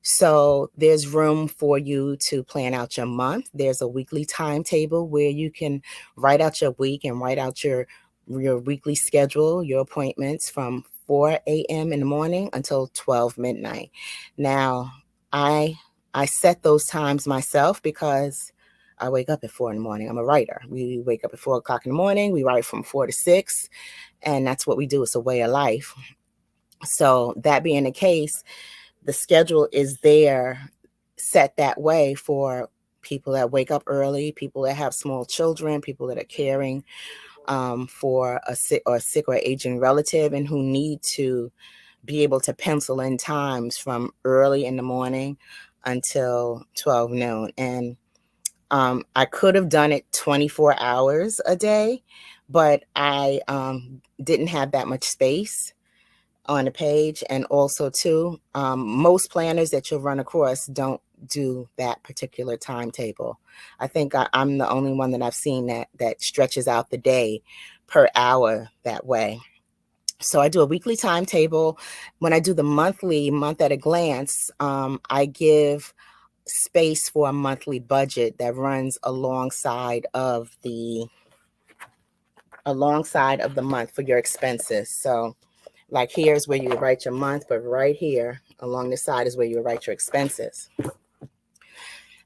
So there's room for you to plan out your month. There's a weekly timetable where you can write out your week and write out your weekly schedule, your appointments from 4 a.m. in the morning until 12 midnight. Now, I set those times myself because I wake up at 4 in the morning. I'm a writer. We wake up at 4 o'clock in the morning. We write from 4 to 6, and that's what we do. It's a way of life. So that being the case, the schedule is there set that way for people that wake up early, people that have small children, people that are caring for a sick or aging relative, and who need to be able to pencil in times from early in the morning until 12 noon. And I could have done it 24 hours a day, but I didn't have that much space on the page. And also too, most planners that you'll run across don't do that particular timetable. I think I'm the only one that I've seen that stretches out the day per hour that way. So I do a weekly timetable. When I do the monthly month at a glance, I give space for a monthly budget that runs alongside of the month for your expenses. So like here's where you would write your month, but right here along the side is where you would write your expenses.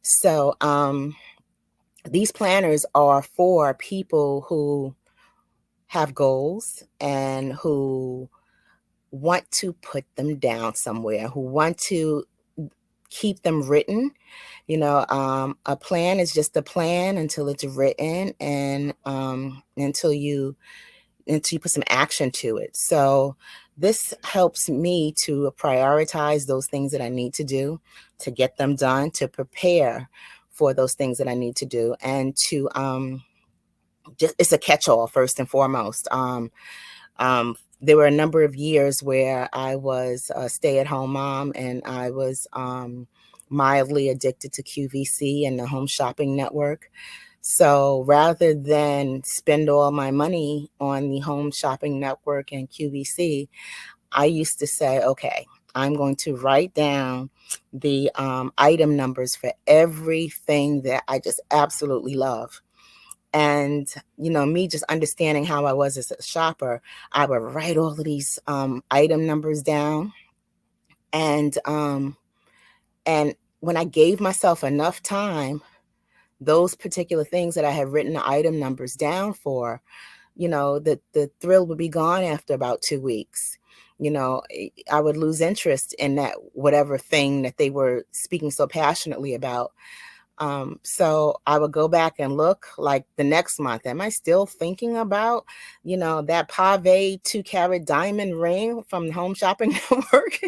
So these planners are for people who have goals and who want to put them down somewhere, who want to keep them written. A plan is just a plan until it's written and until you put some action to it. So this helps me to prioritize those things that I need to do, to get them done, to prepare for those things that I need to do, and to just, it's a catch-all first and foremost. There were a number of years where I was a stay-at-home mom, and I was mildly addicted to QVC and the Home Shopping Network. So rather than spend all my money on the Home Shopping Network and QVC, I used to say, okay, I'm going to write down the item numbers for everything that I just absolutely love. And, you know, me just understanding how I was as a shopper, I would write all of these item numbers down. And when I gave myself enough time, those particular things that I had written the item numbers down for, you know, the thrill would be gone after about 2 weeks. You know, I would lose interest in that whatever thing that they were speaking so passionately about. So I would go back and look like the next month. Am I still thinking about, you know, that pave 2-carat diamond ring from the Home Shopping Network?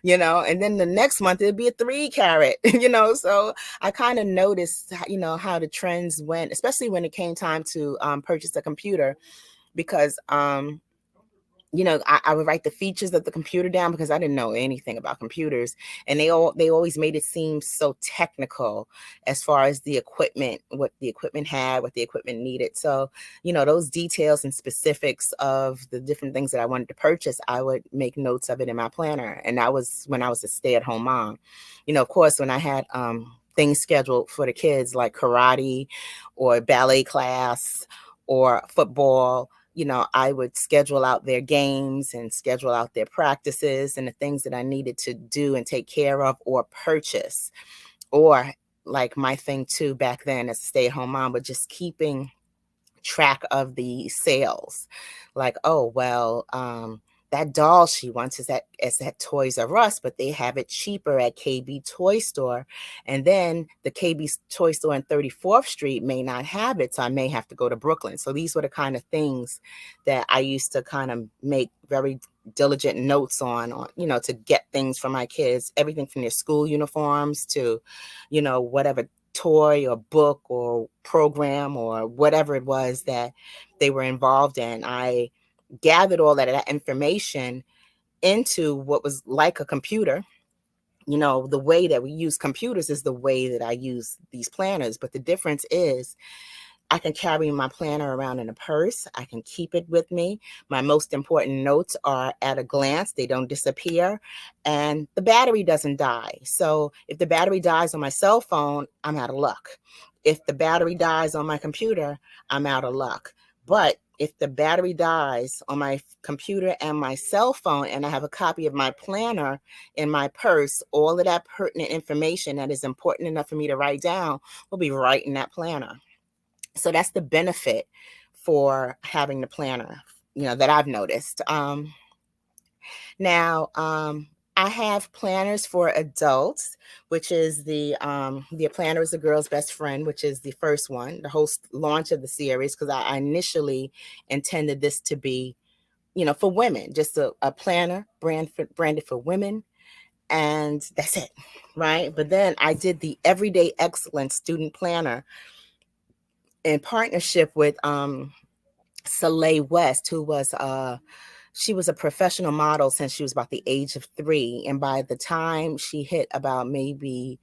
You know, and then the next month it'd be a 3-carat, you know. So I kind of noticed, you know, how the trends went, especially when it came time to purchase a computer, because you know, I would write the features of the computer down because I didn't know anything about computers, and they always made it seem so technical as far as the equipment, what the equipment had, what the equipment needed. So, you know, those details and specifics of the different things that I wanted to purchase, I would make notes of it in my planner. And that was when I was a stay-at-home mom. You know, of course, when I had things scheduled for the kids like karate or ballet class or football, you know, I would schedule out their games and schedule out their practices and the things that I needed to do and take care of or purchase. Or like my thing too back then as a stay-at-home mom, but just keeping track of the sales. Like, oh, well, that doll she wants is at Toys R Us, but they have it cheaper at KB Toy Store. And then the KB Toy Store on 34th Street may not have it, so I may have to go to Brooklyn. So these were the kind of things that I used to kind of make very diligent notes on, you know, to get things for my kids, everything from their school uniforms to, you know, whatever toy or book or program or whatever it was that they were involved in. I gathered all that information into what was like a computer. You know, the way that we use computers is the way that I use these planners, but the difference is I can carry my planner around in a purse. I can keep it with me. My most important notes are at a glance. They don't disappear. And the battery doesn't die. So if the battery dies on my cell phone, I'm out of luck. If the battery dies on my computer, I'm out of luck. But if the battery dies on my computer and my cell phone, and I have a copy of my planner in my purse, all of that pertinent information that is important enough for me to write down will be right in that planner. So that's the benefit for having the planner, you know, that I've noticed. Now, I have planners for adults, which is the planner is the girl's best friend, which is the first one, the whole launch of the series, because I initially intended this to be, you know, for women, just a planner branded for women. And that's it, right? But then I did the Everyday Excellence Student Planner in partnership with Soleil West, who was she was a professional model since she was about the age of 3, and by the time she hit about maybe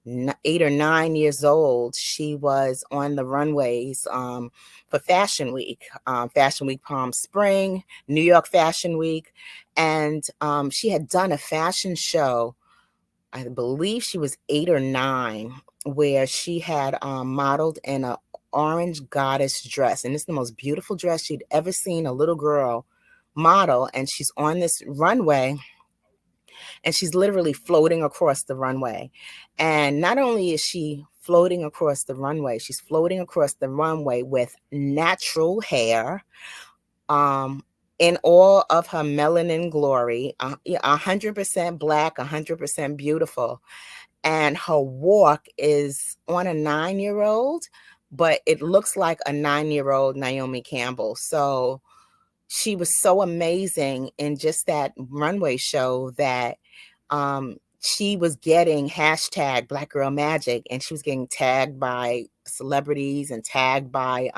8 or 9 years old, she was on the runways for Fashion Week, Palm Spring, New York Fashion Week, and she had done a fashion show. I believe she was 8 or 9, where she had modeled in a orange goddess dress. And it's the most beautiful dress she'd ever seen a little girl model. And she's on this runway and she's literally floating across the runway. And not only is she floating across the runway, she's floating across the runway with natural hair, in all of her melanin glory, 100% black, 100% beautiful. And her walk is on a 9-year-old, but it looks like a 9-year-old Naomi Campbell. So she was so amazing in just that runway show that she was getting hashtag Black Girl Magic, and she was getting tagged by celebrities and tagged by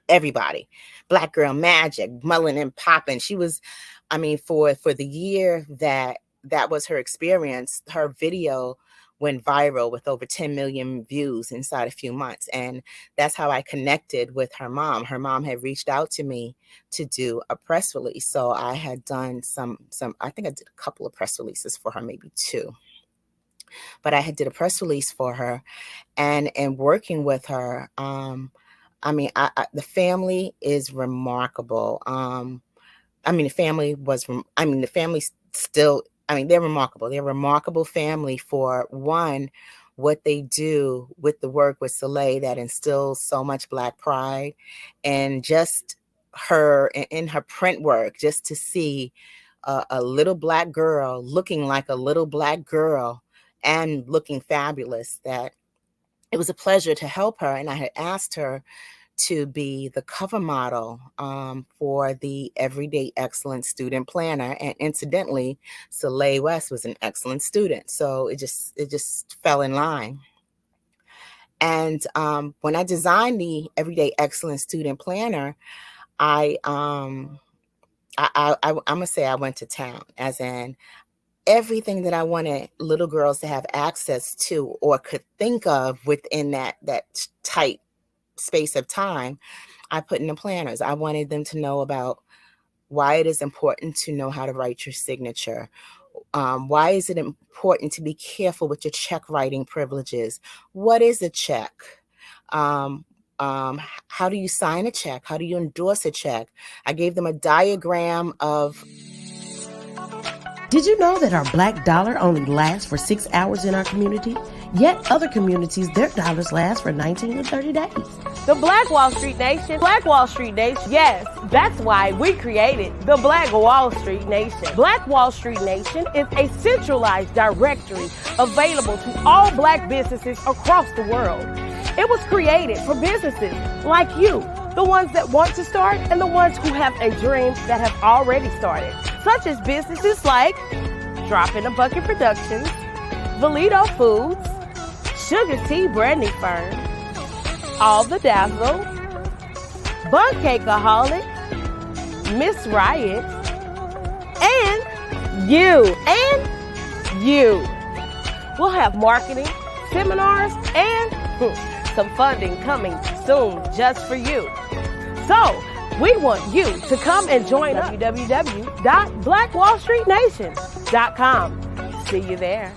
everybody. Black Girl Magic, mulling and popping. She was, I mean, for the year that was her experience, her video went viral with over 10 million views inside a few months. And that's how I connected with her mom. Her mom had reached out to me to do a press release. So I had done some, I think I did a couple of press releases for her, maybe 2. But I had did a press release for her, and working with her, I mean, the family is remarkable. I mean, the family still, I mean, they're remarkable. They're a remarkable family for one, what they do with the work with Soleil that instills so much Black pride, and just her in her print work, just to see a little Black girl looking like a little Black girl and looking fabulous, that it was a pleasure to help her. And I had asked her to be the cover model for the Everyday Excellence Student Planner. And incidentally, Soleil West was an excellent student. So it just fell in line. And when I designed the Everyday Excellence Student Planner, I'm gonna say I went to town, as in everything that I wanted little girls to have access to or could think of within that tight space of time, I put in the planners. I wanted them to know about why it is important to know how to write your signature. Why is it important to be careful with your check writing privileges? What is a check? How do you sign a check? How do you endorse a check? I gave them a diagram of. Did you know that our Black dollar only lasts for 6 hours in our community? Yet other communities, their dollars last for 19 to 30 days. The Black Wall Street Nation. Black Wall Street Nation. Yes, that's why we created the Black Wall Street Nation. Black Wall Street Nation is a centralized directory available to all Black businesses across the world. It was created for businesses like you, the ones that want to start and the ones who have a dream that have already started, such as businesses like Drop in a Bucket Productions, Valito Foods, Sugar Tea Brandy Firm, All the Dazzle, Bun Cakeaholic, Miss Riot, and you. We'll have marketing, seminars, and some funding coming soon just for you. So, we want you to come and join www.blackwallstreetnation.com. See you there.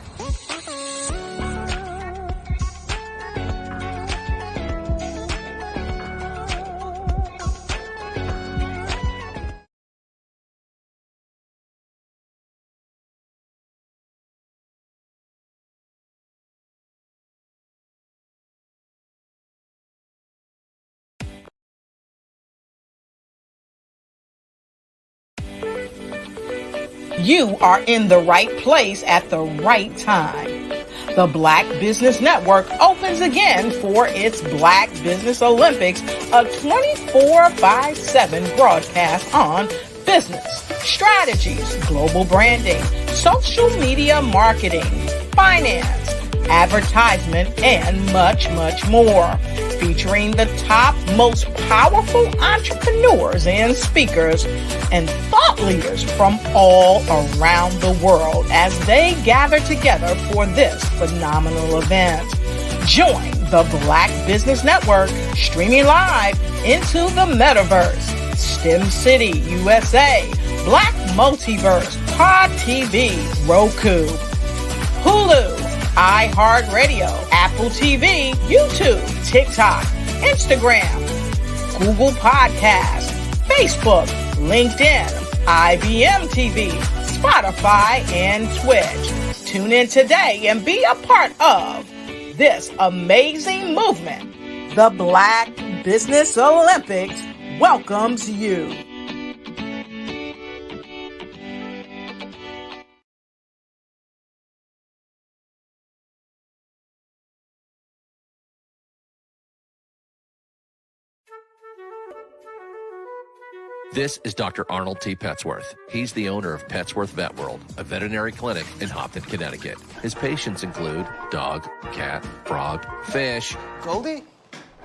You are in the right place at the right time. The Black Business Network opens again for its Black Business Olympics, a 24/7 broadcast on business, strategies, global branding, social media marketing, finance, advertisement, and much, much more. Featuring the top, most powerful entrepreneurs and speakers and thought leaders from all around the world as they gather together for this phenomenal event. Join the Black Business Network streaming live into the metaverse, STEM City, USA, Black Multiverse, Pod TV, Roku, Hulu, iHeartRadio, Apple TV, YouTube, TikTok, Instagram, Google Podcasts, Facebook, LinkedIn, IBM TV, Spotify, and Twitch. Tune in today and be a part of this amazing movement. The Black Business Olympics welcomes you. This is Dr. Arnold T. Petsworth. He's the owner of Petsworth Vet World, a veterinary clinic in Hopton, Connecticut. His patients include dog, cat, frog, fish, Goldie?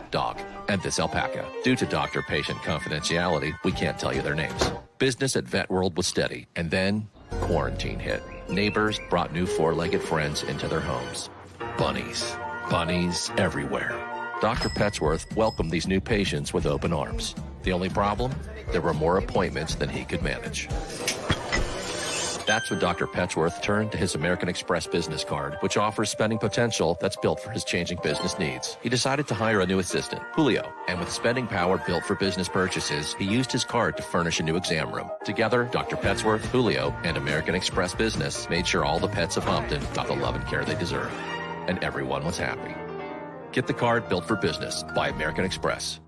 dog, and this alpaca. Due to doctor-patient confidentiality, we can't tell you their names. Business at Vet World was steady, and then quarantine hit. Neighbors brought new four-legged friends into their homes. Bunnies. Bunnies everywhere. Dr. Petsworth welcomed these new patients with open arms. The only problem? There were more appointments than he could manage. That's when Dr. Petsworth turned to his American Express business card, which offers spending potential that's built for his changing business needs. He decided to hire a new assistant, Julio, and with spending power built for business purchases, he used his card to furnish a new exam room. Together, Dr. Petsworth, Julio, and American Express Business made sure all the pets of Hopton got the love and care they deserve. And everyone was happy. Get the card built for business by American Express.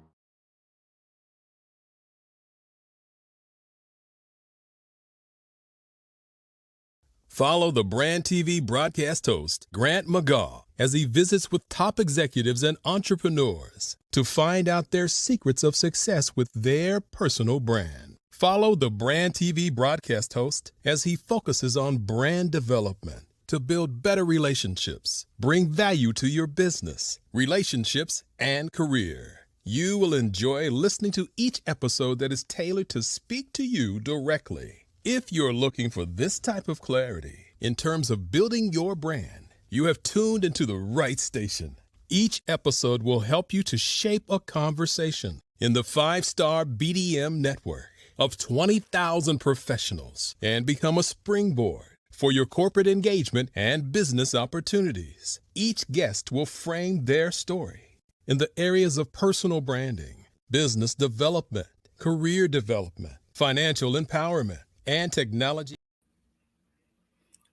Follow the Brand TV broadcast host, Grant McGaw, as he visits with top executives and entrepreneurs to find out their secrets of success with their personal brand. Follow the Brand TV broadcast host as he focuses on brand development to build better relationships, bring value to your business, relationships, and career. You will enjoy listening to each episode that is tailored to speak to you directly. If you're looking for this type of clarity in terms of building your brand, you have tuned into the right station. Each episode will help you to shape a conversation in the 5-star BDM network of 20,000 professionals and become a springboard for your corporate engagement and business opportunities. Each guest will frame their story in the areas of personal branding, business development, career development, financial empowerment, and technology.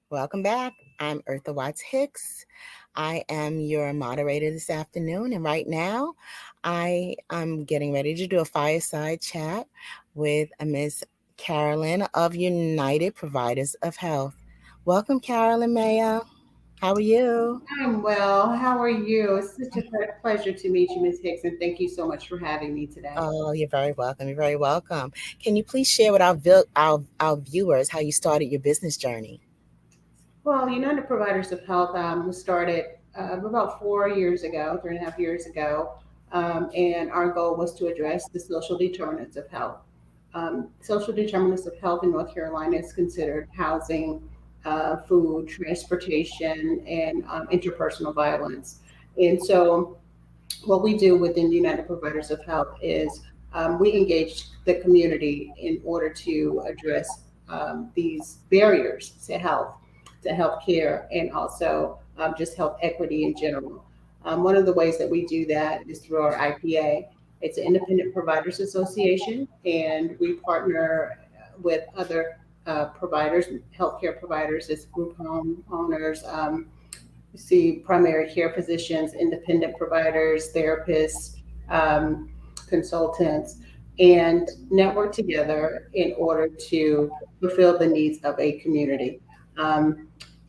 Welcome back. I'm Eartha Watts Hicks. I am your moderator this afternoon, and right now I am getting ready to do a fireside chat with Ms. Carolyn of United Providers of Health. Welcome, Carolyn Mayo. How are you? I'm well. How are you? It's such a pleasure to meet you, Ms. Hicks, and thank you so much for having me today. Oh, you're very welcome. You're very welcome. Can you please share with our viewers how you started your business journey? Well, United Providers of Health was started about 3.5 years ago, and our goal was to address the social determinants of health. Social determinants of health in North Carolina is considered housing, food, transportation, and interpersonal violence. And so what we do within United Providers of Health is we engage the community in order to address these barriers to health care, and also just health equity in general. One of the ways that we do that is through our IPA. It's an Independent Providers Association, and we partner with other providers, healthcare providers, as group home owners, see primary care physicians, independent providers, therapists, consultants, and network together in order to fulfill the needs of a community,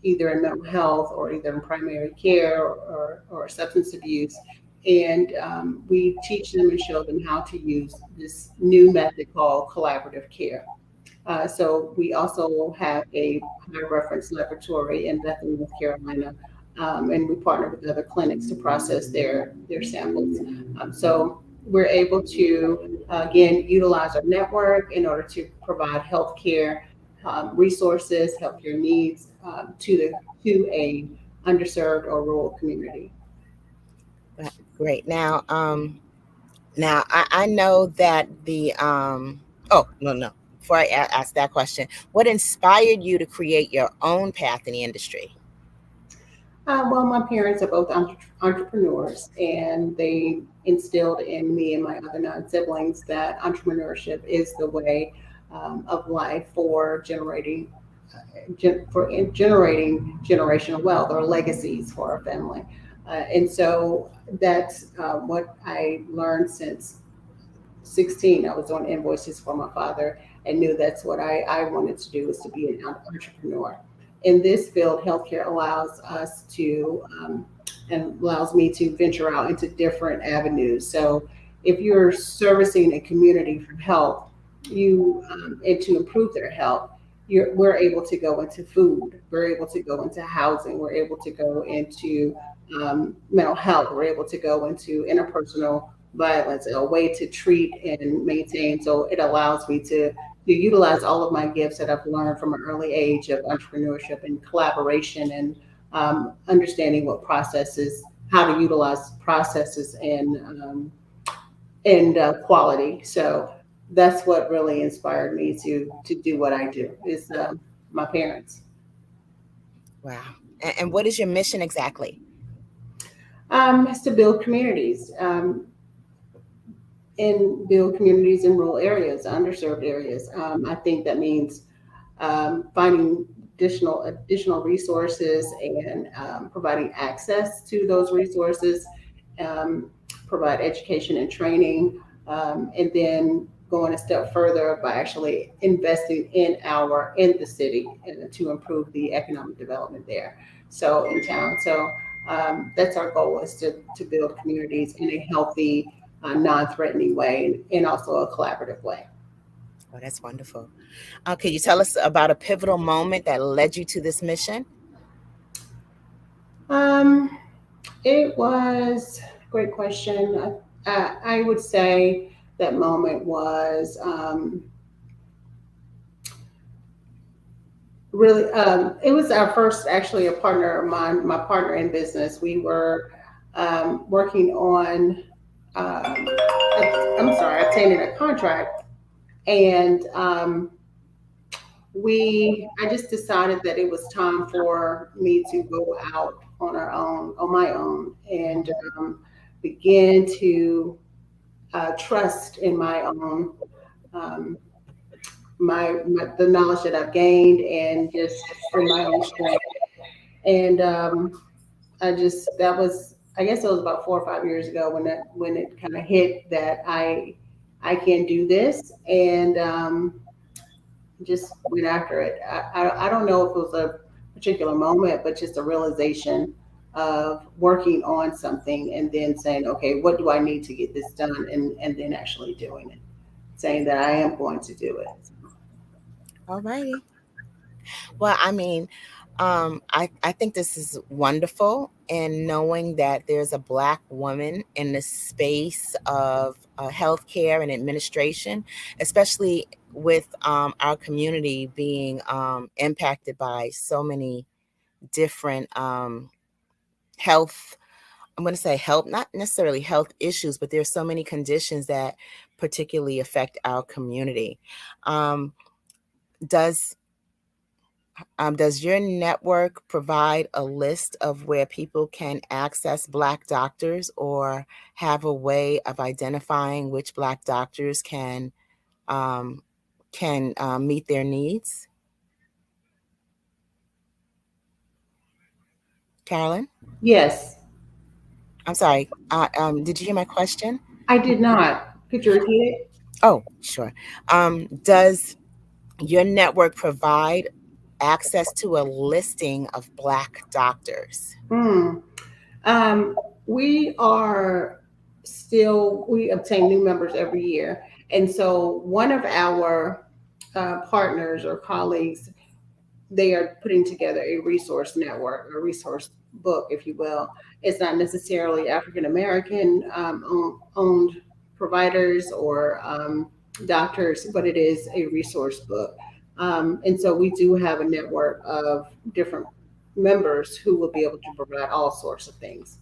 either in mental health or either in primary care or substance abuse. And we teach them and show them how to use this new method called collaborative care. So we also have a high reference laboratory in Bethlehem, North Carolina, and we partner with other clinics to process their samples. So we're able to, again, utilize our network in order to provide healthcare resources, healthcare needs to a underserved or rural community. Great. Now I know that the Before I ask that question, what inspired you to create your own path in the industry? Well, my parents are both entrepreneurs, and they instilled in me and my other 9 siblings that entrepreneurship is the way of life for generating generational wealth or legacies for our family. And so that's what I learned since 16. I was on invoices for my father and knew that's what I wanted to do, was to be an entrepreneur. In this field, healthcare allows us to and allows me to venture out into different avenues. So if you're servicing a community for health, and to improve their health, we're able to go into food, we're able to go into housing, we're able to go into mental health, we're able to go into interpersonal violence, a way to treat and maintain. So it allows me to utilize all of my gifts that I've learned from an early age of entrepreneurship and collaboration and understanding what processes, how to utilize processes and quality. So that's what really inspired me to do what I do is my parents. Wow. And what is your mission exactly? Is to build communities and build communities in rural areas, underserved areas. I think that means finding additional resources and providing access to those resources, um, provide education and training, and then going a step further by actually investing in the city and to improve the economic development there. So in town, so that's our goal is to build communities in a healthy, non-threatening way and also a collaborative way. Oh, that's wonderful. Can you tell us about a pivotal moment that led you to this mission? Um, it was a great question. I would say that moment was really, it was our first, actually, a partner of mine, my partner in business. We were working on, I'm sorry, obtaining a contract. And I just decided that it was time for me to go out on my own, and begin to trust in my own, um, the knowledge that I've gained, and just in my own strength. And that was, I guess it was about 4 or 5 years ago when it kind of hit that I can do this, and just went after it. I don't know if it was a particular moment, but just a realization of working on something and then saying, okay, what do I need to get this done? And then actually doing it, saying that I am going to do it. All righty. Well, I mean, I think this is wonderful. And knowing that there's a Black woman in the space of healthcare and administration, especially with our community being impacted by so many different health, I'm going to say health, not necessarily health issues, but there's so many conditions that particularly affect our community. Um, does does your network provide a list of where people can access Black doctors, or have a way of identifying which Black doctors um, can meet their needs? Carolyn? Yes. I'm sorry. Did you hear my question? I did not. Could you repeat it? Oh, sure. Does your network provide access to a listing of Black doctors? Hmm. Um, we obtain new members every year. And so one of our partners or colleagues, they are putting together a resource network, a resource book, if you will. It's not necessarily African American owned providers or doctors, but it is a resource book. And so we do have a network of different members who will be able to provide all sorts of things.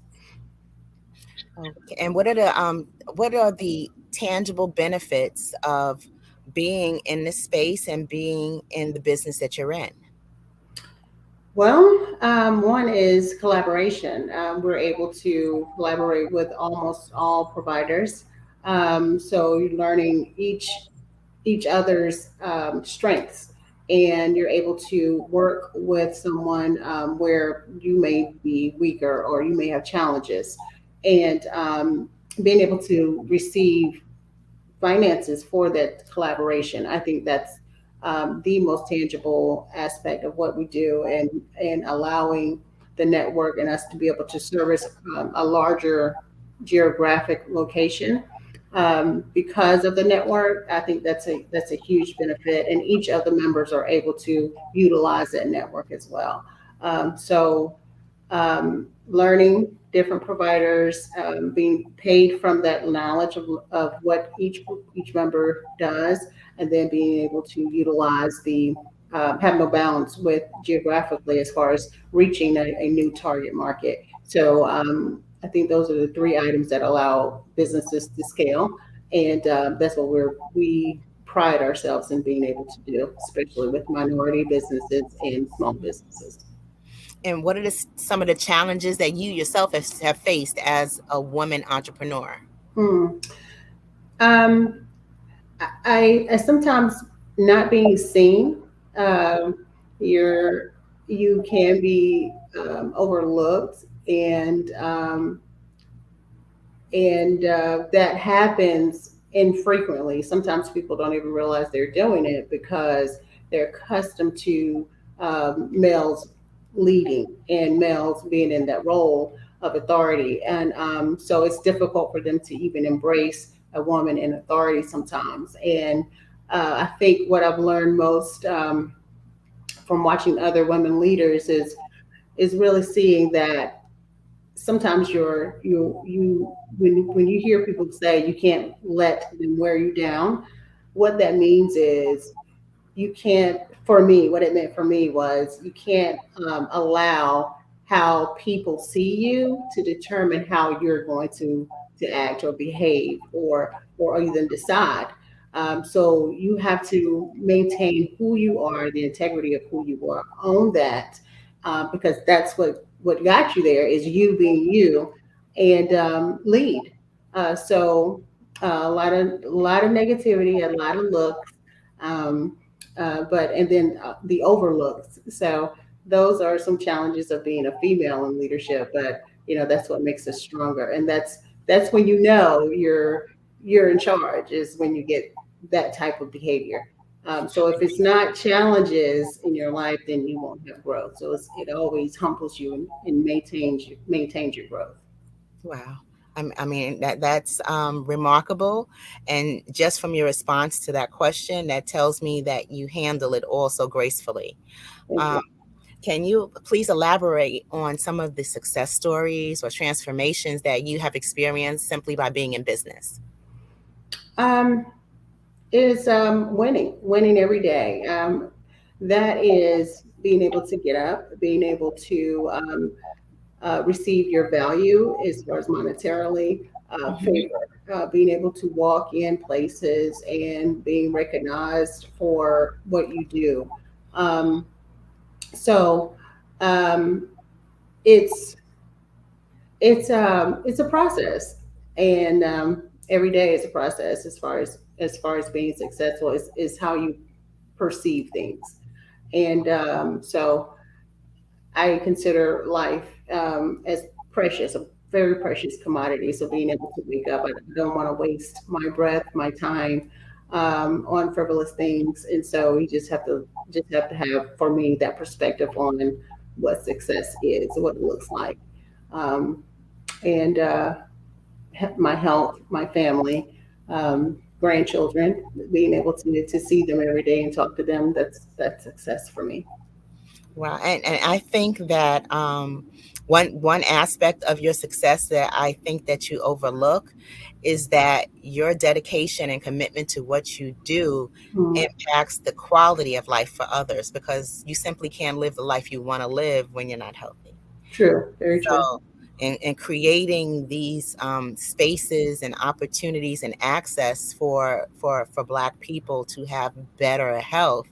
Okay. And what are the tangible benefits of being in this space and being in the business that you're in? Well, one is collaboration. We're able to collaborate with almost all providers. So you're learning each other's strengths, and you're able to work with someone where you may be weaker or you may have challenges, and being able to receive finances for that collaboration. I think that's the most tangible aspect of what we do, and allowing the network and us to be able to service a larger geographic location. Because of the network, I think that's a huge benefit, and each of the members are able to utilize that network as well. So learning different providers, being paid from that knowledge of what each member does, and then being able to utilize the have no balance with geographically as far as reaching a new target market. So I think those are the three items that allow businesses to scale, and that's what we pride ourselves in being able to do, especially with minority businesses and small businesses. And what are some of the challenges that you yourself have faced as a woman entrepreneur? Hmm. Um, I sometimes not being seen. Um, you're you can be overlooked, and that happens infrequently. Sometimes people don't even realize they're doing it because they're accustomed to males leading and males being in that role of authority. And so it's difficult for them to even embrace a woman in authority sometimes. And I think what I've learned most from watching other women leaders is really seeing that sometimes you when you hear people say you can't let them wear you down, what that means is you can't, for me, what it meant for me was you can't allow how people see you to determine how you're going to act or behave or even decide. So you have to maintain who you are, the integrity of who you are, own that, because that's what got you there is you being you, and lead. So a lot of negativity, a lot of looks, um, but and then the overlooks. So those are some challenges of being a female in leadership. But that's what makes us stronger, and that's when you're in charge is when you get that type of behavior. So if it's not challenges in your life, then you won't have growth. So it always humbles you and maintains your growth. Wow. I mean, that's remarkable. And just from your response to that question, that tells me that you handle it all so gracefully. Thank you. Can you please elaborate on some of the success stories or transformations that you have experienced simply by being in business? Um, is winning every day. That is being able to get up, being able to receive your value as far as monetarily, favor, being able to walk in places and being recognized for what you do. Um, so um, it's it's a process, and every day is a process as far as being successful is how you perceive things, and so I consider life as precious, a very precious commodity. So being able to wake up, I don't want to waste my breath, my time on frivolous things, and so you just have to have, for me, that perspective on what success is, what it looks like, um, and my health, my family, grandchildren, being able to see them every day and talk to them. That's success for me. Wow. And I think that one aspect of your success that I think that you overlook is that your dedication and commitment to what you do Mm. impacts the quality of life for others because you simply can't live the life you want to live when you're not healthy. True, very true. So, in creating these spaces and opportunities and access for Black people to have better health,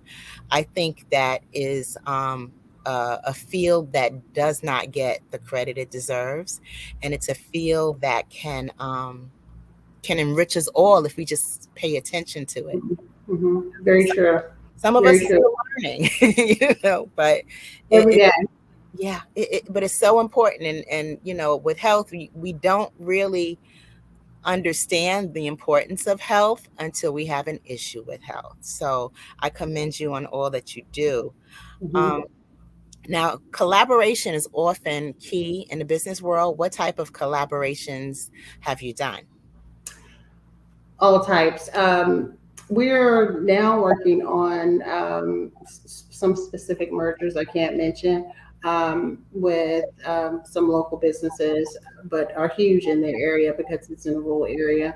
I think that is a field that does not get the credit it deserves, and it's a field that can enrich us all if we just pay attention to it. Very true. Some of us Very are true. still learning, but Every it day. yeah, but it's so important. And with health, we don't really understand the importance of health until we have an issue with health. So I commend you on all that you do. Mhm. Um, Now, collaboration is often key in the business world. What type of collaborations have you done? All types. We're now working on some specific mergers I can't mention with some local businesses, but are huge in their area because it's in a rural area.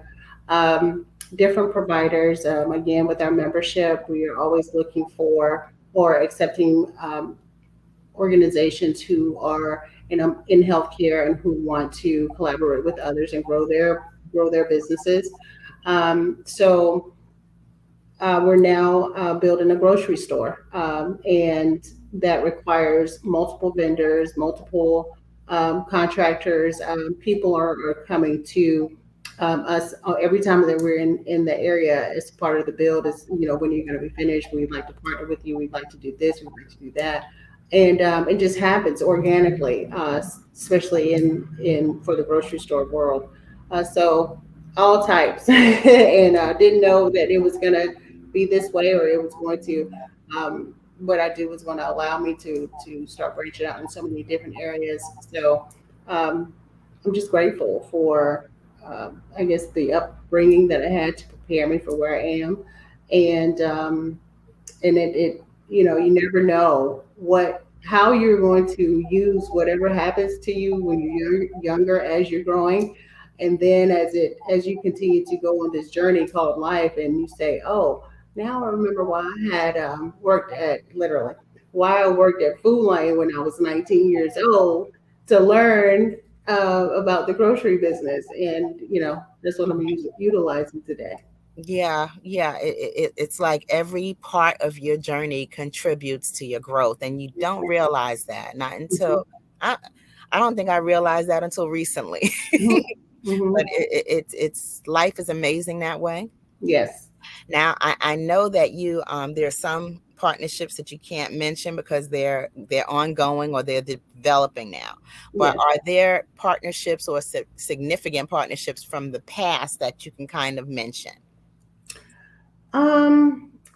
Different providers, again, with our membership, we are always looking for or accepting organizations who are in healthcare and who want to collaborate with others and grow their businesses. So we're now building a grocery store, and that requires multiple vendors, multiple contractors. People are coming to us every time that we're in the area as part of the build. Is when you're going to be finished, we'd like to partner with you. We'd like to do this. We'd like to do that, and it just happens organically, especially in for the grocery store world. So all types, and didn't know that it was going to be this way or it was going to what I do was going to allow me to start branching out in so many different areas. So I'm just grateful for I guess the upbringing that I had to prepare me for where I am, and it you never know what how you're going to use whatever happens to you when you're younger as you're growing, and then as you continue to go on this journey called life and you say, oh, now I remember why I had worked at literally why I worked at Food Lion when I was 19 years old to learn about the grocery business, and that's what I'm utilizing today. Yeah. It's like every part of your journey contributes to your growth, and you don't realize that. Not until I, I don't think I realized that until recently. Mhm. But Mhm. it's life is amazing that way. Yes. Now I know that you there are some partnerships that you can't mention because they're ongoing or they're developing now. But Yes. are there partnerships or significant partnerships from the past that you can kind of mention?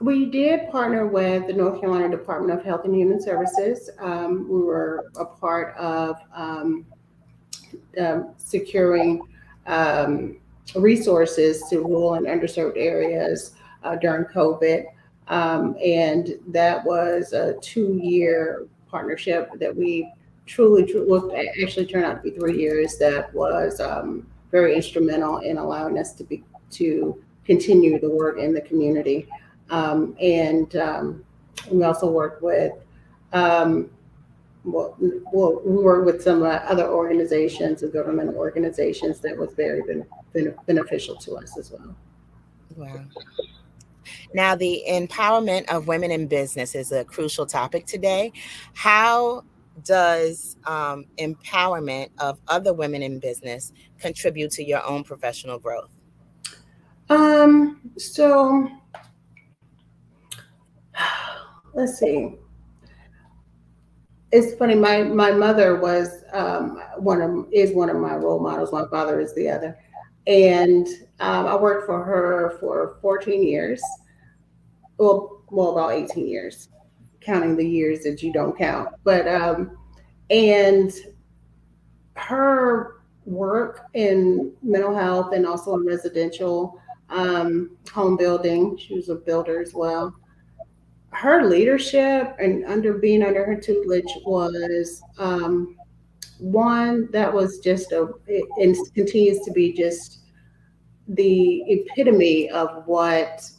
We did partner with the North Carolina Department of Health and Human Services. We were a part of securing um, resources to rural and underserved areas during COVID. And that was a 2 year partnership that we well, actually turned out to be 3 years. That was very instrumental in allowing us to continue the work in the community. And we also worked with um, we work with some other organizations and governmental organizations that was very beneficial to us as well. Wow. Now, the empowerment of women in business is a crucial topic today. How does empowerment of other women in business contribute to your own professional growth? So let's see. It's funny. My mother was one of my role models. My father is the other, and I worked for her for 14 years. Well, about 18 years, counting the years that you don't count. But and her work in mental health and also in residential home building. She was a builder as well. Her leadership and being under her tutelage was one that was just and continues to be just the epitome of what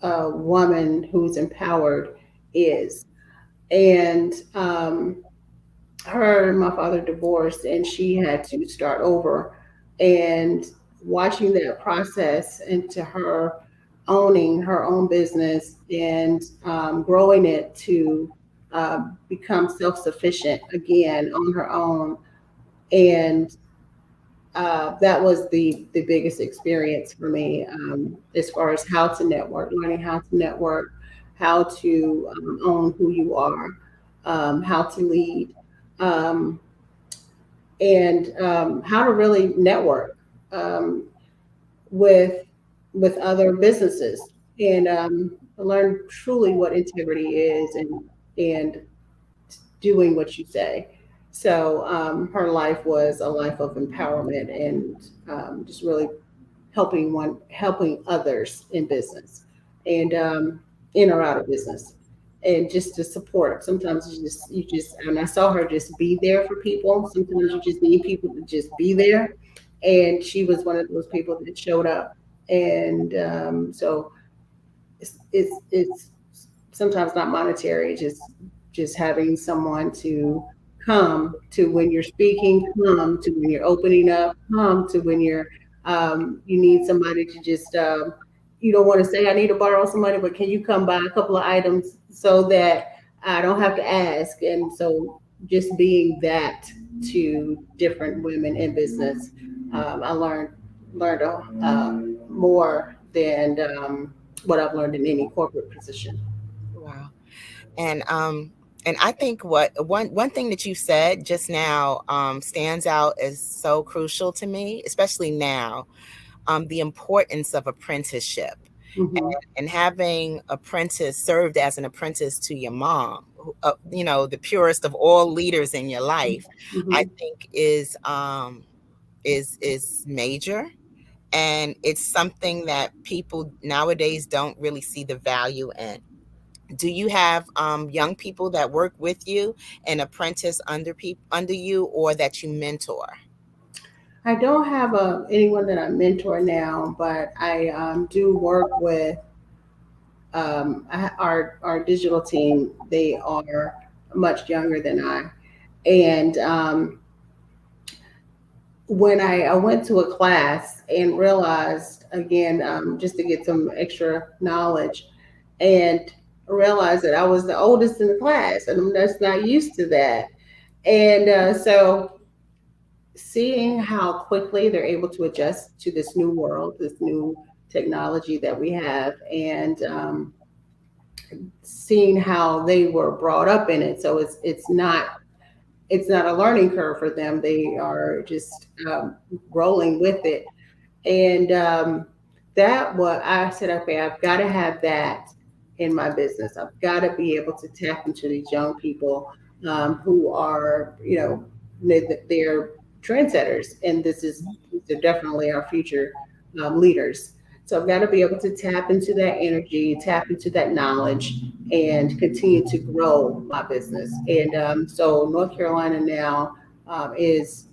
a woman who's empowered is. And her and my father divorced, and she had to start over. And watching that process into her owning her own business and growing it to become self sufficient again on her own. And that was the biggest experience for me as far as how to network, learning how to network, how to own who you are, how to lead, um, and how to really network with other businesses, and learn truly what integrity is, and doing what you say. So her life was a life of empowerment and just really helping others in business, and in or out of business, and just to support. Sometimes and I saw her just be there for people. Sometimes you just need people to just be there, and she was one of those people that showed up. And so it's sometimes not monetary, just having someone to come to when you're speaking, come to when you're opening up, come to when you need somebody to just you don't want to say I need to borrow some money, but can you come buy a couple of items so that I don't have to ask? And so just being that to different women in business, I learned more than what I've learned in any corporate position. Wow. And I think one thing that you said just now stands out as so crucial to me, especially now, the importance of apprenticeship. Mhm. And having apprentice served as an apprentice to your mom, the purest of all leaders in your life, I Mhm. think is major. And it's something that people nowadays don't really see the value in. Do you have young people that work with you and apprentice under you, or that you mentor? I don't have anyone that I mentor now, but I do work with our digital team. They are much younger than I, and when I went to a class and realized again, just to get some extra knowledge, and realized that I was the oldest in the class, and I'm just not used to that. And so seeing how quickly they're able to adjust to this new world, this new technology that we have, and seeing how they were brought up in it. So it's not a learning curve for them. They are just rolling with it. And that what I said, okay, I've got to have that in my business. I've got to be able to tap into these young people who are, they're trendsetters, and they're definitely our future leaders. So I've got to be able to tap into that energy, tap into that knowledge, and continue to grow my business. And so North Carolina now is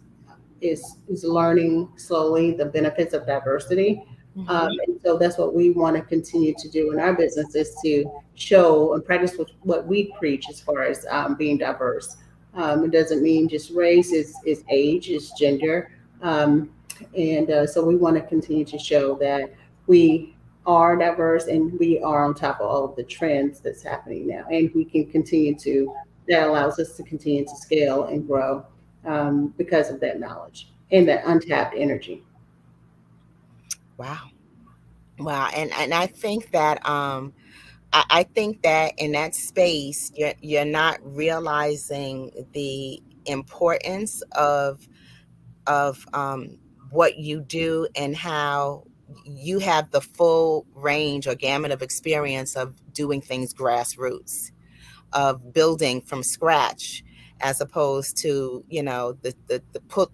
learning slowly the benefits of diversity. And so that's what we want to continue to do in our business, is to show and practice what we preach as far as being diverse. It doesn't mean just race, is age, is gender. And so we want to continue to show that we are diverse and we are on top of all of the trends that's happening now. And we can continue that allows us to continue to scale and grow because of that knowledge and that untapped energy. Wow. Wow. And I think that I think that in that space, you're not realizing the importance of what you do, and how you have the full range or gamut of experience of doing things grassroots, of building from scratch, as opposed to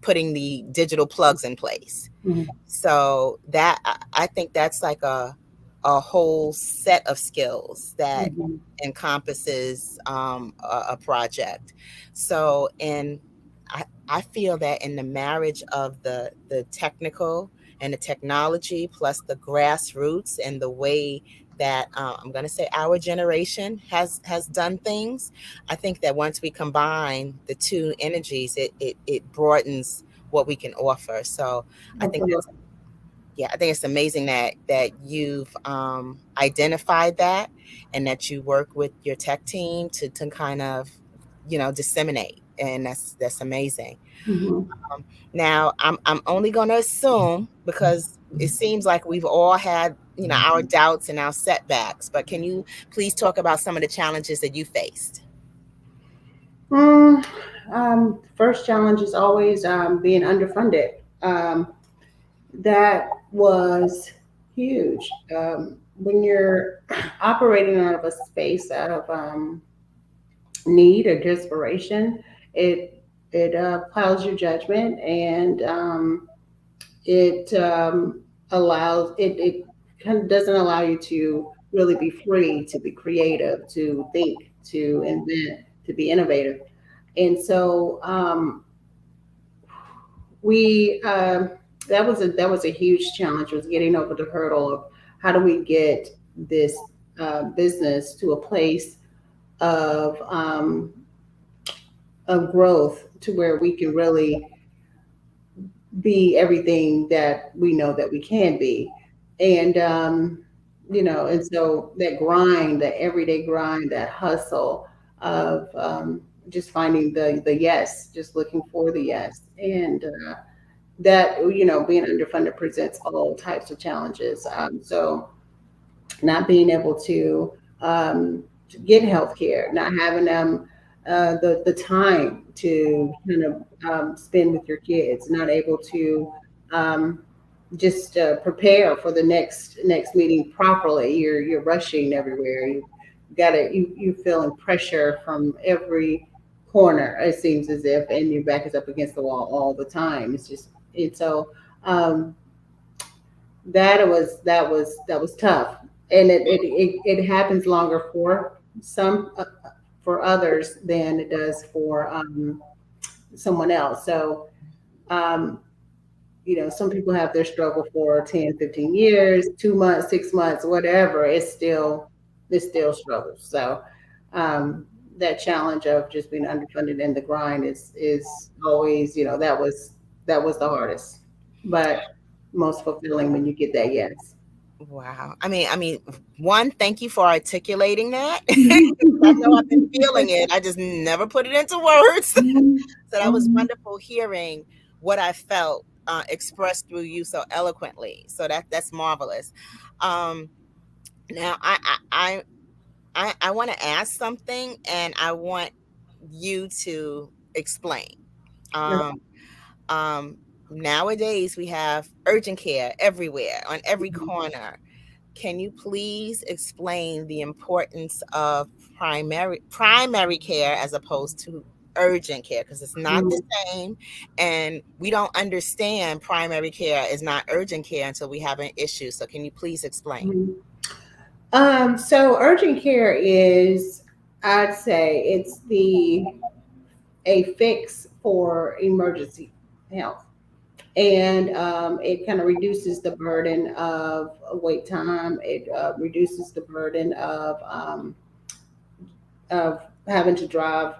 putting the digital plugs in place. Mhm. So that I think that's like a whole set of skills that Mhm. encompasses a project. So, and I feel that in the marriage of the technical and the technology, plus the grassroots and the way that I'm going to say our generation has done things, I think that once we combine the two energies, it broadens what we can offer. So I think that's, Absolutely. yeah, I think it's amazing that you've identified that, and that you work with your tech team to kind of disseminate, and that's amazing. Mhm. Now I'm only going to assume, because it seems like we've all had our doubts and our setbacks, but can you please talk about some of the challenges that you faced? Mm, first challenge is always being underfunded. That was huge. When you're operating out of a space out of need or desperation, it clouds your judgment, and it allows it kind of doesn't allow you to really be free, to be creative, to think, to invent, to be innovative. And so we that was a huge challenge, was getting over the hurdle of how do we get this business to a place of growth to where we can really be everything that we know that we can be. And and so that grind, that everyday grind, that hustle of just finding the yes, just looking for the yes. And that, being underfunded presents all types of challenges. So not being able to get health care, not having the time to kind of spend with your kids, not able to just prepare for the next meeting properly. You're rushing everywhere. You feeling pressure from every corner. It seems as if, and your back is up against the wall all the time. And so that was tough, and it happens longer for some for others than it does for someone else. So um, some people have their struggle for 10, 15 years, 2 months, 6 months, whatever. It's still struggles. So that challenge of just being underfunded and the grind is always, that was the hardest, but most fulfilling when you get that yes. Wow. I mean, one, thank you for articulating that. I know I've been feeling it. I just never put it into words. So that was wonderful hearing what I felt expressed through you so eloquently. So that's marvelous. Now I want to ask something, and I want you to explain. Um, Nowadays we have urgent care everywhere, on every corner. Can you please explain the importance of primary care as opposed to urgent care? Because it's not the same, and we don't understand primary care is not urgent care until we have an issue. So can you please explain? So urgent care is, I'd say, it's a fix for emergency health, and it kind of reduces the burden of wait time. It reduces the burden of having to drive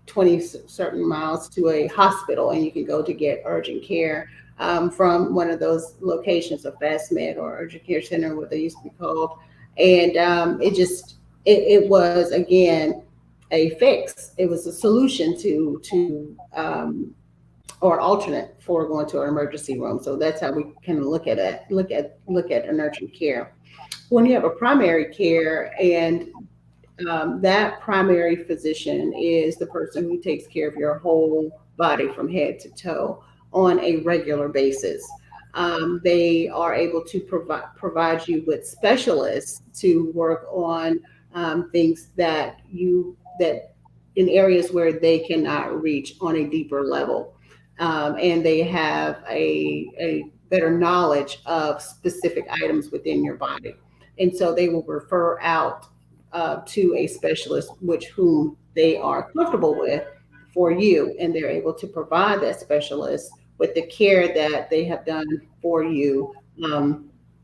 20 certain miles to a hospital, and you can go to get urgent care from one of those locations, a fast med or urgent care center, what they used to be called. And it was, again, a fix. It was a solution or alternate for going to an emergency room. So that's how we kind of look at it, look at an urgent care. When you have a primary care, and that primary physician is the person who takes care of your whole body from head to toe on a regular basis. They are able to provide you with specialists to work on things that in areas where they cannot reach on a deeper level. And they have a better knowledge of specific items within your body. And so they will refer out to a specialist, whom they are comfortable with for you, and they're able to provide that specialist with the care that they have done for you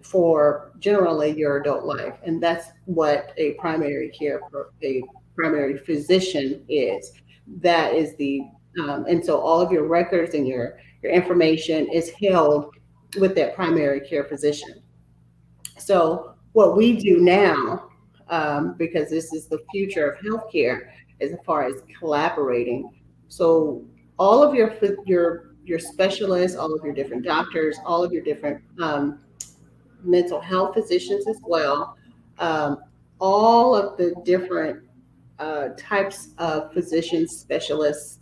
for generally your adult life. And that's what a primary physician is. That is and so all of your records and your information is held with that primary care physician. So what we do now, because this is the future of healthcare, as far as collaborating. So all of your specialists, all of your different doctors, all of your different mental health physicians as well, all of the different types of physicians, specialists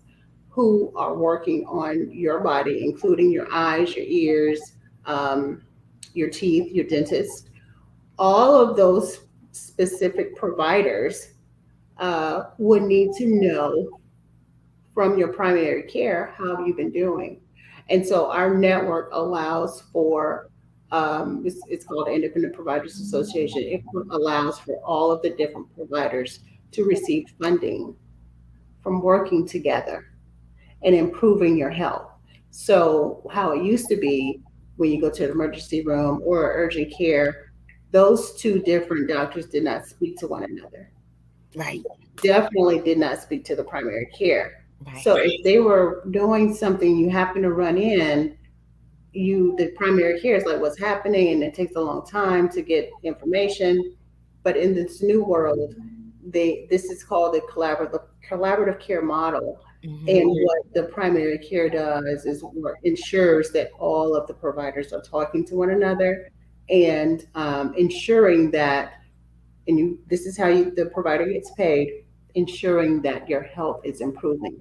who are working on your body, including your eyes, your ears, your teeth, your dentist. All of those specific providers would need to know from your primary care how you've been doing. And so our network allows for It's called the Independent Providers Association. It allows for all of the different providers to receive funding from working together and improving your health. So how it used to be when you go to the emergency room or urgent care, those two different doctors did not speak to one another. Right. Definitely did not speak to the primary care. Right. So if they were doing something, you happen to run in, the primary care is like, what's happening? And it takes a long time to get information. But in this new world, this is called the collaborative care model. And what the primary care does is ensures that all of the providers are talking to one another and ensuring that, this is how the provider gets paid, ensuring that your health is improving.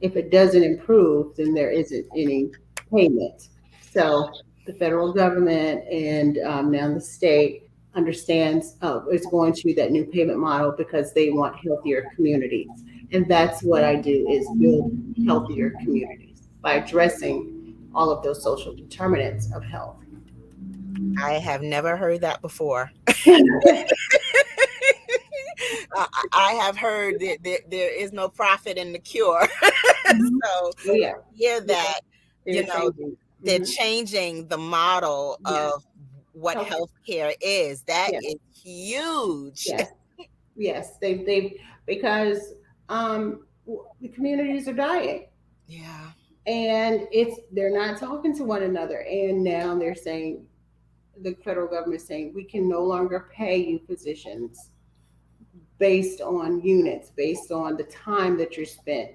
If it doesn't improve, then there isn't any payment. So the federal government and now the state understands it's going to that new payment model because they want healthier communities. And that's what I do, is build healthier communities by addressing all of those social determinants of health. I have never heard that before. I have heard that there is no profit in the cure. So hear that, they're changing the model of what healthcare is. That is huge. Yes, they because the communities are dying. Yeah. And they're not talking to one another. And now they're saying, the federal government is saying, we can no longer pay you physicians based on units, based on the time that you're spent.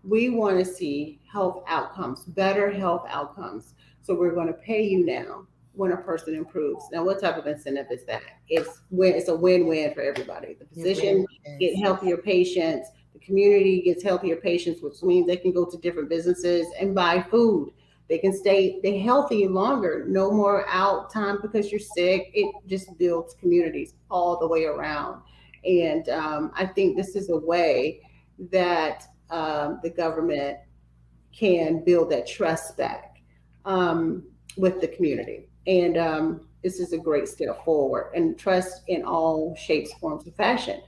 We want to see health outcomes, better health outcomes. So we're going to pay you now when a person improves. Now, what type of incentive is that? It's a win-win for everybody. The physician get healthier patients, the community gets healthier patients, which means they can go to different businesses and buy food. They can stay healthy longer. No more out time because you're sick. It just builds communities all the way around. And I think this is a way that the government can build that trust back with the community. And this is a great step forward, and trust in all shapes, forms, and fashion.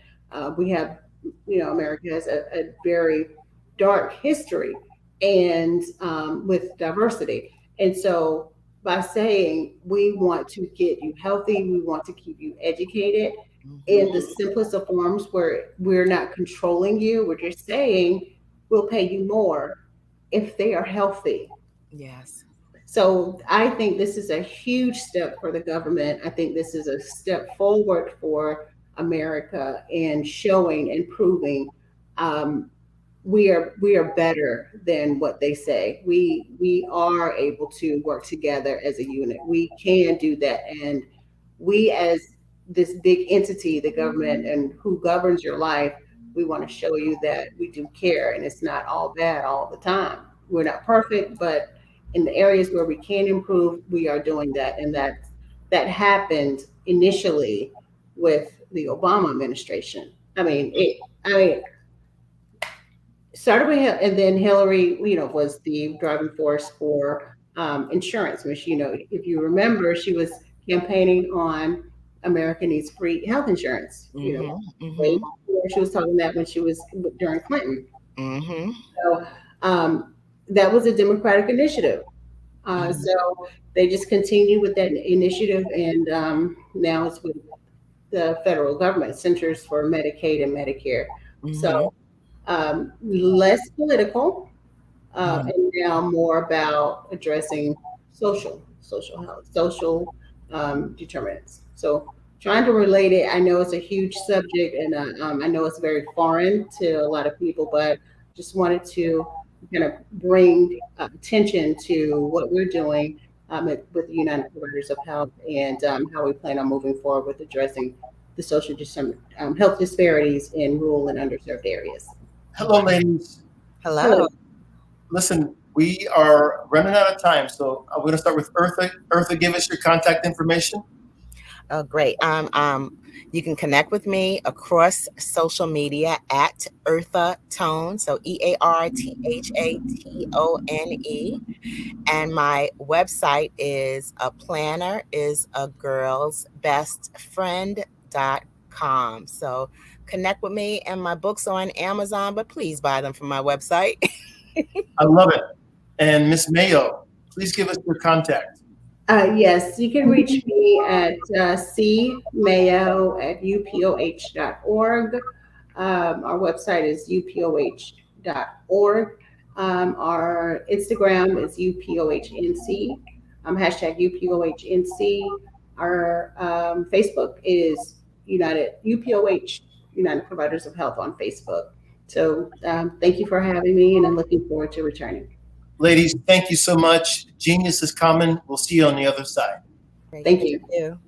We have, America has a very dark history and with diversity. And so by saying we want to get you healthy, we want to keep you educated in the simplest of forms, where we're not controlling you, we're just saying we'll pay you more if they are healthy. Yes. So I think this is a huge step for the government. I think this is a step forward for America in showing and proving we are better than what they say. We are able to work together as a unit. We can do that. And we, as this big entity, the government, and who governs your life, we want to show you that we do care, and it's not all bad all the time. We're not perfect, but in the areas where we can improve, we are doing that. And that happened initially with the Obama administration. Started with him, and then Hillary, was the driving force for insurance, which, if you remember, she was campaigning on America needs free health insurance. Way before she was talking that when she was during Clinton. So that was a Democratic initiative. So they just continued with that initiative, and now it's with the federal government, Centers for Medicaid and Medicare. So less political, and now more about addressing social health, social determinants. So trying to relate it, I know it's a huge subject, and I know it's very foreign to a lot of people, but just wanted to kind of bring attention to what we're doing with the United Providers of Health, and how we plan on moving forward with addressing the social health disparities in rural and underserved areas. Hello, ladies. Hello. Listen, we are running out of time, so I'm going to start with Eartha. Eartha, give us your contact information. Oh, great. You can connect with me across social media at Eartha Tone, so EARTHATONE. And my website is aplannerisagirlsbestfriend.com. So connect with me, and my books are on Amazon, but please buy them from my website. I love it. And Miss Mayo, please give us your contact. Yes, you can reach me at cmayo@upoh.org. Our website is upoh.org. Our Instagram is upohnc, hashtag upohnc. Our Facebook is UPOH, United Providers of Health on Facebook. So thank you for having me, and I'm looking forward to returning. Ladies, thank you so much. Genius is coming. We'll see you on the other side. Thank you. Thank you.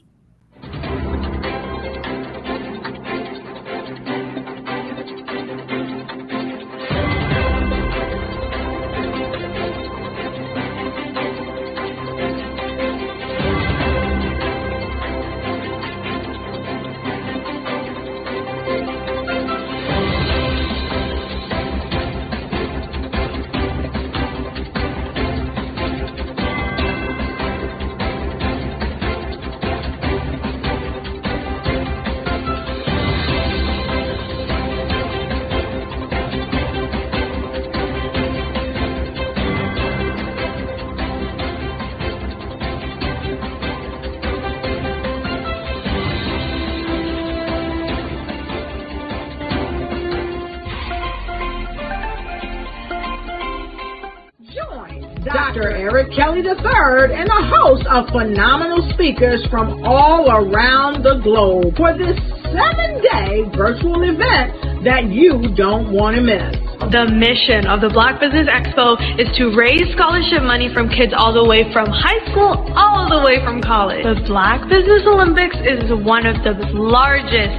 Dr. Eric Kelly III and a host of phenomenal speakers from all around the globe for this 7-day virtual event that you don't want to miss. The mission of the Black Business Expo is to raise scholarship money from kids all the way from high school all the way from college. The Black Business Olympics is one of the largest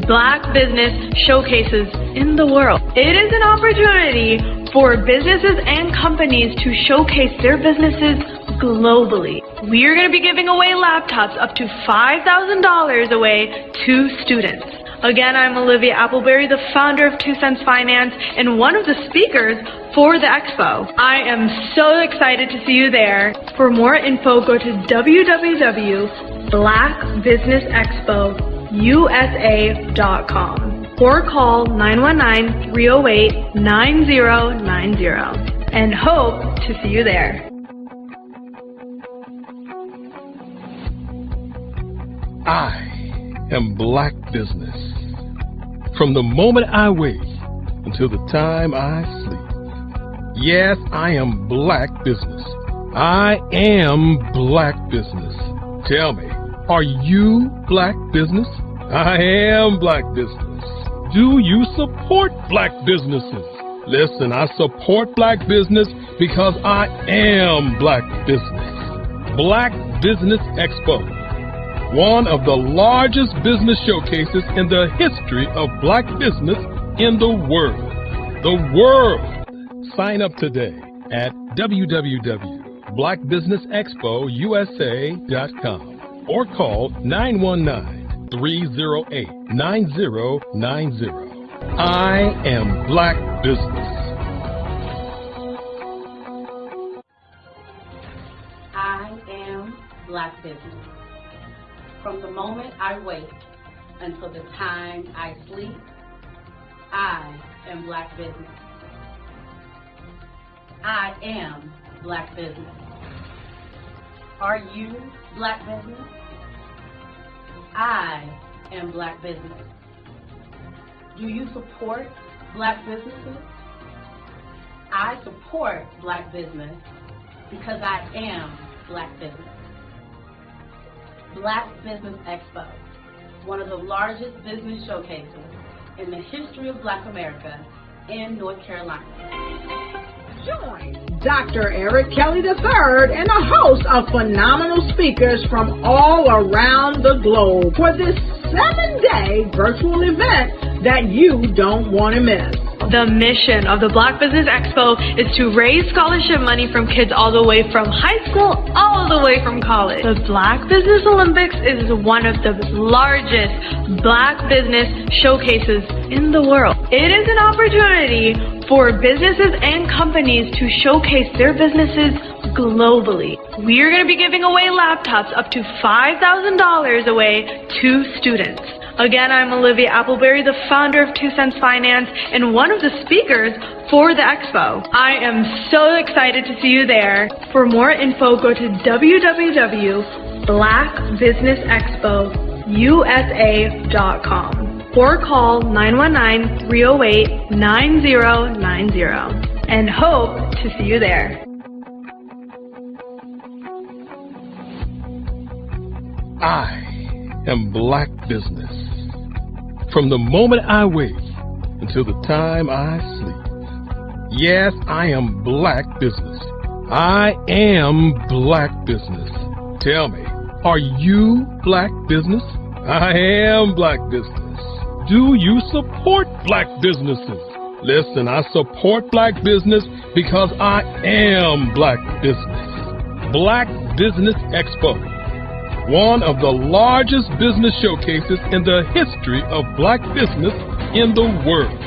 Black business showcases in the world. It is an opportunity for businesses and companies to showcase their businesses globally. We are going to be giving away laptops up to $5,000 away to students. Again, I'm Olivia Appleberry, the founder of 2 Cents Finance and one of the speakers for the expo. I am so excited to see you there. For more info, go to www.blackbusinessexpousa.com or call 919-308-9090 and hope to see you there. I am Black Business. From the moment I wake until the time I sleep. Yes, I am Black Business. I am Black Business. Tell me, are you Black Business? I am Black Business. Do you support Black businesses? Listen, I support Black business because I am Black Business. Black Business Expo, one of the largest business showcases in the history of Black business in the world. The world! Sign up today at www.blackbusinessexpousa.com or call 919-308-9090. I am Black Business. I am Black Business. From the moment I wake until the time I sleep, I am Black Business. I am Black Business. Are you Black Business? I am Black Business. Do you support Black businesses? I support Black business because I am Black Business. Black Business Expo, one of the largest business showcases in the history of Black America in North Carolina. Join Dr. Eric Kelly III and a host of phenomenal speakers from all around the globe for this 7-day virtual event that you don't want to miss. The mission of the Black Business Expo is to raise scholarship money from kids all the way from high school, all the way from college. The Black Business Olympics is one of the largest Black business showcases in the world. It is an opportunity for businesses and companies to showcase their businesses globally. We are going to be giving away laptops up to $5,000 away to students. Again, I'm Olivia Appleberry, the founder of 2 Cents Finance and one of the speakers for the expo. I am so excited to see you there. For more info, go to www.blackbusinessexpousa.com or call 919-308-9090 and hope to see you there. I am Black Business. From the moment I wake until the time I sleep. Yes, I am Black Business. I am Black Business. Tell me, are you Black Business? I am Black Business. Do you support Black businesses? Listen, I support Black business because I am Black Business. Black Business Expo, one of the largest business showcases in the history of Black business in the world.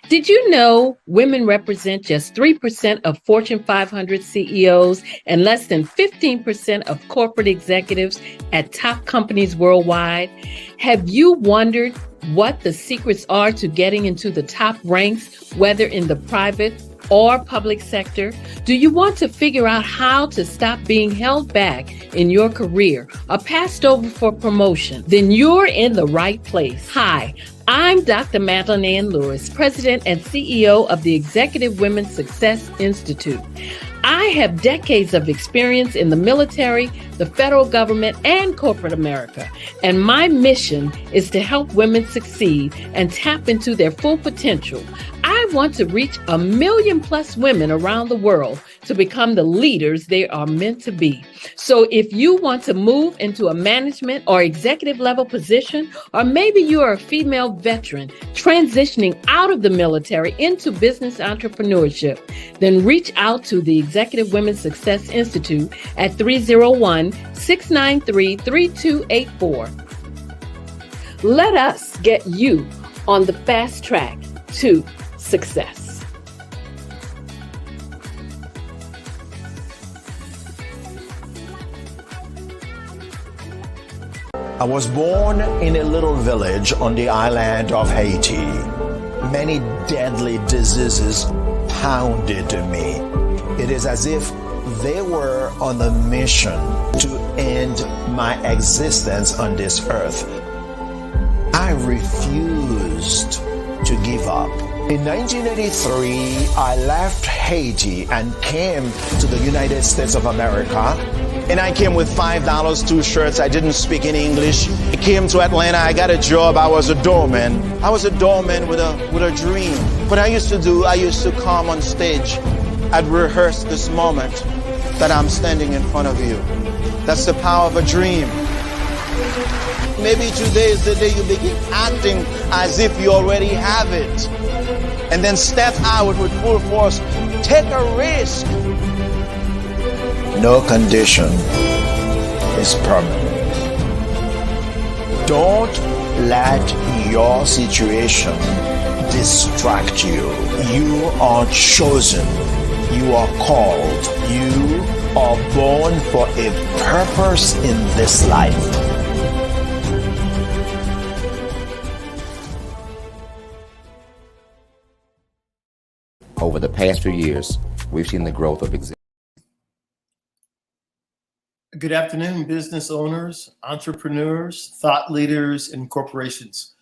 Did you know women represent just 3% of Fortune 500 CEOs and less than 15% of corporate executives at top companies worldwide? Have you wondered what the secrets are to getting into the top ranks, whether in the private or public sector? Do you want to figure out how to stop being held back in your career or passed over for promotion? Then you're in the right place. Hi, I'm Dr. Madeline Ann Lewis, President and CEO of the Executive Women's Success Institute. I have decades of experience in the military, the federal government, and corporate America. And my mission is to help women succeed and tap into their full potential. I want to reach 1 million plus women around the world to become the leaders they are meant to be. So if you want to move into a management or executive level position, or maybe you are a female veteran transitioning out of the military into business entrepreneurship, then reach out to the Executive Women's Success Institute at 301-693-3284. Let us get you on the fast track to success. I was born in a little village on the island of Haiti. Many deadly diseases pounded me. It is as if they were on a mission to end my existence on this earth. I refused to give up. In 1983, I left Haiti and came to the United States of America. And I came with $5, 2 shirts. I didn't speak any English. I came to Atlanta. I got a job. I was a doorman. I was a doorman with a dream. What I used to come on stage. I'd rehearse this moment that I'm standing in front of you. That's the power of a dream. Maybe today is the day you begin acting as if you already have it. And then step out with full force. Take a risk. No condition is permanent. Don't let your situation distract you. You are chosen. You are called. You are born for a purpose in this life. Over the past few years, we've seen the growth of Good afternoon, business owners, entrepreneurs, thought leaders, and corporations.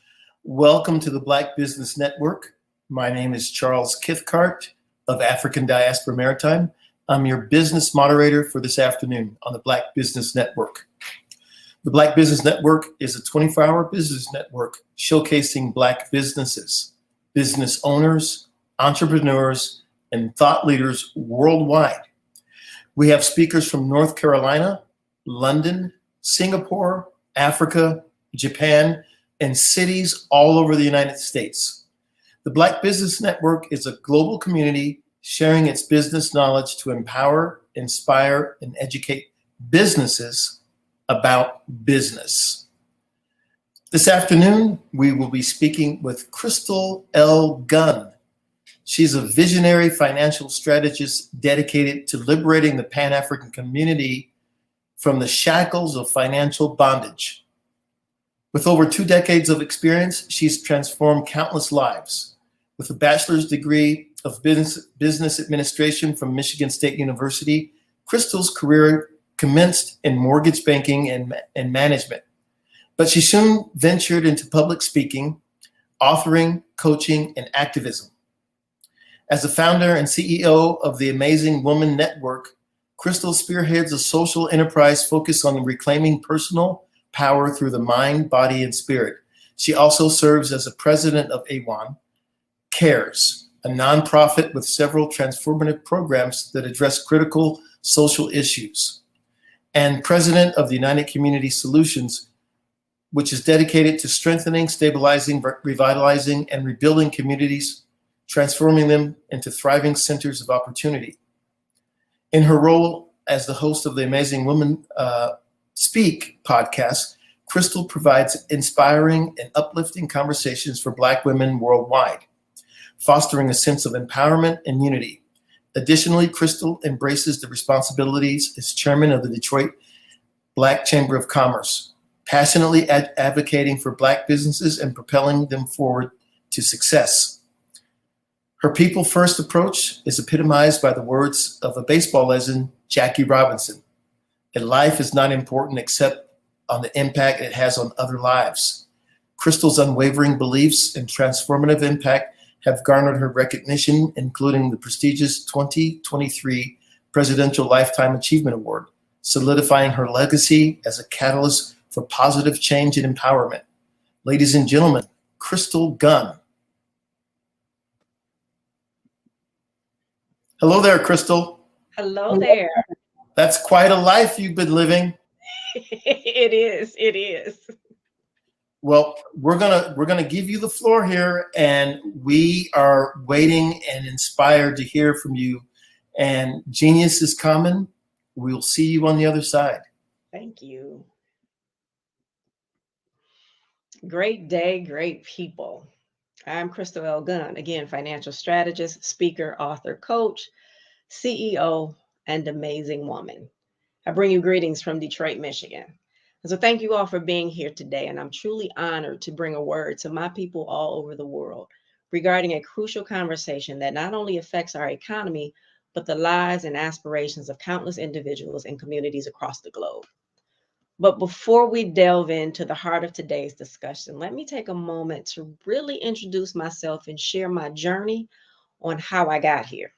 Welcome to the Black Business Network. My name is Charles Kithcart of African Diaspora Maritime. I'm your business moderator for this afternoon on the Black Business Network. The Black Business Network is a 24-hour business network showcasing Black businesses, business owners, entrepreneurs, and thought leaders worldwide. We have speakers from North Carolina, London, Singapore, Africa, Japan, and cities all over the United States. The Black Business Network is a global community sharing its business knowledge to empower, inspire, and educate businesses about business. This afternoon, we will be speaking with Crystal L. Gunn. She's a visionary financial strategist dedicated to liberating the Pan-African community from the shackles of financial bondage. With over 2 decades of experience, she's transformed countless lives. With a bachelor's degree of business administration from Michigan State University, Crystal's career commenced in mortgage banking and management. But she soon ventured into public speaking, authoring, coaching, and activism. As the founder and CEO of the Amazing Woman Network, Crystal spearheads a social enterprise focused on reclaiming personal power through the mind, body, and spirit. She also serves as the president of AWAN Cares, a nonprofit with several transformative programs that address critical social issues, and president of the United Community Solutions, which is dedicated to strengthening, stabilizing, revitalizing, and rebuilding communities, transforming them into thriving centers of opportunity. In her role as the host of the Amazing Women Speak podcast, Crystal provides inspiring and uplifting conversations for Black women worldwide, fostering a sense of empowerment and unity. Additionally, Crystal embraces the responsibilities as chairman of the Detroit Black Chamber of Commerce, passionately advocating for Black businesses and propelling them forward to success. Her people-first approach is epitomized by the words of a baseball legend, Jackie Robinson: "A life is not important except on the impact it has on other lives." Crystal's unwavering beliefs and transformative impact have garnered her recognition, including the prestigious 2023 Presidential Lifetime Achievement Award, solidifying her legacy as a catalyst for positive change and empowerment. Ladies and gentlemen, Crystal Gunn. Hello there, Crystal. Hello there. That's quite a life you've been living. It is. Well, we're gonna give you the floor here, and we are waiting and inspired to hear from you. And genius is coming. We'll see you on the other side. Thank you. Great day, great people. I'm Crystal L. Gunn, again, financial strategist, speaker, author, coach, CEO, and amazing woman. I bring you greetings from Detroit, Michigan. And so thank you all for being here today. And I'm truly honored to bring a word to my people all over the world regarding a crucial conversation that not only affects our economy, but the lives and aspirations of countless individuals and communities across the globe. But before we delve into the heart of today's discussion, let me take a moment to really introduce myself and share my journey on how I got here.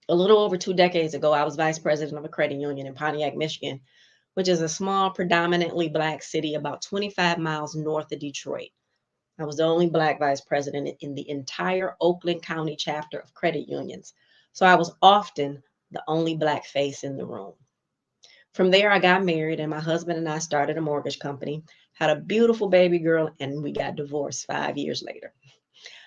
A little over 2 decades ago, I was vice president of a credit union in Pontiac, Michigan, which is a small, predominantly Black city about 25 miles north of Detroit. I was the only Black vice president in the entire Oakland County chapter of credit unions, so I was often the only Black face in the room. From there, I got married, and my husband and I started a mortgage company, had a beautiful baby girl, and we got divorced 5 years later.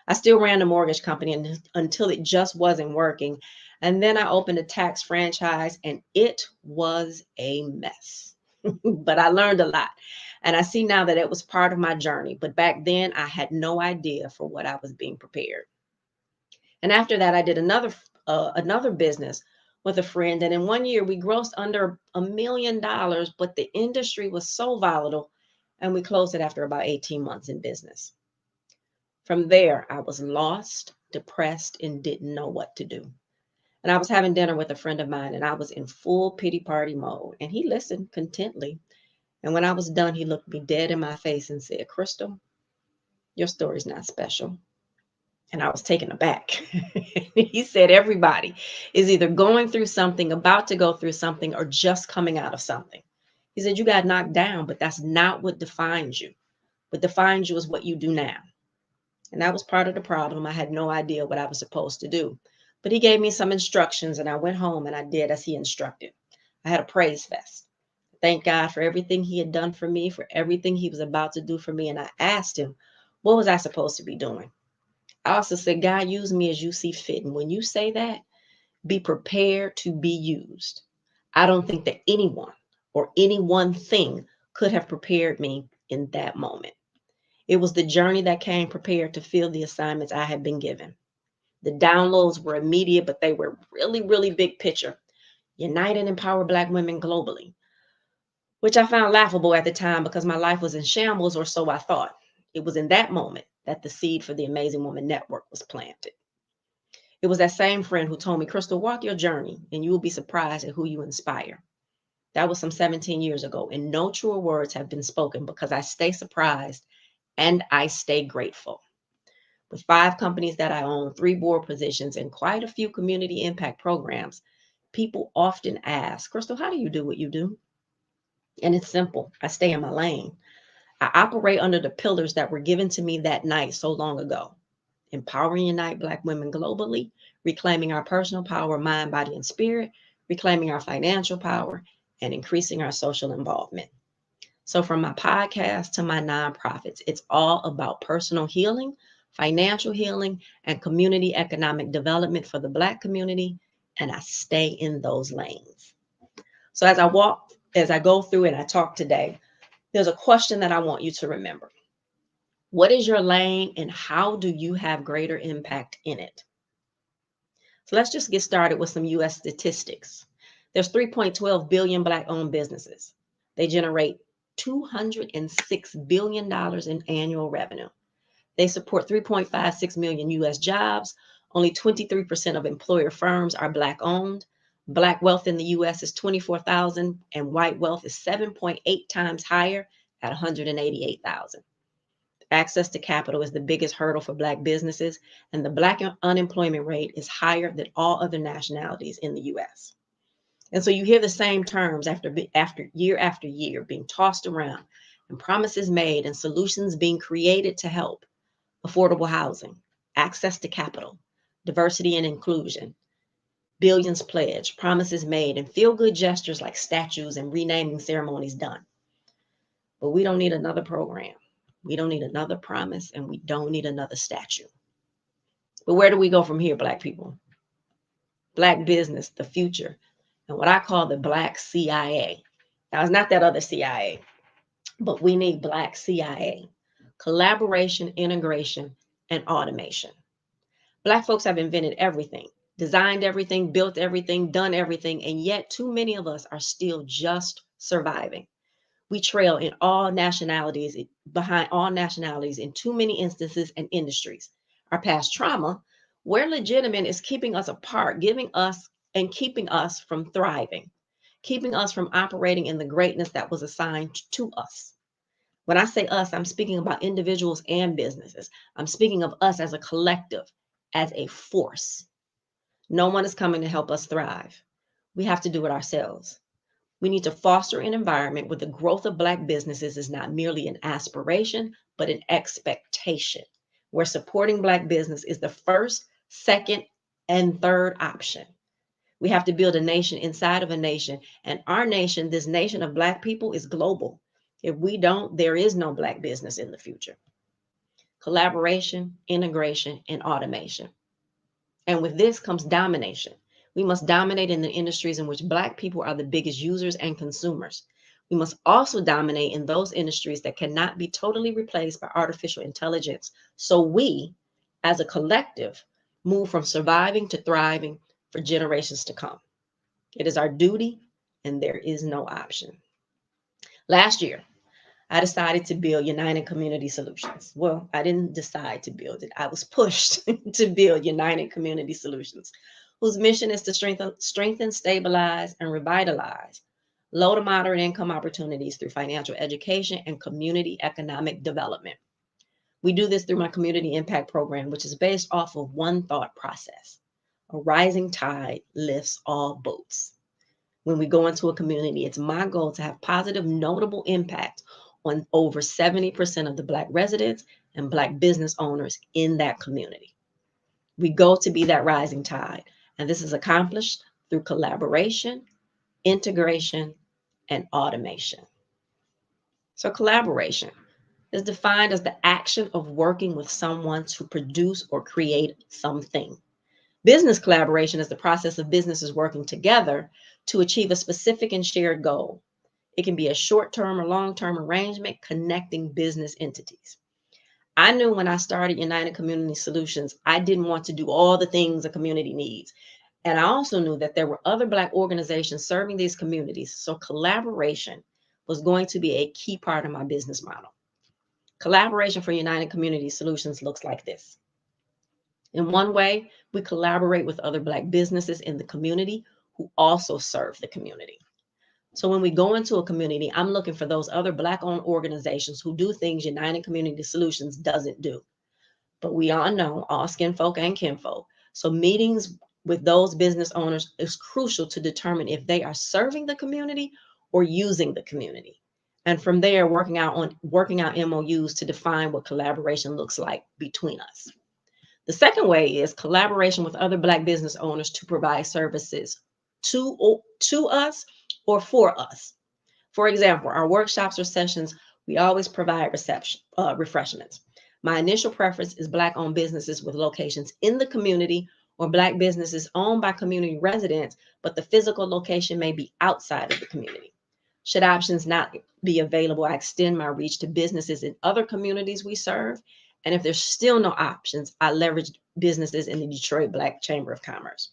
I still ran the mortgage company until it just wasn't working. And then I opened a tax franchise, and it was a mess. But I learned a lot. And I see now that it was part of my journey. But back then, I had no idea for what I was being prepared. And after that, I did another business with a friend. And in 1 year, we grossed under $1 million, but the industry was so volatile, and we closed it after about 18 months in business. From there, I was lost, depressed, and didn't know what to do. And I was having dinner with a friend of mine, and I was in full pity party mode. And he listened contently. And when I was done, he looked me dead in my face and said, "Crystal, your story's not special." And I was taken aback. He said, everybody is either going through something, about to go through something, or just coming out of something. He said, you got knocked down, but that's not what defines you. What defines you is what you do now. And that was part of the problem. I had no idea what I was supposed to do. But he gave me some instructions, and I went home and I did as he instructed. I had a praise fest. thanked God for everything he had done for me, for everything he was about to do for me. And I asked him, what was I supposed to be doing? I also said, God, use me as you see fit. And when you say that, be prepared to be used. I don't think that anyone or any one thing could have prepared me in that moment. It was the journey that came prepared to fill the assignments I had been given. The downloads were immediate, but they were really, really big picture. Unite and empower Black women globally, which I found laughable at the time because my life was in shambles, or so I thought. It was in that moment that the seed for the Amazing Woman Network was planted. It was that same friend who told me, Crystal, walk your journey and you will be surprised at who you inspire. That was some 17 years ago, and no truer words have been spoken because I stay surprised and I stay grateful. With 5 companies that I own, 3 board positions, and quite a few community impact programs, people often ask, Crystal, how do you do what you do? And it's simple. I stay in my lane. I operate under the pillars that were given to me that night so long ago. Empowering Unite Black women globally, reclaiming our personal power, mind, body, and spirit, reclaiming our financial power, and increasing our social involvement. So from my podcast to my nonprofits, it's all about personal healing, financial healing, and community economic development for the Black community, and I stay in those lanes. So as I go through and I talk today, there's a question that I want you to remember. What is your lane and how do you have greater impact in it? So let's just get started with some US statistics. There's 3.12 billion Black-owned businesses. They generate $206 billion in annual revenue. They support 3.56 million US jobs. Only 23% of employer firms are Black-owned. Black wealth in the US is 24,000 and white wealth is 7.8 times higher at 188,000. Access to capital is the biggest hurdle for Black businesses, and the Black unemployment rate is higher than all other nationalities in the US. And so you hear the same terms after year being tossed around, and promises made and solutions being created to help. Affordable housing, access to capital, diversity and inclusion, billions pledged, promises made, and feel-good gestures like statues and renaming ceremonies done. But we don't need another program. We don't need another promise, and we don't need another statue. But where do we go from here, Black people? Black business, the future, and what I call the Black CIA. Now, it's not that other CIA, but we need Black CIA. Collaboration, integration, and automation. Black folks have invented everything, designed everything, built everything, done everything, and yet too many of us are still just surviving. We trail in behind all nationalities in too many instances and industries. Our past trauma, where legitimate, is keeping us apart, keeping us from thriving, keeping us from operating in the greatness that was assigned to us. When I say us, I'm speaking about individuals and businesses. I'm speaking of us as a collective, as a force. No one is coming to help us thrive. We have to do it ourselves. We need to foster an environment where the growth of Black businesses is not merely an aspiration, but an expectation, where supporting Black business is the first, second, and third option. We have to build a nation inside of a nation, and our nation, this nation of Black people, is global. If we don't, there is no Black business in the future. Collaboration, integration, and automation. And with this comes domination. We must dominate in the industries in which Black people are the biggest users and consumers. We must also dominate in those industries that cannot be totally replaced by artificial intelligence. So we, as a collective, move from surviving to thriving for generations to come. It is our duty, and there is no option. Last year, I decided to build United Community Solutions. Well, I didn't decide to build it. I was pushed to build United Community Solutions, whose mission is to strengthen, stabilize, and revitalize low to moderate income opportunities through financial education and community economic development. We do this through my community impact program, which is based off of one thought process. A rising tide lifts all boats. When we go into a community, it's my goal to have positive, notable impact on over 70% of the Black residents and Black business owners in that community. We go to be that rising tide, and this is accomplished through collaboration, integration, and automation. So collaboration is defined as the action of working with someone to produce or create something. Business collaboration is the process of businesses working together to achieve a specific and shared goal. It can be a short-term or long-term arrangement connecting business entities. I knew when I started United Community Solutions, I didn't want to do all the things a community needs. And I also knew that there were other Black organizations serving these communities. So collaboration was going to be a key part of my business model. Collaboration for United Community Solutions looks like this. In one way, we collaborate with other Black businesses in the community who also serve the community. So when we go into a community, I'm looking for those other Black-owned organizations who do things United Community Solutions doesn't do. But we all know, all skin folk and kinfolk. So meetings with those business owners is crucial to determine if they are serving the community or using the community. And from there, working out MOUs to define what collaboration looks like between us. The second way is collaboration with other Black business owners to provide services to us or for us. For example, our workshops or sessions, we always provide refreshments. My initial preference is Black-owned businesses with locations in the community or Black businesses owned by community residents, but the physical location may be outside of the community. Should options not be available, I extend my reach to businesses in other communities we serve. And if there's still no options, I leverage businesses in the Detroit Black Chamber of Commerce.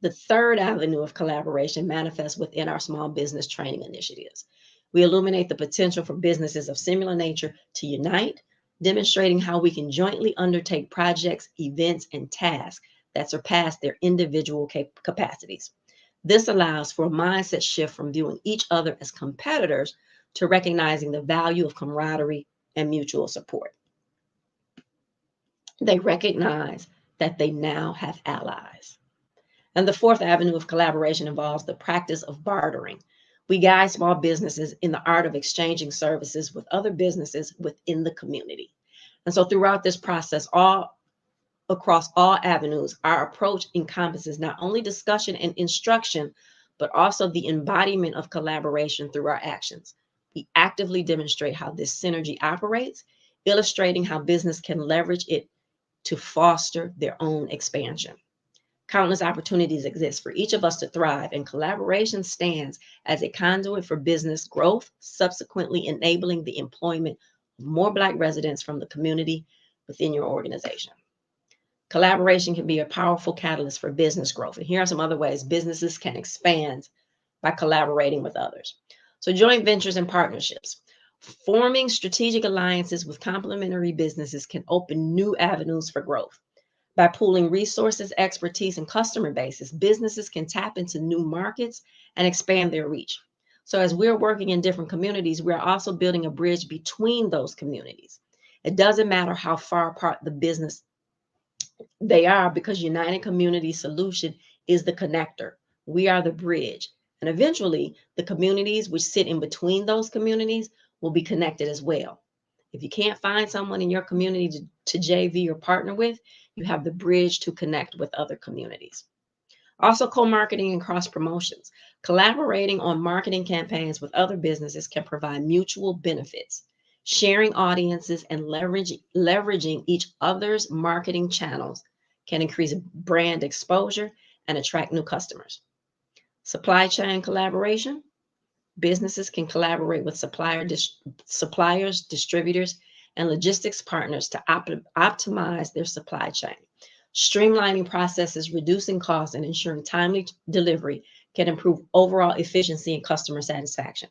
The third avenue of collaboration manifests within our small business training initiatives. We illuminate the potential for businesses of similar nature to unite, demonstrating how we can jointly undertake projects, events, and tasks that surpass their individual capacities. This allows for a mindset shift from viewing each other as competitors to recognizing the value of camaraderie and mutual support. They recognize that they now have allies. And the fourth avenue of collaboration involves the practice of bartering. We guide small businesses in the art of exchanging services with other businesses within the community. And so throughout this process, across all avenues, our approach encompasses not only discussion and instruction, but also the embodiment of collaboration through our actions. We actively demonstrate how this synergy operates, illustrating how business can leverage it to foster their own expansion. Countless opportunities exist for each of us to thrive, and collaboration stands as a conduit for business growth, subsequently enabling the employment of more Black residents from the community within your organization. Collaboration can be a powerful catalyst for business growth. And here are some other ways businesses can expand by collaborating with others. So joint ventures and partnerships. Forming strategic alliances with complementary businesses can open new avenues for growth. By pooling resources, expertise, and customer bases, businesses can tap into new markets and expand their reach. So as we're working in different communities, we're also building a bridge between those communities. It doesn't matter how far apart the business they are, because United Community Solution is the connector. We are the bridge. And eventually, the communities which sit in between those communities will be connected as well. If you can't find someone in your community to JV or partner with, you have the bridge to connect with other communities. Also, co-marketing and cross-promotions. Collaborating on marketing campaigns with other businesses can provide mutual benefits. Sharing audiences and leveraging each other's marketing channels can increase brand exposure and attract new customers. Supply chain collaboration. Businesses can collaborate with suppliers, distributors, and logistics partners to optimize their supply chain. Streamlining processes, reducing costs, and ensuring timely delivery can improve overall efficiency and customer satisfaction.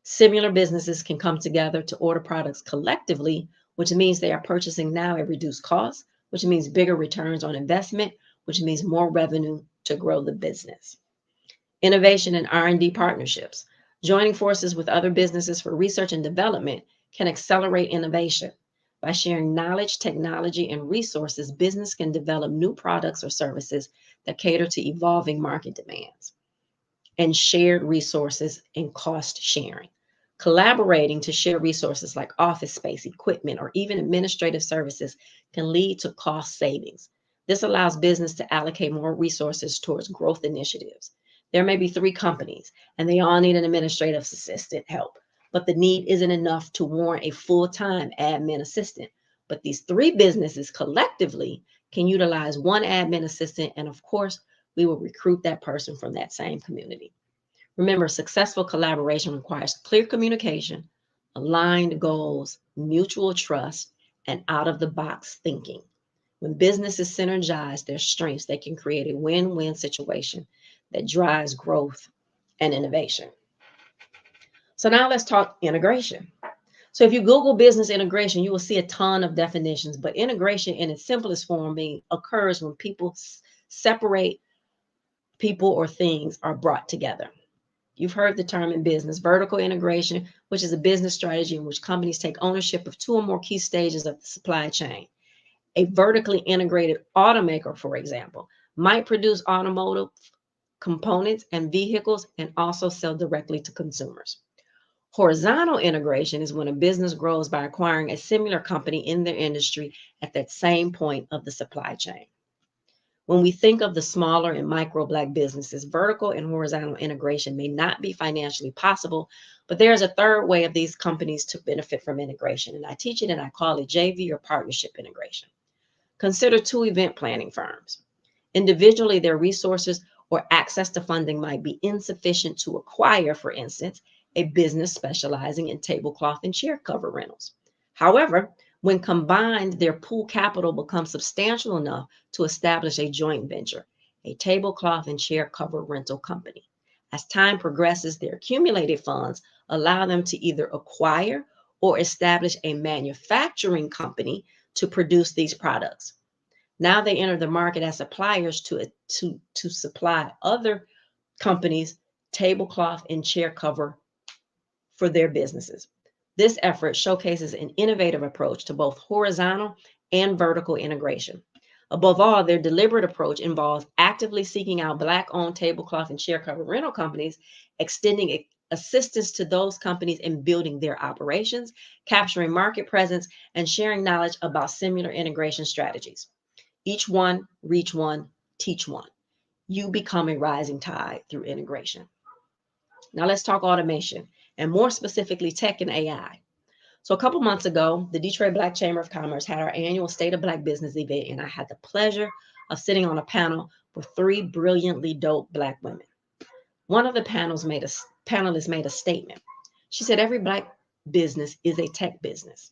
Similar businesses can come together to order products collectively, which means they are purchasing now at reduced costs, which means bigger returns on investment, which means more revenue to grow the business. Innovation and R&D partnerships. Joining forces with other businesses for research and development can accelerate innovation. By sharing knowledge, technology, and resources, business can develop new products or services that cater to evolving market demands. And shared resources and cost sharing. Collaborating to share resources like office space, equipment, or even administrative services can lead to cost savings. This allows business to allocate more resources towards growth initiatives. There may be 3 companies and they all need an administrative assistant help, but the need isn't enough to warrant a full-time admin assistant. But these 3 businesses collectively can utilize one admin assistant, and of course, we will recruit that person from that same community. Remember, successful collaboration requires clear communication, aligned goals, mutual trust, and out-of-the-box thinking. When businesses synergize their strengths, they can create a win-win situation that drives growth and innovation. So now let's talk integration. So if you Google business integration, you will see a ton of definitions, but integration in its simplest form occurs when people separate people or things are brought together. You've heard the term in business, vertical integration, which is a business strategy in which companies take ownership of 2 or more key stages of the supply chain. A vertically integrated automaker, for example, might produce automotive components and vehicles and also sell directly to consumers. Horizontal integration is when a business grows by acquiring a similar company in their industry at that same point of the supply chain. When we think of the smaller and micro Black businesses, vertical and horizontal integration may not be financially possible, but there's a third way of these companies to benefit from integration, and I teach it and I call it JV or partnership integration. Consider 2 event planning firms. Individually, their resources or access to funding might be insufficient to acquire, for instance, a business specializing in tablecloth and chair cover rentals. However, when combined, their pool capital becomes substantial enough to establish a joint venture, a tablecloth and chair cover rental company. As time progresses, their accumulated funds allow them to either acquire or establish a manufacturing company to produce these products. Now they enter the market as suppliers to supply other companies tablecloth and chair cover for their businesses. This effort showcases an innovative approach to both horizontal and vertical integration. Above all, their deliberate approach involves actively seeking out Black-owned tablecloth and chair cover rental companies, extending assistance to those companies in building their operations, capturing market presence, and sharing knowledge about similar integration strategies. Each one, reach one, teach one. You become a rising tide through integration. Now let's talk automation, and more specifically tech and AI. So a couple months ago, the Detroit Black Chamber of Commerce had our annual State of Black Business event, and I had the pleasure of sitting on a panel with 3 brilliantly dope Black women. One of the panelists made a statement. She said, every Black business is a tech business.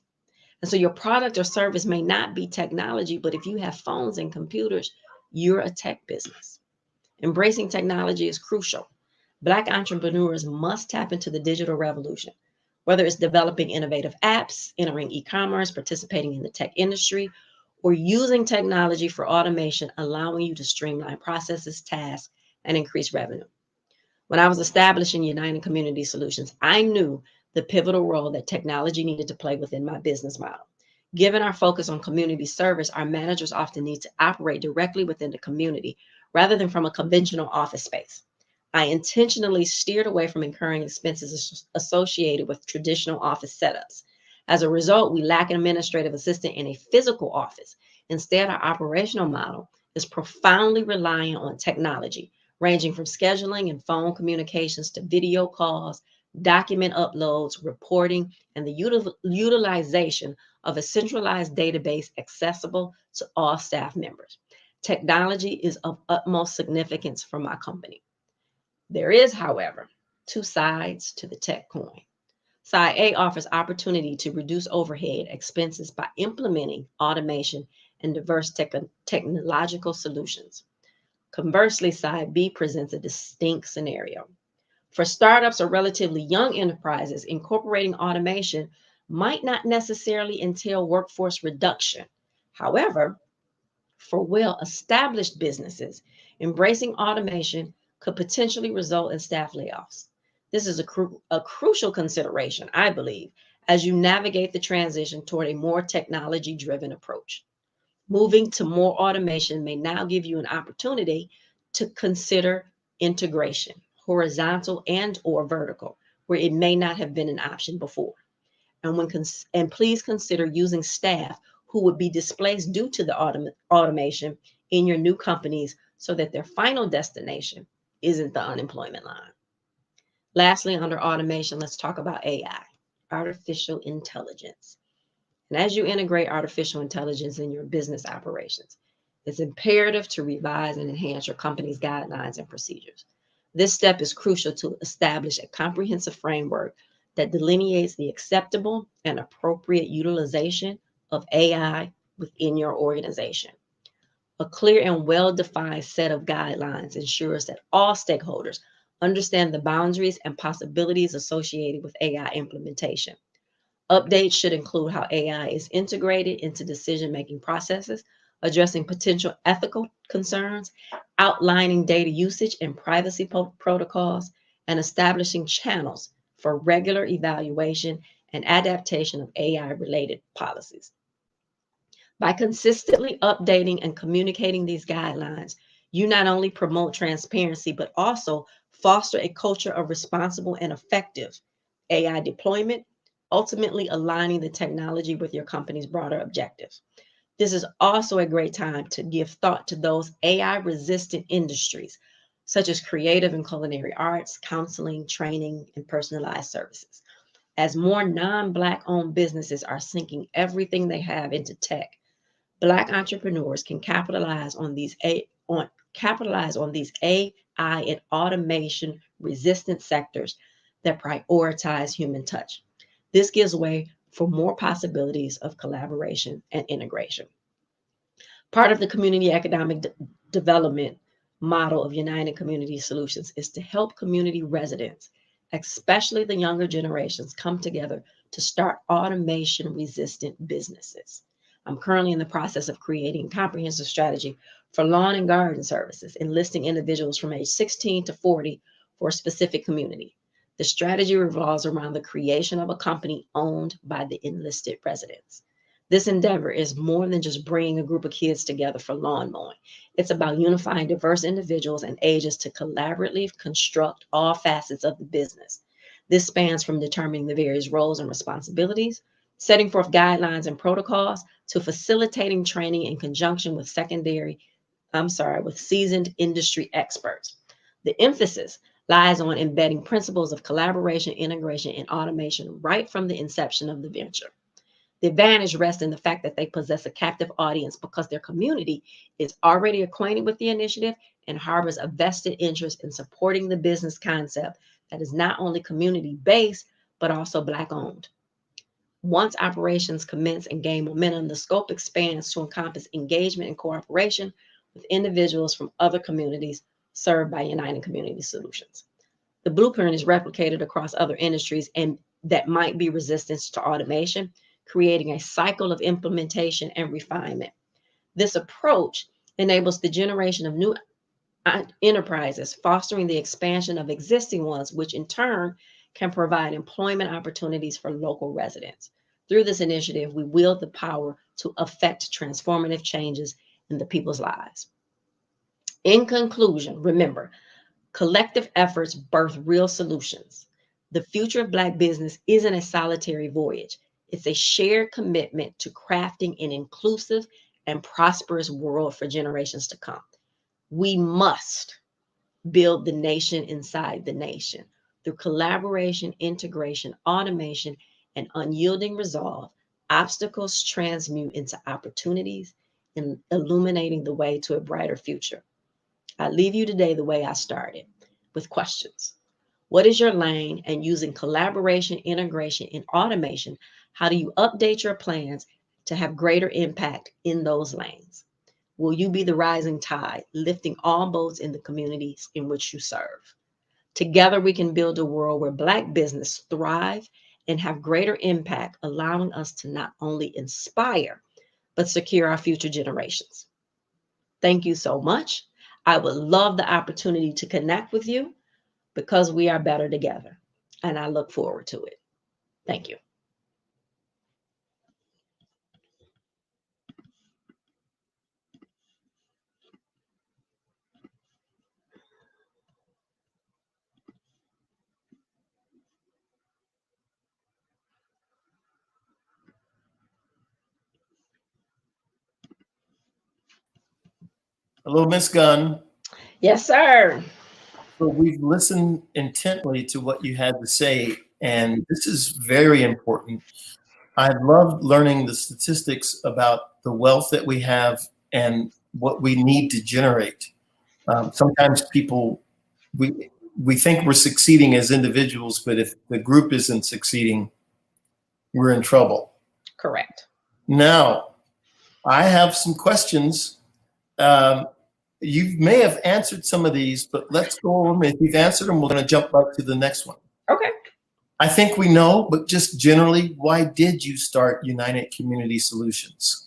And so your product or service may not be technology, but if you have phones and computers, you're a tech business. Embracing technology is crucial. Black entrepreneurs must tap into the digital revolution, whether it's developing innovative apps, entering e-commerce, participating in the tech industry, or using technology for automation, allowing you to streamline processes, tasks, and increase revenue. When I was establishing United Community Solutions, I knew the pivotal role that technology needed to play within my business model. Given our focus on community service, our managers often need to operate directly within the community rather than from a conventional office space. I intentionally steered away from incurring expenses associated with traditional office setups. As a result, we lack an administrative assistant in a physical office. Instead, our operational model is profoundly reliant on technology, ranging from scheduling and phone communications to video calls, document uploads, reporting, and the utilization of a centralized database accessible to all staff members. Technology is of utmost significance for my company. There is, however, 2 sides to the tech coin. Side A offers opportunity to reduce overhead expenses by implementing automation and diverse technological solutions. Conversely, side B presents a distinct scenario. For startups or relatively young enterprises, incorporating automation might not necessarily entail workforce reduction. However, for well-established businesses, embracing automation could potentially result in staff layoffs. This is a crucial consideration, I believe, as you navigate the transition toward a more technology-driven approach. Moving to more automation may now give you an opportunity to consider integration, horizontal and or vertical, where it may not have been an option before. And please consider using staff who would be displaced due to the automation in your new companies so that their final destination isn't the unemployment line. Lastly, under automation, let's talk about AI, artificial intelligence. And as you integrate artificial intelligence in your business operations, it's imperative to revise and enhance your company's guidelines and procedures. This step is crucial to establish a comprehensive framework that delineates the acceptable and appropriate utilization of AI within your organization. A clear and well-defined set of guidelines ensures that all stakeholders understand the boundaries and possibilities associated with AI implementation. Updates should include how AI is integrated into decision-making processes, addressing potential ethical concerns, outlining data usage and privacy protocols, and establishing channels for regular evaluation and adaptation of AI-related policies. By consistently updating and communicating these guidelines, you not only promote transparency, but also foster a culture of responsible and effective AI deployment, ultimately aligning the technology with your company's broader objectives. This is also a great time to give thought to those AI-resistant industries, such as creative and culinary arts, counseling, training, and personalized services. As more non-Black owned businesses are sinking everything they have into tech, Black entrepreneurs can capitalize on these AI and automation resistant sectors that prioritize human touch. This gives way for more possibilities of collaboration and integration. Part of the community economic development model of United Community Solutions is to help community residents, especially the younger generations, come together to start automation resistant businesses. I'm currently in the process of creating a comprehensive strategy for lawn and garden services, enlisting individuals from age 16 to 40 for a specific community. The strategy revolves around the creation of a company owned by the enlisted residents. This endeavor is more than just bringing a group of kids together for lawn mowing. It's about unifying diverse individuals and ages to collaboratively construct all facets of the business. This spans from determining the various roles and responsibilities, setting forth guidelines and protocols, to facilitating training in conjunction with seasoned industry experts. The emphasis lies on embedding principles of collaboration, integration, and automation right from the inception of the venture. The advantage rests in the fact that they possess a captive audience because their community is already acquainted with the initiative and harbors a vested interest in supporting the business concept that is not only community-based, but also Black-owned. Once operations commence and gain momentum, the scope expands to encompass engagement and cooperation with individuals from other communities served by United Community Solutions. The blueprint is replicated across other industries and that might be resistant to automation, creating a cycle of implementation and refinement. This approach enables the generation of new enterprises, fostering the expansion of existing ones, which in turn can provide employment opportunities for local residents. Through this initiative, we wield the power to affect transformative changes in the people's lives. In conclusion, remember, collective efforts birth real solutions. The future of Black business isn't a solitary voyage. It's a shared commitment to crafting an inclusive and prosperous world for generations to come. We must build the nation inside the nation. Through collaboration, integration, automation, and unyielding resolve, obstacles transmute into opportunities and illuminating the way to a brighter future. I leave you today the way I started, with questions. What is your lane? And using collaboration, integration, and automation, how do you update your plans to have greater impact in those lanes? Will you be the rising tide, lifting all boats in the communities in which you serve? Together, we can build a world where Black business thrive and have greater impact, allowing us to not only inspire, but secure our future generations. Thank you so much. I would love the opportunity to connect with you because we are better together, and I look forward to it. Thank you. Hello, Miss Gunn. Yes, sir. But we've listened intently to what you had to say, and this is very important. I loved learning the statistics about the wealth that we have and what we need to generate. Sometimes people, we think we're succeeding as individuals, but if the group isn't succeeding, we're in trouble. Correct. Now, I have some questions. You may have answered some of these, but let's go over them. If you've answered them, we're going to jump right to the next one. Okay. I think we know, but just generally, why did you start United Community Solutions?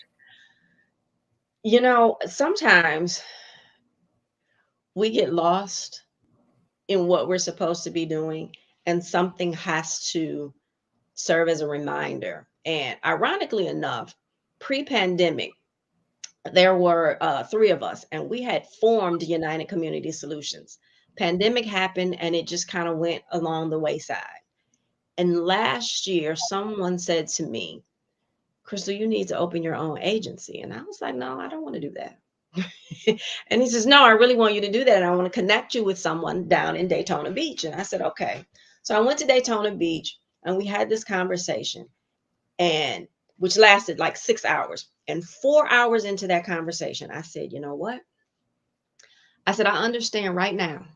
You know, sometimes we get lost in what we're supposed to be doing, and something has to serve as a reminder. And ironically enough, pre-pandemic, there were 3 of us, and we had formed United Community Solutions. Pandemic happened, and it just kind of went along the wayside. And last year, someone said to me, Crystal, you need to open your own agency. And I was like, no, I don't want to do that. And he says, no, I really want you to do that. And I want to connect you with someone down in Daytona Beach. And I said, okay. So I went to Daytona Beach, and we had this conversation, and which lasted like 6 hours. And 4 hours into that conversation, I said, you know what? I said, I understand right now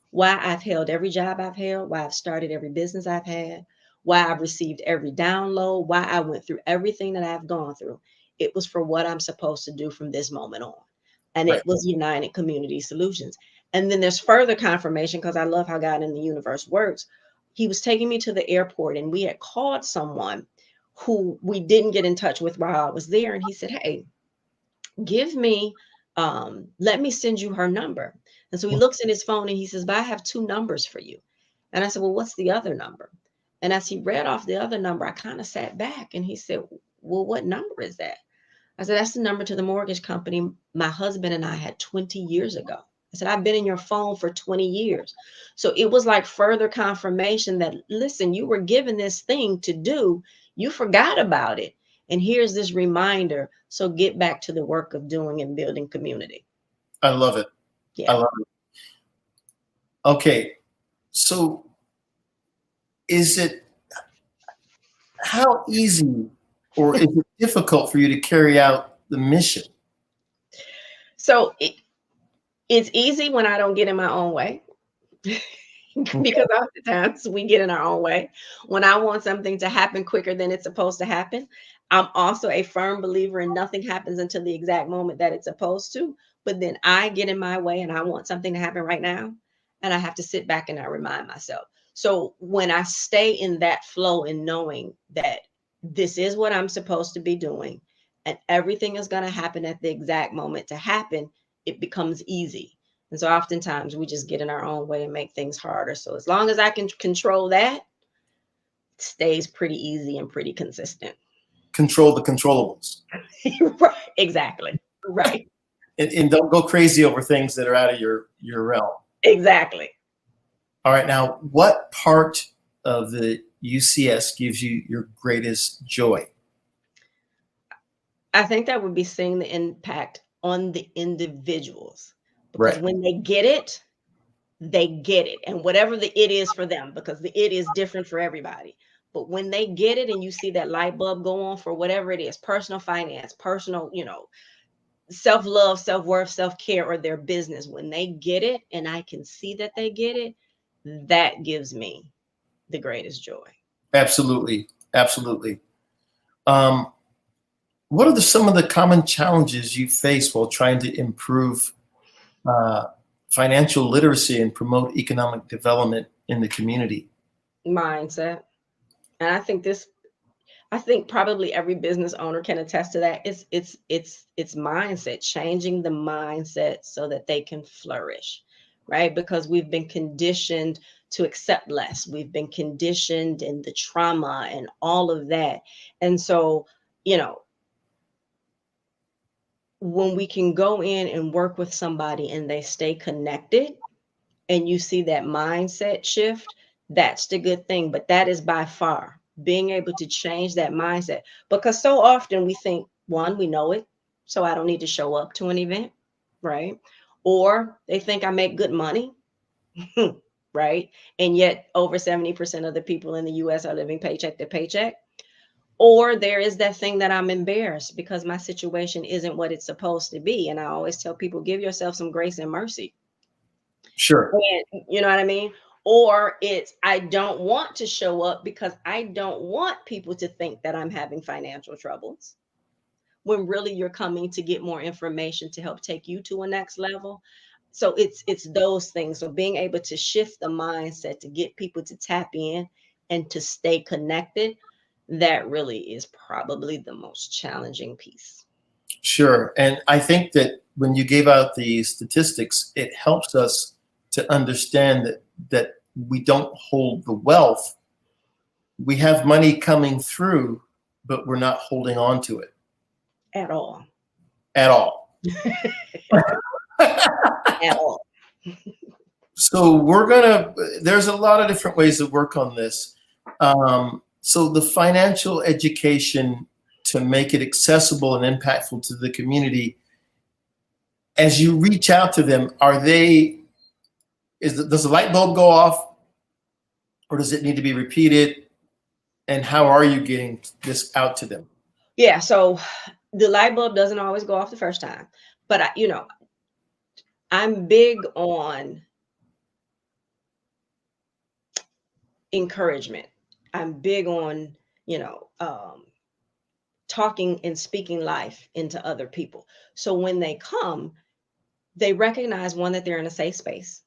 why I've held every job I've held, why I've started every business I've had, why I've received every download, why I went through everything that I've gone through. It was for what I'm supposed to do from this moment on. And it was United Community Solutions. And then there's further confirmation, because I love how God in the universe works. He was taking me to the airport, and we had called someone who we didn't get in touch with while I was there. And he said, hey, give me, let me send you her number. And so he looks in his phone and he says, but I have 2 numbers for you. And I said, well, what's the other number? And as he read off the other number, I kind of sat back, and he said, well, what number is that? I said, that's the number to the mortgage company my husband and I had 20 years ago. I said, I've been in your phone for 20 years. So it was like further confirmation that, listen, you were given this thing to do. You forgot about it. And here's this reminder. So get back to the work of doing and building community. I love it. Yeah. I love it. Okay. So how easy or is it difficult for you to carry out the mission? So it's easy when I don't get in my own way. Because oftentimes we get in our own way. When I want something to happen quicker than it's supposed to happen, I'm also a firm believer in nothing happens until the exact moment that it's supposed to. But then I get in my way, and I want something to happen right now. And I have to sit back and I remind myself. So when I stay in that flow and knowing that this is what I'm supposed to be doing, and everything is going to happen at the exact moment to happen, it becomes easy. And so oftentimes we just get in our own way and make things harder. So as long as I can control that, it stays pretty easy and pretty consistent. Control the controllables. Right. Exactly. Right. And don't go crazy over things that are out of your realm. Exactly. All right. Now, what part of the UCS gives you your greatest joy? I think that would be seeing the impact on the individuals. Because when they get it, they get it. And whatever the it is for them, because the it is different for everybody. But when they get it and you see that light bulb go on for whatever it is, personal finance, personal, self-love, self-worth, self-care, or their business, when they get it and I can see that they get it, that gives me the greatest joy. Absolutely. Absolutely. What are some of the common challenges you face while trying to improve financial literacy and promote economic development in the community? Mindset. And I think probably every business owner can attest to that. It's mindset, changing the mindset so that they can flourish, right? Because we've been conditioned to accept less. We've been conditioned in the trauma and all of that. And so, when we can go in and work with somebody and they stay connected and you see that mindset shift, that's the good thing. But that is by far being able to change that mindset, because so often we think, one, we know it, so I don't need to show up to an event, right? Or they think I make good money, right? And yet over 70% of the people in the US are living paycheck to paycheck. Or there is that thing that I'm embarrassed because my situation isn't what it's supposed to be. And I always tell people, give yourself some grace and mercy. Sure. And you know what I mean? Or it's, I don't want to show up because I don't want people to think that I'm having financial troubles, when really you're coming to get more information to help take you to a next level. So it's those things. So being able to shift the mindset to get people to tap in and to stay connected, that really is probably the most challenging piece. Sure. And I think that when you gave out the statistics, it helps us to understand that we don't hold the wealth. We have money coming through, but we're not holding on to it. At all. At all. At all. So there's a lot of different ways to work on this. So the financial education to make it accessible and impactful to the community, as you reach out to them, does the light bulb go off, or does it need to be repeated? And how are you getting this out to them? Yeah, so the light bulb doesn't always go off the first time, but I'm big on encouragement. I'm big on, talking and speaking life into other people. So when they come, they recognize, one, that they're in a safe space,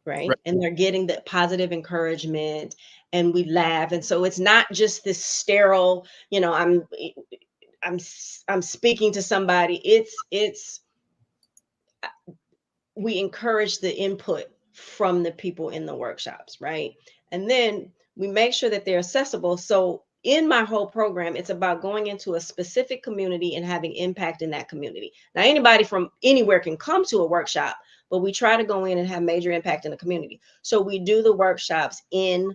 right? And they're getting the positive encouragement, and we laugh. And so it's not just this sterile, I'm speaking to somebody. We encourage the input from the people in the workshops, right? And then we make sure that they're accessible. So in my whole program, it's about going into a specific community and having impact in that community. Now, anybody from anywhere can come to a workshop, but we try to go in and have major impact in the community. So we do the workshops in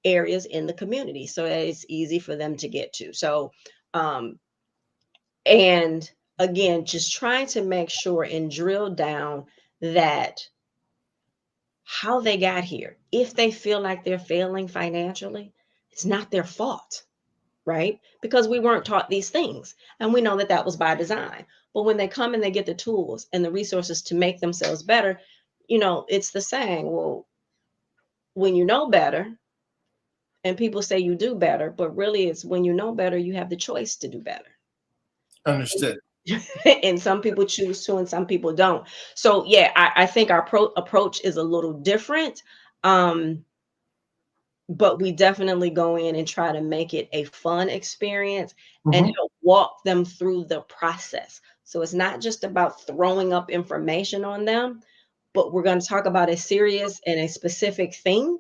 areas in the community so that it's easy for them to get to. So, and again, just trying to make sure and drill down that how they got here. If they feel like they're failing financially, it's not their fault, right? Because we weren't taught these things, and we know that that was by design. But when they come and they get the tools and the resources to make themselves better, it's the saying, well, when you know better, and people say you do better, but really it's when you know better, you have the choice to do better. Understood. And some people choose to, and some people don't. So yeah, I think our approach is a little different. But we definitely go in and try to make it a fun experience and help walk them through the process. So it's not just about throwing up information on them, but we're going to talk about a serious and a specific thing,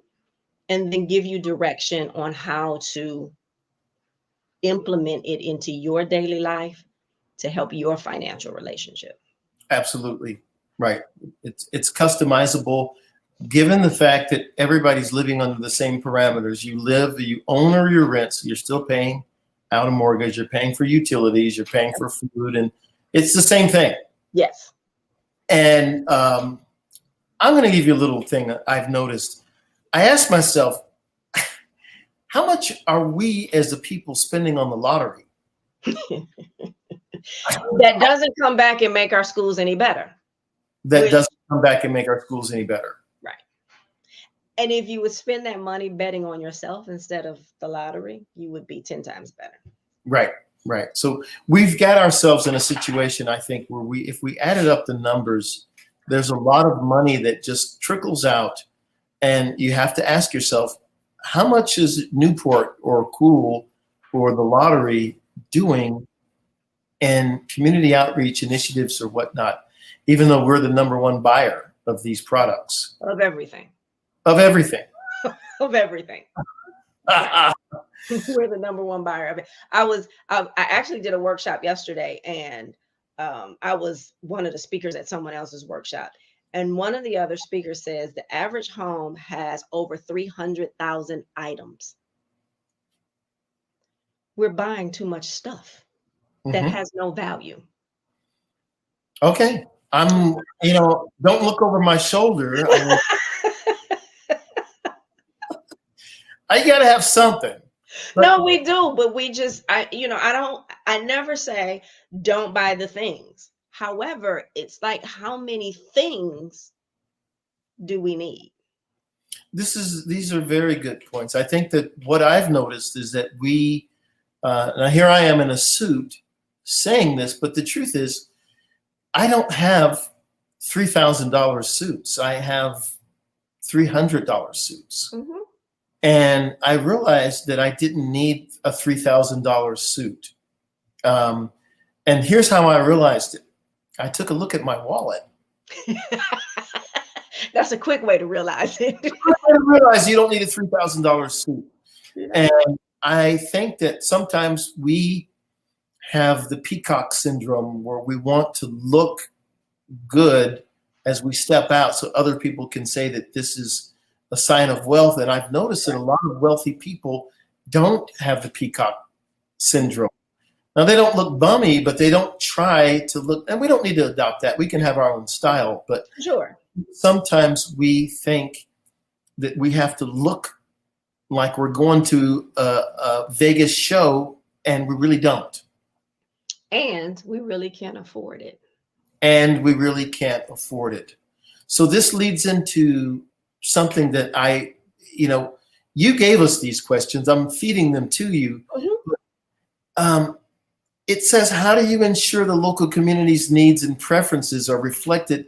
and then give you direction on how to implement it into your daily life to help your financial relationship. Absolutely. Right. It's customizable, given the fact that everybody's living under the same parameters. You own or you rent, so you're still paying out a mortgage, you're paying for utilities, you're paying for food, and it's the same thing. Yes. And I'm going to give you a little thing that I've noticed. I ask myself, how much are we as the people spending on the lottery? That doesn't come back and make our schools any better. That doesn't come back and make our schools any better. Right. And if you would spend that money betting on yourself instead of the lottery, you would be 10 times better. Right. Right. So we've got ourselves in a situation, I think, where if we added up the numbers, there's a lot of money that just trickles out, and you have to ask yourself, how much is Newport or Cool or the lottery doing in community outreach initiatives or whatnot, even though we're the number one buyer of these products? Of everything. Of everything. Of everything. We're the number one buyer of it. I actually did a workshop yesterday, and I was one of the speakers at someone else's workshop. And one of the other speakers says the average home has over 300,000 items. We're buying too much stuff that has no value. Okay. I'm, don't look over my shoulder. I mean, I got to have something. But No, we do, but I never say don't buy the things. However, it's like, how many things do we need? these are very good points. I think that what I've noticed is that now here I am in a suit saying this, but the truth is I don't have $3,000 suits. I have $300 suits. Mm-hmm. And I realized that I didn't need a $3,000 suit. And here's how I realized it. I took a look at my wallet. That's a quick way to realize it. I realize you don't need a $3,000 suit. And I think that sometimes we have the peacock syndrome where we want to look good as we step out so other people can say that this is a sign of wealth. And I've noticed that a lot of wealthy people don't have the peacock syndrome. Now, they don't look bummy, but they don't try to look, and we don't need to adopt that. We can have our own style, but sure. Sometimes we think that we have to look like we're going to a Vegas show, and we really don't. And we really can't afford it. And we really can't afford it. So this leads into something that you gave us these questions. I'm feeding them to you. Mm-hmm. It says, how do you ensure the local community's needs and preferences are reflected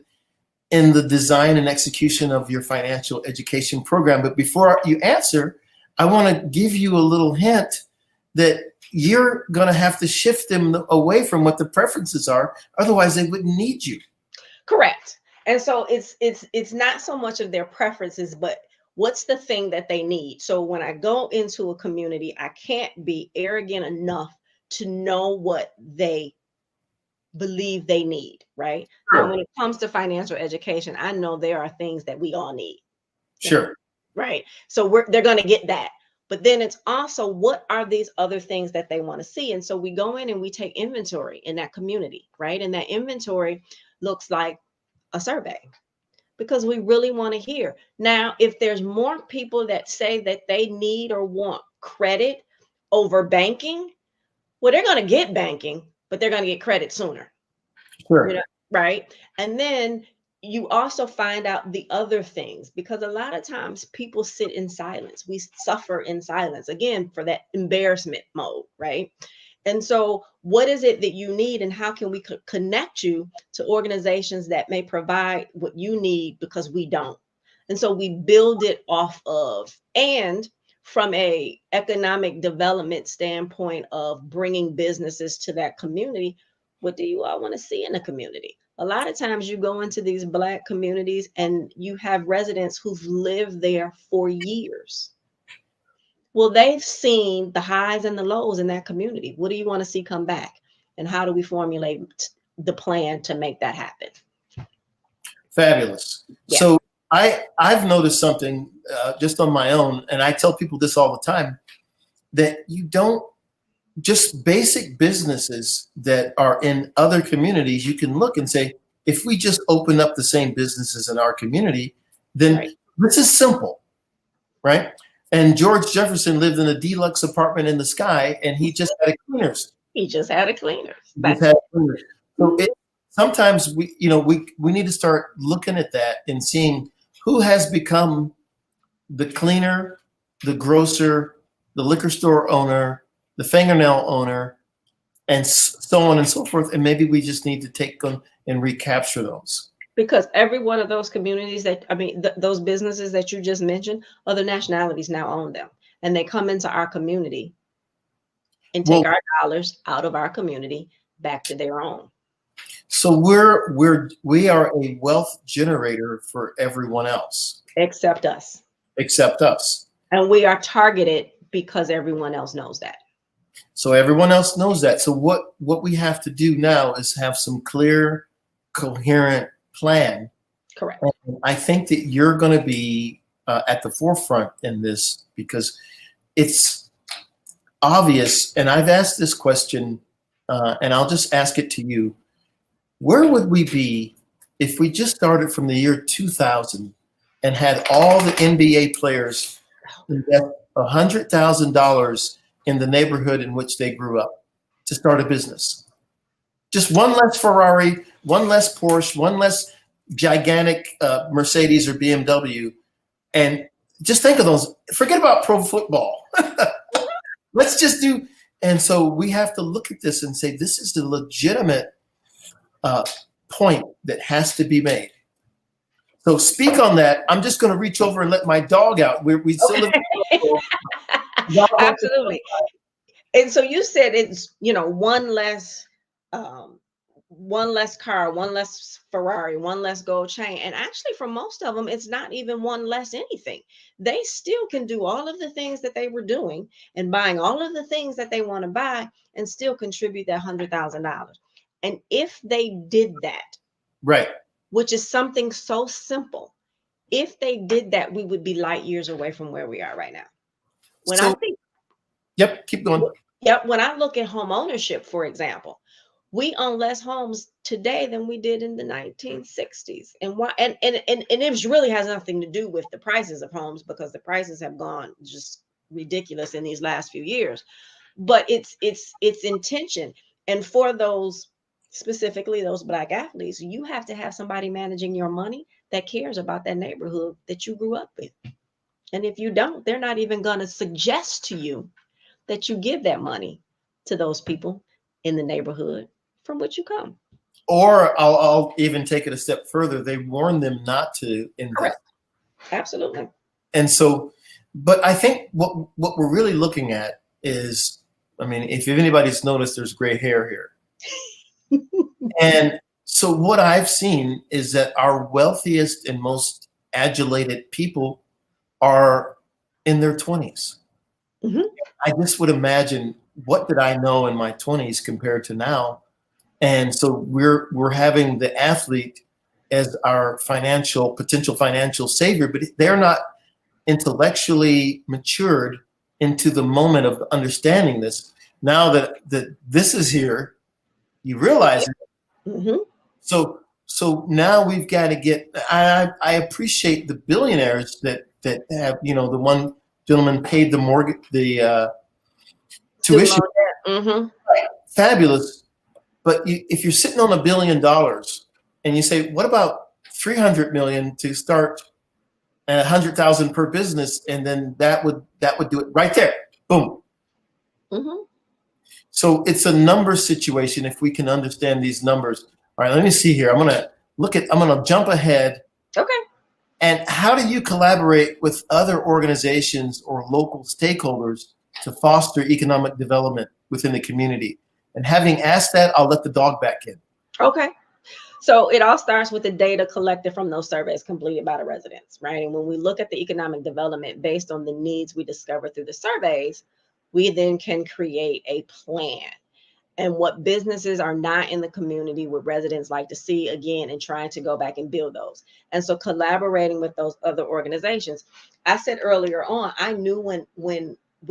in the design and execution of your financial education program? But before you answer, I want to give you a little hint that you're going to have to shift them away from what the preferences are. Otherwise, they wouldn't need you. Correct. And so it's not so much of their preferences, but what's the thing that they need. So when I go into a community, I can't be arrogant enough to know what they believe they need, right? Sure. So when it comes to financial education, I know there are things that we all need. Sure. Right. So they're going to get that. But then it's also, what are these other things that they want to see? And so we go in and we take inventory in that community, right? And that inventory looks like a survey, because we really want to hear. Now, if there's more people that say that they need or want credit over banking, well, they're going to get banking, but they're going to get credit sooner. Sure. Right. And then you also find out the other things, because a lot of times people sit in silence. We suffer in silence, again, for that embarrassment mode, right? And so what is it that you need, and how can we connect you to organizations that may provide what you need, because we don't? And so we build it off of, and from a economic development standpoint of bringing businesses to that community, what do you all want to see in the community? A lot of times you go into these Black communities and you have residents who've lived there for years. Well, they've seen the highs and the lows in that community. What do you want to see come back? And how do we formulate the plan to make that happen? Fabulous. Yeah. So I've noticed something just on my own, and I tell people this all the time, that you don't, just basic businesses that are in other communities, you can look and say, if we just open up the same businesses in our community, then this is simple, right? And George Jefferson lived in a deluxe apartment in the sky, and he just had a cleaners. He just had a cleaners. So sometimes we need to start looking at that and seeing who has become the cleaner, the grocer, the liquor store owner, the fingernail owner, and so on and so forth. And maybe we just need to take them and recapture those. Because every one of those communities those businesses that you just mentioned, other nationalities now own them. And they come into our community and take our dollars out of our community back to their own. So we are a wealth generator for everyone else. Except us. Except us. And we are targeted because everyone else knows that. So everyone else knows that. So what we have to do now is have some clear, coherent plan. Correct. And I think that you're going to be at the forefront in this, because it's obvious. And I've asked this question, and I'll just ask it to you. Where would we be if we just started from the year 2000 and had all the NBA players invest $100,000 in the neighborhood in which they grew up to start a business. Just one less Ferrari, one less Porsche, one less gigantic Mercedes or BMW. And just think of those. Forget about pro football. Let's just do. And so we have to look at this and say, this is the legitimate point that has to be made. So speak on that. I'm just going to reach over and let my dog out. We still live in Absolutely. And so you said it's, one less car, one less Ferrari, one less gold chain. And actually for most of them, it's not even one less anything. They still can do all of the things that they were doing and buying all of the things that they want to buy and still contribute that $100,000. And if they did that, right, which is something so simple, if they did that, we would be light years away from where we are right now. Yep, keep going. Yep, when I look at home ownership, for example, we own less homes today than we did in the 1960s. And why? And it really has nothing to do with the prices of homes, because the prices have gone just ridiculous in these last few years. But it's intention. And for those, specifically those Black athletes, you have to have somebody managing your money that cares about that neighborhood that you grew up in. And if you don't, they're not even going to suggest to you that you give that money to those people in the neighborhood from which you come. Or I'll even take it a step further. They warn them not to invest. Correct. Absolutely. And so, but I think what we're really looking at is, I mean, if anybody's noticed, there's gray hair here. And so what I've seen is that our wealthiest and most adulated people are in their 20s. Mm-hmm. I just would imagine, what did I know in my 20s compared to now? And so we're having the athlete as our potential financial savior, but they're not intellectually matured into the moment of understanding this. Now that this is here, you realize it. Mm-hmm. So now we've got to get. I appreciate the billionaires that have, the one gentleman paid the mortgage, the tuition. Mm-hmm. Right. Fabulous. But if you're sitting on $1 billion and you say, what about 300 million to start, and 100,000 per business, and then that would do it right there. Boom. Mm-hmm. So it's a number situation if we can understand these numbers. All right, let me see here. I'm gonna jump ahead. Okay. And how do you collaborate with other organizations or local stakeholders to foster economic development within the community? And having asked that, I'll let the dog back in. Okay. So it all starts with the data collected from those surveys completed by the residents, right? And when we look at the economic development based on the needs we discover through the surveys, we then can create a plan. And what businesses are not in the community would residents like to see, again, and trying to go back and build those. And so collaborating with those other organizations. I said earlier on, I knew when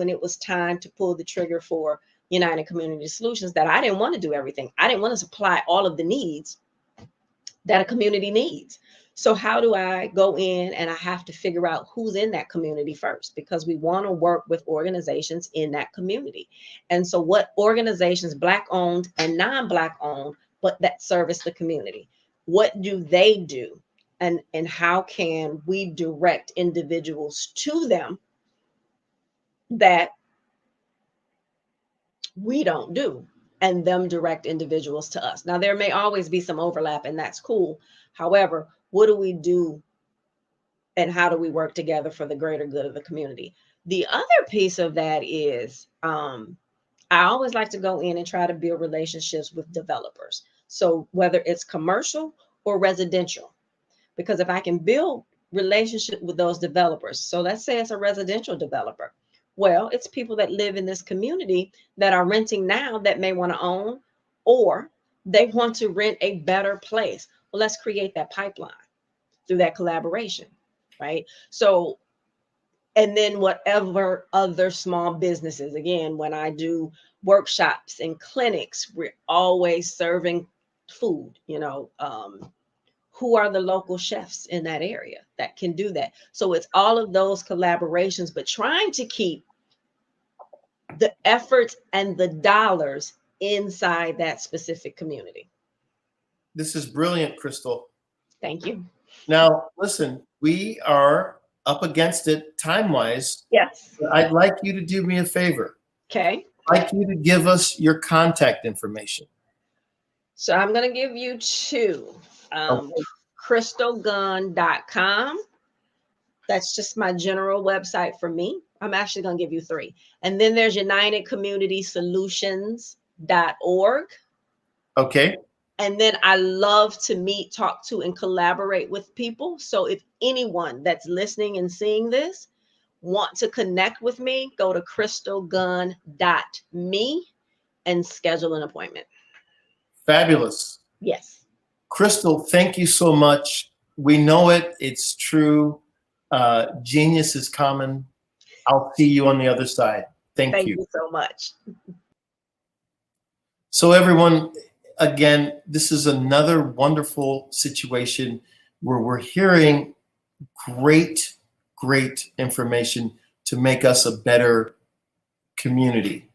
it was time to pull the trigger for United Community Solutions that I didn't want to do everything. I didn't want to supply all of the needs that a community needs. So how do I go in, and I have to figure out who's in that community first, because we want to work with organizations in that community. And so what organizations, Black owned and non-Black owned, but that service the community, what do they do? And how can we direct individuals to them that we don't do, and them direct individuals to us? Now, there may always be some overlap, and that's cool. However, what do we do, and how do we work together for the greater good of the community? The other piece of that is I always like to go in and try to build relationships with developers. So whether it's commercial or residential, because if I can build relationship with those developers, so let's say it's a residential developer. Well, it's people that live in this community that are renting now that may want to own, or they want to rent a better place. Well, let's create that pipeline through that collaboration, right? So, and then whatever other small businesses, again, when I do workshops and clinics, we're always serving food, who are the local chefs in that area that can do that. So it's all of those collaborations, but trying to keep the efforts and the dollars inside that specific community. This is brilliant, Crystal. Thank you. Now, listen, we are up against it time-wise. Yes. I'd like you to do me a favor. Okay. I'd like you to give us your contact information. So I'm going to give you two. crystalgunn.com. That's just my general website for me. I'm actually going to give you three. And then there's unitedcommunitysolutions.org. Okay. And then I love to meet, talk to, and collaborate with people. So if anyone that's listening and seeing this want to connect with me, go to crystalgunn.me and schedule an appointment. Fabulous. Yes. Crystal, thank you so much. We know it. It's true. Genius is common. I'll see you on the other side. Thank you. Thank you so much. So everyone, again, this is another wonderful situation where we're hearing great information to make us a better community.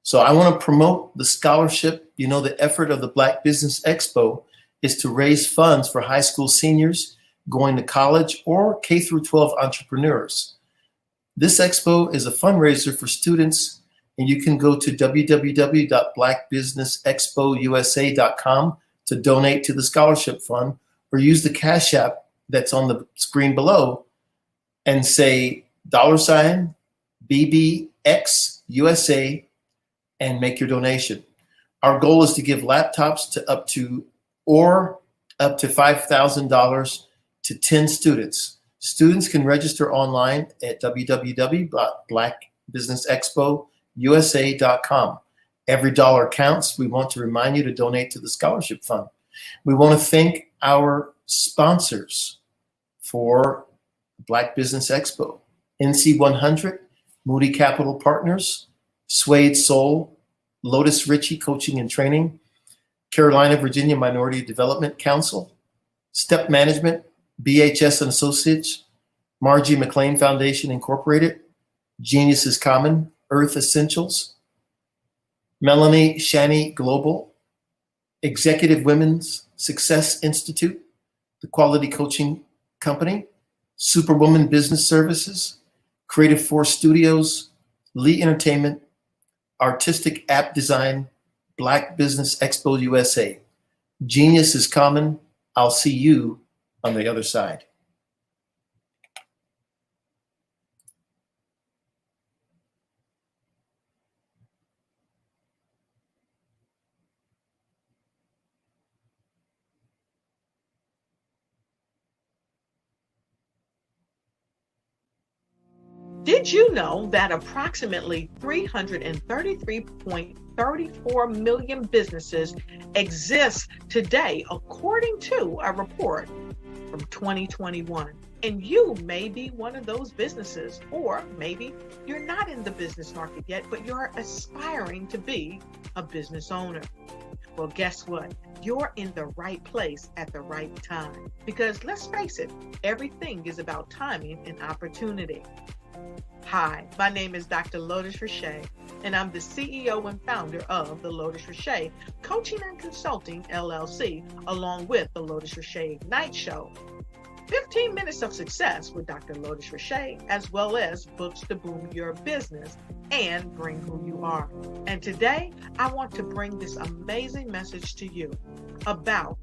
So I want to promote the scholarship. You know, the effort of the Black Business Expo is to raise funds for high school seniors going to college or K through 12 entrepreneurs. This expo is a fundraiser for students, and you can go to www.blackbusinessexpousa.com to donate to the scholarship fund, or use the Cash App that's on the screen below and say $BBXUSA and make your donation. Our goal is to give laptops to up to $5,000 to 10 students. Students can register online at www.blackbusinessexpousa.com. Every dollar counts. We want to remind you to donate to the scholarship fund. We want to thank our sponsors for Black Business Expo: NC100, Moody Capital Partners, Suede Soul, Lotus Ritchie Coaching and Training, Carolina, Virginia Minority Development Council, Step Management, BHS and Associates, Margie McLean Foundation Incorporated, Genius is Common, Earth Essentials, Melanie Shani Global, Executive Women's Success Institute, the Quality Coaching Company, Superwoman Business Services, Creative Force Studios, Lee Entertainment, Artistic App Design, Black Business Expo USA. Genius is Common. I'll see you on the other side. Did you know that approximately 333.34 million businesses exist today, according to a report from 2021? And you may be one of those businesses, or maybe you're not in the business market yet, but you're aspiring to be a business owner. Well, guess what? You're in the right place at the right time. Because let's face it, everything is about timing and opportunity. Hi, my name is Dr. Lotus Richey, and I'm the CEO and founder of the Lotus Richey Coaching and Consulting LLC, along with the Lotus Richey Ignite Show. 15 minutes of success with Dr. Lotus Richey, as well as books to boom your business and bring who you are. And today, I want to bring this amazing message to you about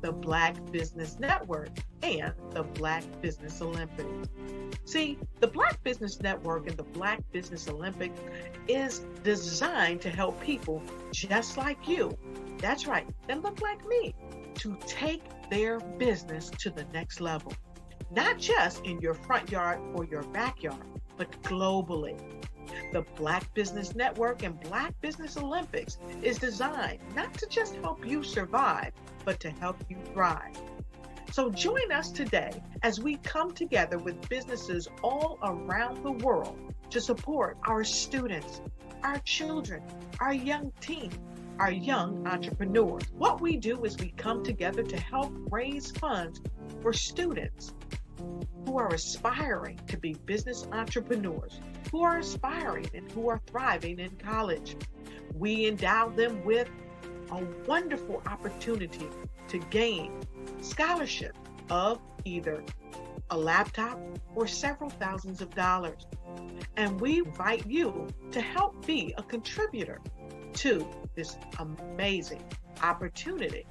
the Black Business Network and the Black Business Olympics. See, the Black Business Network and the Black Business Olympics is designed to help people just like you, that's right, that look like me, to take their business to the next level. Not just in your front yard or your backyard, but globally. The Black Business Network and Black Business Olympics is designed not to just help you survive, but to help you thrive. So join us today as we come together with businesses all around the world to support our students, our children, our young teens, our young entrepreneurs. What we do is we come together to help raise funds for students who are aspiring to be business entrepreneurs, who are aspiring and who are thriving in college. We endow them with a wonderful opportunity to gain scholarship of either a laptop or several thousands of dollars. And we invite you to help be a contributor to this amazing opportunity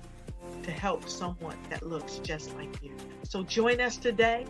to help someone that looks just like you. So join us today